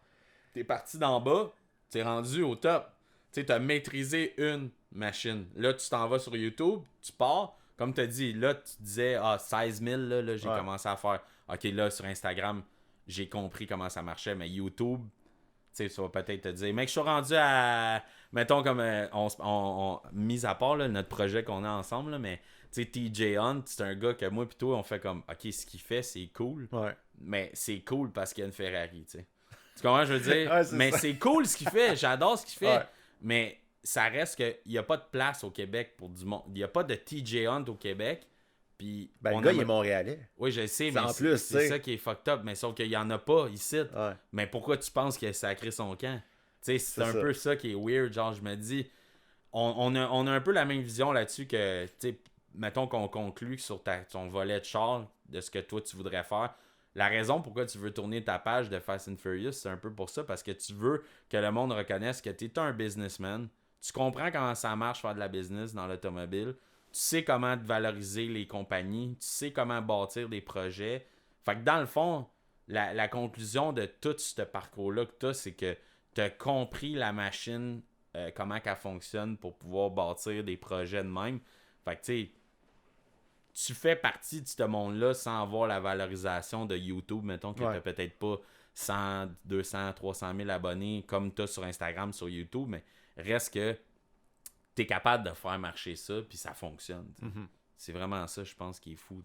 T'es parti d'en bas, t'es rendu au top. Tu sais, t'as maîtrisé une machine. Là, tu t'en vas sur YouTube, tu pars. Comme t'as dit, là, tu disais, 16 000, là j'ai commencé à faire. OK, là, sur Instagram, j'ai compris comment ça marchait, mais YouTube, tu sais, ça va peut-être te dire, mec, je suis rendu à, mettons, comme, mis à part, là, notre projet qu'on a ensemble, là, mais, tu sais, TJ Hunt, c'est un gars que moi pis toi, on fait comme, OK, ce qu'il fait, c'est cool, mais c'est cool parce qu'il y a une Ferrari, tu sais. Tu comprends, je veux dire? C'est cool ce qu'il fait, j'adore ce qu'il fait, mais ça reste qu'il n'y a pas de place au Québec pour du monde. Il n'y a pas de TJ Hunt au Québec. Puis le gars, il est montréalais. Oui, je sais, mais en plus, c'est ça qui est fucked up. Mais sauf qu'il n'y en a pas ici. Ouais. Mais pourquoi tu penses qu'il a sacré son camp? Tu sais, c'est un peu ça qui est weird. Genre, je me dis, on a un peu la même vision là-dessus que, tu sais, mettons qu'on conclut sur ton volet de char, de ce que toi tu voudrais faire. La raison pourquoi tu veux tourner ta page de Fast and Furious, c'est un peu pour ça, parce que tu veux que le monde reconnaisse que tu es un businessman. Tu comprends comment ça marche faire de la business dans l'automobile. Tu sais comment te valoriser les compagnies. Tu sais comment bâtir des projets. Fait que dans le fond, la conclusion de tout ce parcours-là que tu as, c'est que tu as compris la machine comment qu'elle fonctionne pour pouvoir bâtir des projets de même. Fait que, tu sais, tu fais partie de ce monde-là sans avoir la valorisation de YouTube. Mettons que tu n'as peut-être pas 100, 200, 300 000 abonnés comme tu as sur Instagram, sur YouTube, mais reste que tu es capable de faire marcher ça, puis ça fonctionne. C'est vraiment ça, je pense, qui est fou.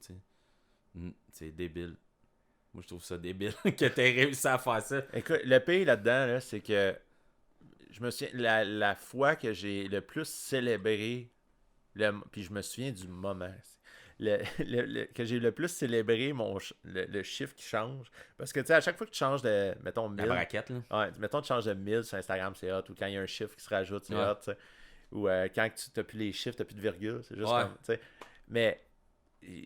C'est débile. Moi, je trouve ça débile que tu aies réussi à faire ça. Écoute, le pire là-dedans, là, c'est que je me souviens, la fois que j'ai le plus célébré, puis je me souviens du moment, que j'ai le plus célébré le chiffre qui change. Parce que, tu sais, à chaque fois que tu changes de, mettons, 1000... La braquette, là. Ouais, mettons, tu changes de 1000 sur Instagram, c'est hot. Ou quand il y a un chiffre qui se rajoute, c'est hot, tu sais. Ou quand tu n'as plus les chiffres, tu n'as plus de virgule. C'est juste comme, tu sais. Mais,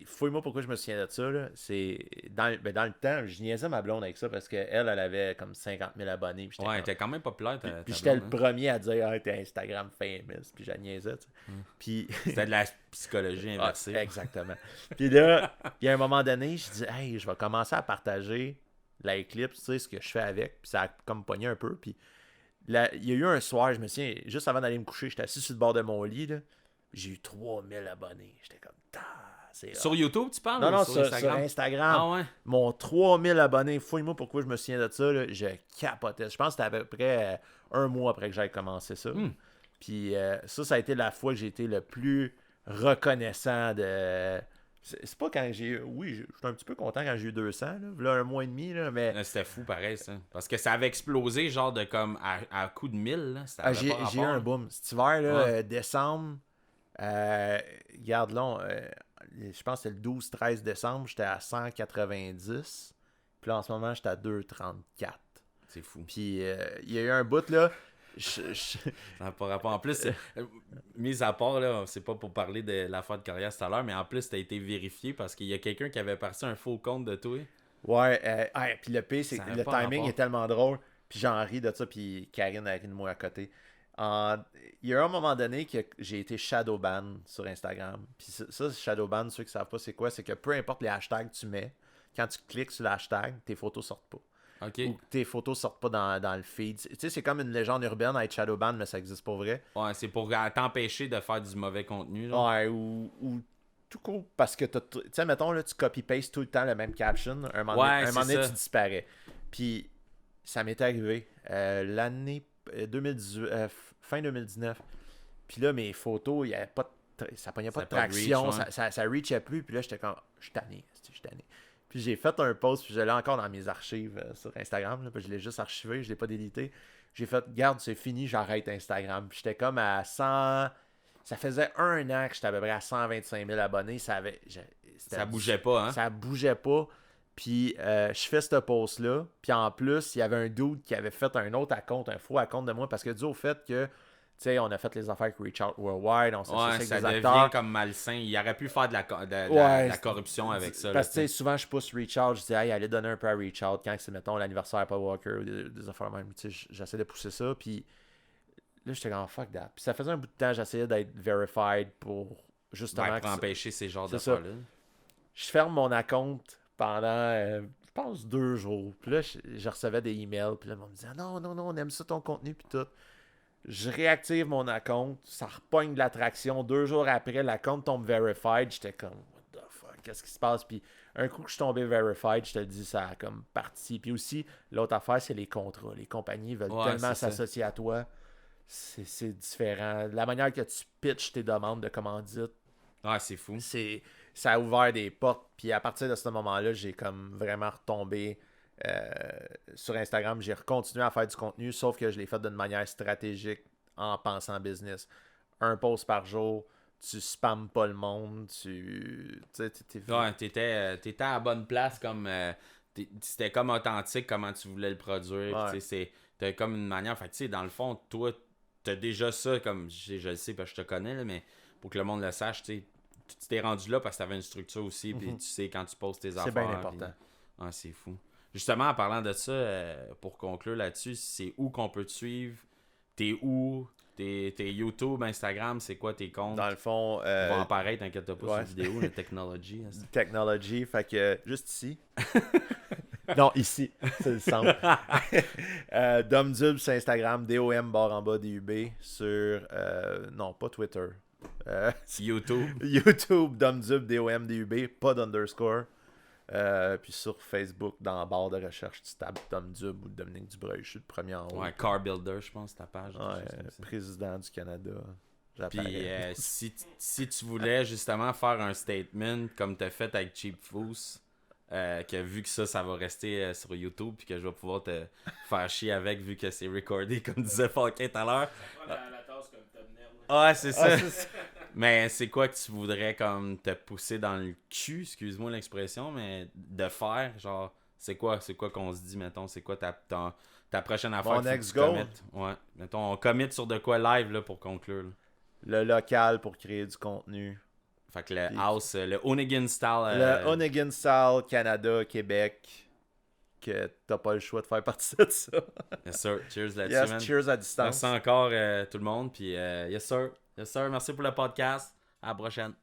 fouille-moi pourquoi je me souviens de ça, là. C'est, dans le temps, je niaisais ma blonde avec ça parce qu'elle avait comme 50 000 abonnés. Puis elle était quand même populaire. Puis j'étais le premier à dire, ah, t'es Instagram famous. Puis je la niaisais, tu sais. Puis... C'était de la psychologie inversée. Exactement. Puis là, il y a un moment donné, je dis, hey, je vais commencer à partager la Eclipse, tu sais, ce que je fais avec. Puis ça a comme pogné un peu. Puis là, il y a eu un soir, je me souviens, juste avant d'aller me coucher, j'étais assis sur le bord de mon lit, là. J'ai eu 3000 abonnés. J'étais comme, sur YouTube, tu parles? Non, sur Instagram? Ah ouais? Mon 3000 abonnés, fouille-moi pourquoi je me souviens de ça, là, je capotais. Je pense que c'était à peu près un mois après que j'aille commencé ça. Puis ça a été la fois que j'ai été le plus reconnaissant de... C'est pas quand j'ai eu... Oui, je suis un petit peu content quand j'ai eu 200, là un mois et demi, là, mais... C'était fou pareil, ça. Parce que ça avait explosé, genre de comme à coup de 1000, là. J'ai eu un boom. Cet hiver, là, décembre, regarde là, je pense que c'était le 12-13 décembre, j'étais à 190. Puis là, en ce moment, j'étais à 234. C'est fou. Puis il y a eu un bout, là. Ça n'a pas rapport. En plus, mis à part, là, c'est pas pour parler de l'affaire de carrière tout à l'heure, mais en plus, t'as été vérifié parce qu'il y a quelqu'un qui avait parti un faux compte de toi. Ouais, puis le pire, c'est que le timing est tellement drôle. Puis j'en ris de ça, puis Karine a ri de moi à côté. Il y a un moment donné que j'ai été shadowban sur Instagram. Puis ça, shadowban, ceux qui ne savent pas c'est quoi, c'est que peu importe les hashtags que tu mets, quand tu cliques sur le hashtag, tes photos sortent pas. Okay. Ou tes photos sortent pas dans le feed. Tu sais, c'est comme une légende urbaine à être shadowban, mais ça existe pas vrai. Ouais, c'est pour t'empêcher de faire du mauvais contenu. Là. Ouais, ou tout court, parce que tu sais, mettons, là, tu copy-paste tout le temps le même caption. Un moment donné, tu disparais. Puis ça m'est arrivé l'année 2018, fin 2019. Puis là, mes photos, il y avait pas ça pognait pas de traction, reach, ça reachait plus. Puis là, j'étais comme, je suis tanné. Puis j'ai fait un post, puis je l'ai encore dans mes archives sur Instagram. Là, puis je l'ai juste archivé, je l'ai pas délité. J'ai fait, garde, c'est fini, j'arrête Instagram. Puis j'étais comme à 100... Ça faisait un an que j'étais à peu près à 125 000 abonnés. Ça bougeait pas, hein? Ça bougeait pas. Puis je fais ce post-là. Puis en plus, il y avait un dude qui avait fait un autre compte, un faux compte de moi. Parce que dû au fait que, tu sais, on a fait les affaires avec Reach Out Worldwide, on s'est associé avec des acteurs. Comme malsain. Il aurait pu faire de la corruption avec ça. Parce que, tu sais, souvent, je pousse Reach Out. Je dis, hey, allez donner un peu à Reach Out quand c'est, mettons, l'anniversaire à Paul Walker ou des affaires même. Tu sais, j'essaie de pousser ça. Puis là, j'étais comme, fuck that. Puis ça faisait un bout de temps, j'essayais d'être verified pour justement. Pour empêcher ces genres d'affaires-là. Je ferme mon compte pendant, je pense, 2 jours. Puis là, je recevais des emails. Puis là, on me disait, non, on aime ça ton contenu. Puis tout. Je réactive mon compte. Ça repogne de l'attraction. 2 jours après, la compte tombe verified. J'étais comme, what the fuck, qu'est-ce qui se passe? Puis un coup que je suis tombé verified, je te le dis, ça a comme parti. Puis aussi, l'autre affaire, c'est les contrats. Les compagnies veulent tellement s'associer à toi. C'est différent. La manière que tu pitches tes demandes de commandite. Ah, c'est fou. Ça a ouvert des portes. Puis à partir de ce moment-là, j'ai comme vraiment retombé sur Instagram. J'ai continué à faire du contenu, sauf que je l'ai fait d'une manière stratégique en pensant business. Un post par jour, tu spammes pas le monde, t'étais à la bonne place, comme c'était comme authentique comment tu voulais le produire. Ouais. T'as comme une manière. Fait tu sais, dans le fond, toi, t'as déjà ça, comme je le sais parce que je te connais, là, mais pour que le monde le sache, tu t'es rendu là parce que t'avais une structure aussi, puis tu sais quand tu postes tes affaires. C'est bien important. Puis... c'est fou. Justement, en parlant de ça, pour conclure là-dessus, c'est où qu'on peut te suivre? T'es où? T'es YouTube, Instagram, c'est quoi tes comptes? Dans le fond... On va en parler, t'inquiète pas, sur la vidéo, la technology. Technology, fait que juste ici. Non, ici, c'est le centre. Domdub sur Instagram, DOM_DUB sur... non, pas Twitter. YouTube. YouTube, Domdub, DOMDUB, pas d'underscore. Puis sur Facebook, dans la barre de recherche, tu tapes Domdub ou Dominique Dubreuil. Je suis le premier en haut. Ouais, Car Builder, je pense, ta page. Ouais, président du Canada. Puis si tu voulais justement faire un statement comme tu as fait avec Cheap Foos, que vu que ça va rester sur YouTube, puis que je vais pouvoir te faire chier avec vu que c'est recordé, comme disait Falquin tout à l'heure. La tasse comme thumbnail. Ouais, c'est ça. Mais c'est quoi que tu voudrais comme te pousser dans le cul, excuse-moi l'expression, mais de faire, genre, c'est quoi qu'on se dit, mettons, c'est quoi ta prochaine affaire? Mon next goal? Ouais, mettons, on commit sur de quoi live là, pour conclure. Là. Le local pour créer du contenu. Fait que le house, le Onegin style. Le Onegin Style, Canada, Québec, que t'as pas le choix de faire partie de ça. Yes sir, cheers là-dessus, Yes, man. cheers à distance. Merci encore tout le monde, puis yes sir, merci pour le podcast, à la prochaine.